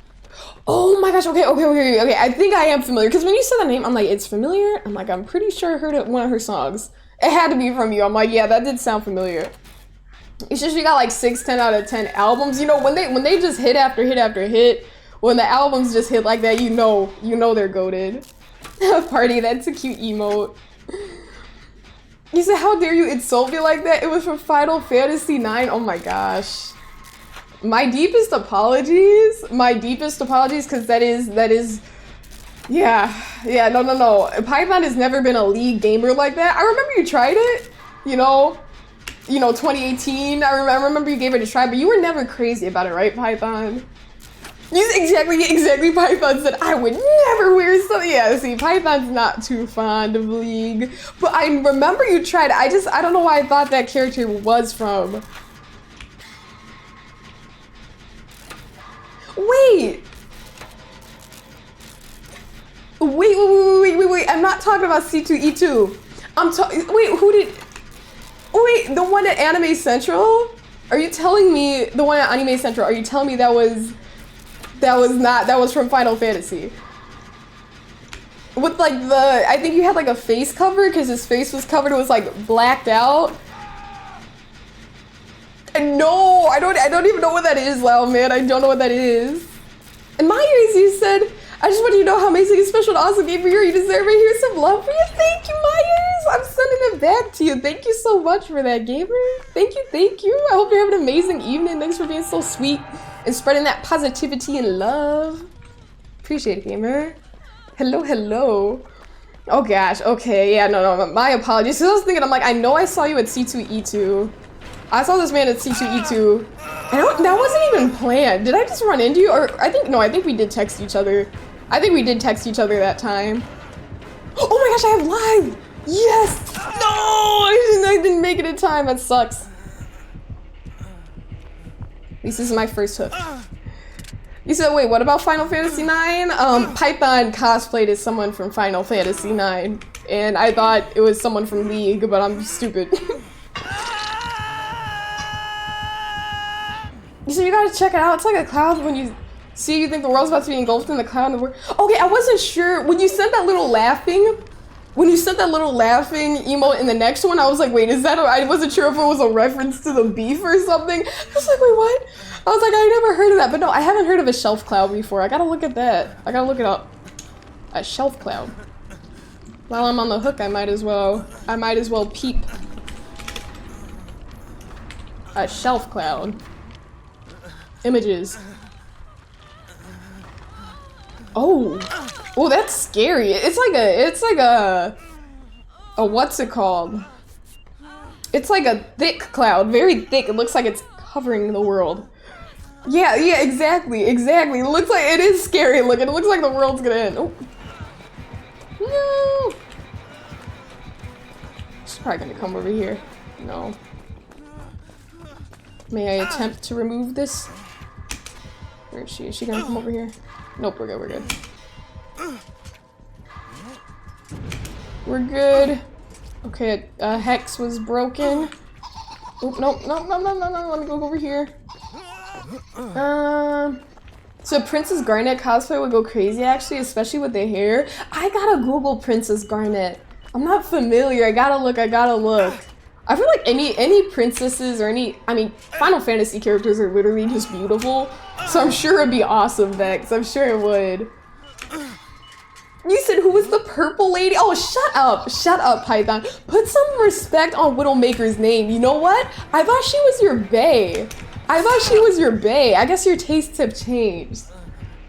Oh my gosh, okay. I think I am familiar, because when you said the name, I'm like, it's familiar? I'm like, I'm pretty sure I heard one of her songs. It had to be from you. I'm like, yeah, that did sound familiar. It's just she got like 6, 10 out of 10 albums. You know, when they just hit after hit after hit, when the albums just hit like that, you know they're goated. Party, that's a cute emote. You said, how dare you insult me like that? It was from Final Fantasy IX. Oh my gosh. My deepest apologies, because that is, yeah, no. Python has never been a League gamer like that. I remember you tried it, you know, 2018. I remember you gave it a try, but you were never crazy about it, right, Python? Exactly. Python said, I would never wear something. Yeah, see, Python's not too fond of League, but I remember you tried it. I don't know why I thought that character was from. Wait, I'm not talking about C2E2. Wait, the one at Anime Central? Are you telling me the one at Anime Central? Are you telling me that was from Final Fantasy? With like I think you had like a face cover because his face was covered, it was like blacked out. And no, I don't even know what that is, Loud Man. I don't know what that is. And Myers, you said, I just want you to know how amazing and special and awesome gamer you are. You deserve it. Here's some love for you. Thank you, Myers. I'm sending it back to you. Thank you so much for that, gamer. Thank you. I hope you're having an amazing evening. Thanks for being so sweet and spreading that positivity and love. Appreciate it, gamer. Hello. Oh gosh, okay, yeah, no, my apologies. So I was thinking, I'm like, I know I saw you at C2E2. I saw this man at C2E2. And that wasn't even planned. Did I just run into you? Or I think we did text each other. I think we did text each other that time. Oh my gosh, I have live! Yes! No! I didn't make it in time. That sucks. At least this is my first hook. You said, wait, what about Final Fantasy IX? Python cosplayed as someone from Final Fantasy IX. And I thought it was someone from League, but I'm stupid. So you gotta check it out. It's like a cloud when you see, you think the world's about to be engulfed in the cloud. Okay, I wasn't sure. When you sent that little laughing emote in the next one, I was like, wait, is that I wasn't sure if it was a reference to the beef or something. I was like, wait, what? I was like, I never heard of that. But no, I haven't heard of a shelf cloud before. I gotta look at that. I gotta look it up. A shelf cloud. While I'm on the hook, I might as well peep A shelf cloud. Images. Oh. Oh, that's scary. It's like a what's it called? It's like a thick cloud, very thick. It looks like it's covering the world. Yeah, exactly. It looks like it is scary looking. It looks like the world's gonna end. Oh. No. She's probably gonna come over here. No. May I attempt to remove this? Where is she? Is she gonna come over here? Nope, we're good. We're good. Okay, Hex was broken. Oh, no, let me go over here. So Princess Garnet cosplay would go crazy actually, especially with the hair. I gotta Google Princess Garnet. I'm not familiar, I gotta look. I feel like any princesses or Final Fantasy characters are literally just beautiful. So I'm sure it'd be awesome, Vex. I'm sure it would. You said who was the purple lady? Oh, shut up, Python. Put some respect on Widowmaker's name. You know what? I thought she was your bae. I guess your tastes have changed.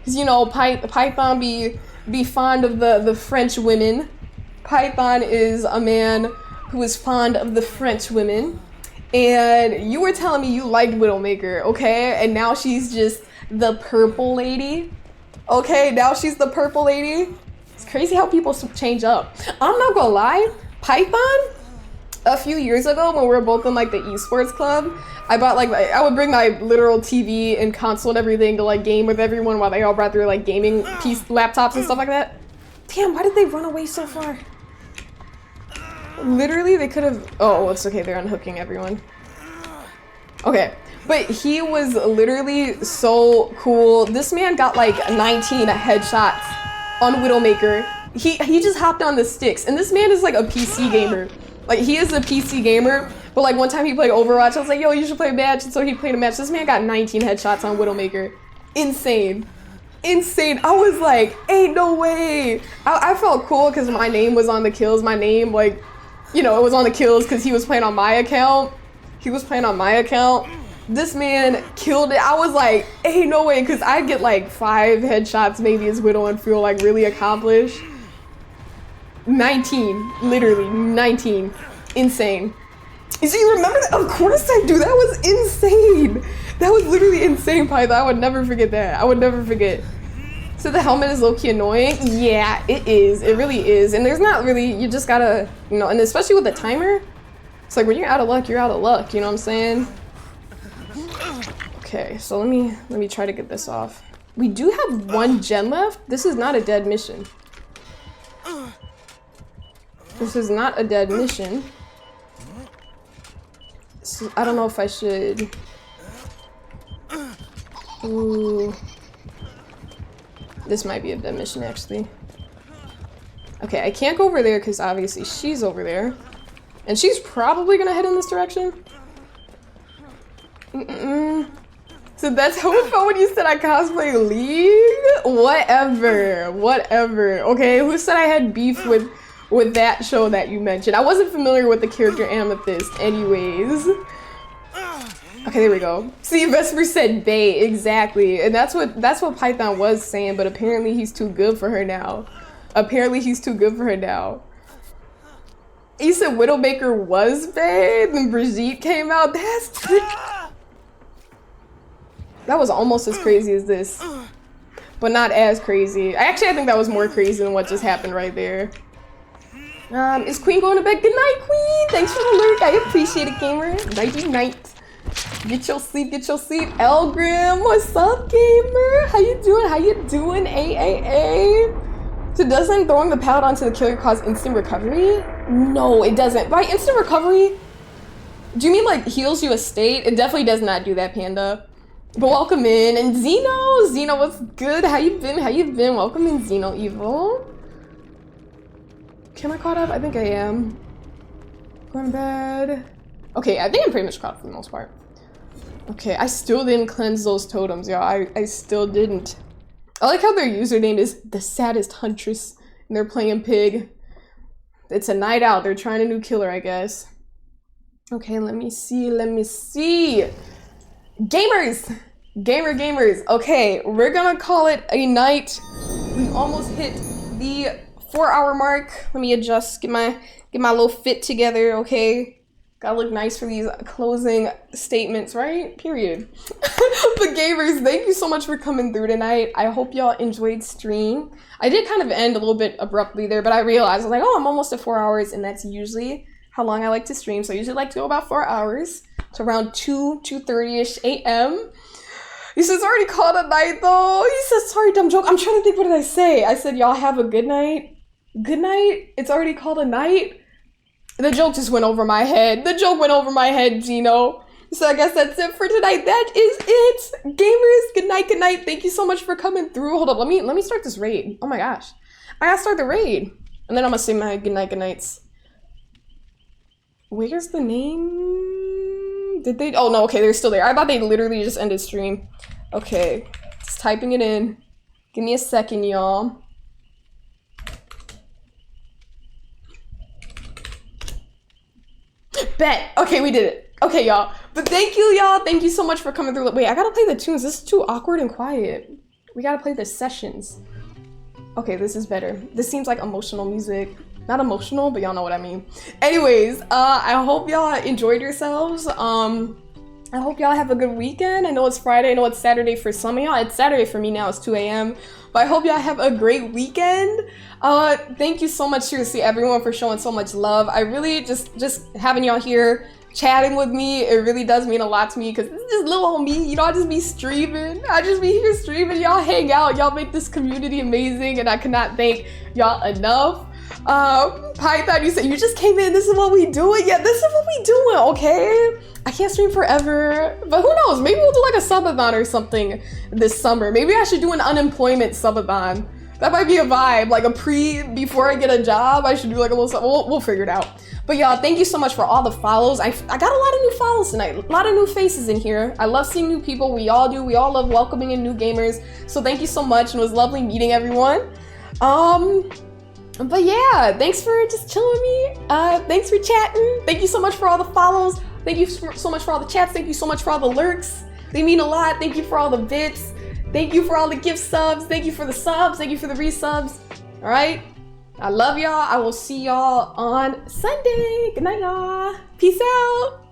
Cause you know, Python be fond of the French women. Python is a man who is fond of the French women. And you were telling me you liked Widowmaker, okay? And now she's just the purple lady. Okay, now she's the purple lady. It's crazy how people change up. I'm not gonna lie, Python, a few years ago when we were both in like the esports club, I bought like, I would bring my literal TV and console and everything to like game with everyone while they all brought their like gaming laptops and stuff like that. Damn, why did they run away so far? Literally, they could have, oh, it's okay, they're unhooking everyone. Okay, but he was literally so cool. This man got like 19 headshots on Widowmaker. He just hopped on the sticks, and this man is like a PC gamer. Like, he is a PC gamer, but like one time he played Overwatch, I was like, yo, you should play a match, and so he played a match. This man got 19 headshots on Widowmaker. Insane. I was like, ain't no way. I felt cool because my name was on the kills. My name, like, you know, it was on the kills because he was playing on my account. This man killed it. I was like, ain't no way, because I get like 5 headshots maybe as Widow and feel like really accomplished. 19, literally 19. Insane. So you remember that? Of course I do. That was insane. That was literally insane, Python. I would never forget that. So the helmet is low-key annoying? Yeah, it is. It really is. And there's not really, you just gotta, you know, and especially with the timer, it's like when you're out of luck, you're out of luck, you know what I'm saying? Okay, so let me try to get this off. We do have 1 gen left. This is not a dead mission. So I don't know if I should. Ooh. This might be a dead mission, actually. Okay, I can't go over there because obviously she's over there. And she's probably gonna head in this direction. So that's how it felt when you said I cosplay League? Whatever. Okay, who said I had beef with that show that you mentioned? I wasn't familiar with the character Amethyst anyways. Okay, there we go. See, Vesper said bae, exactly. And that's what Python was saying, but apparently he's too good for her now. He said Widowmaker was bae, then Brigitte came out. That was almost as crazy as this, but not as crazy. I think that was more crazy than what just happened right there. Is Queen going to bed? Good night, Queen. Thanks for the lurk. I appreciate it, gamer. Nighty night. Get your sleep. Elgrim, what's up, gamer? How you doing? AAA. So doesn't throwing the pallet onto the killer cause instant recovery? No, it doesn't. By instant recovery, do you mean like heals you a state? It definitely does not do that, Panda. But welcome in. And Zeno, what's good? How you been? Welcome in, Zeno Evil. Am I caught up? I think I am. Going to bed. Okay, I think I'm pretty much caught up for the most part. Okay, I still didn't cleanse those totems, y'all. I still didn't. I like how their username is the saddest huntress, and they're playing pig. It's a night out. They're trying a new killer, I guess. Okay, let me see. Gamers. Okay, we're gonna call it a night. We almost hit the 4-hour mark. Let me adjust, get my little fit together, okay? Gotta look nice for these closing statements, right? Period. But gamers, thank you so much for coming through tonight. I hope y'all enjoyed stream. I did kind of end a little bit abruptly there, but I realized, I was like, oh, I'm almost at 4 hours, and that's usually how long I like to stream. So I usually like to go about 4 hours, to around 2:30ish a.m. He says, it's already called a night, though. He says, sorry, dumb joke. I'm trying to think, what did I say? I said, y'all have a good night. Good night? It's already called a night? The joke just went over my head. Gino. So I guess that's it for tonight. That is it. Gamers, good night. Thank you so much for coming through. Hold up, let me start this raid. Oh my gosh. I gotta start the raid. And then I'm gonna say my good nights. Where's the name? Did they? Oh no, okay, they're still there. I thought they literally just ended stream. Okay, just typing it in. Give me a second, y'all. Bet. Okay, we did it. Okay, y'all. But thank you, y'all. Thank you so much for coming through. Wait, I gotta play the tunes. This is too awkward and quiet. We gotta play the sessions. Okay, this is better. This seems like emotional music. Not emotional, but y'all know what I mean. Anyways, I hope y'all enjoyed yourselves. I hope y'all have a good weekend. I know it's Friday. I know it's Saturday for some of y'all. It's Saturday for me now. It's 2 a.m. But I hope y'all have a great weekend. Thank you so much, seriously, everyone, for showing so much love. I really just having y'all here chatting with me, it really does mean a lot to me, because this is just little old me. You know, I just be streaming. I just be here streaming. Y'all hang out. Y'all make this community amazing, and I cannot thank y'all enough. Python, you said you just came in. This is what we doing. Yeah, this is what we doing, okay? I can't stream forever, but who knows? Maybe we'll do like a subathon or something this summer. Maybe I should do an unemployment subathon. That might be a vibe, like before I get a job, I should do like a little something. We'll figure it out. But y'all, thank you so much for all the follows. I got a lot of new follows tonight, a lot of new faces in here. I love seeing new people. We all do. We all love welcoming in new gamers. So thank you so much, and it was lovely meeting everyone. But yeah, thanks for just chilling with me. Thanks for chatting. Thank you so much for all the follows. Thank you so much for all the chats. Thank you so much for all the lurks. They mean a lot. Thank you for all the bits. Thank you for all the gift subs. Thank you for the subs. Thank you for the resubs. All right. I love y'all. I will see y'all on Sunday. Good night, y'all. Peace out.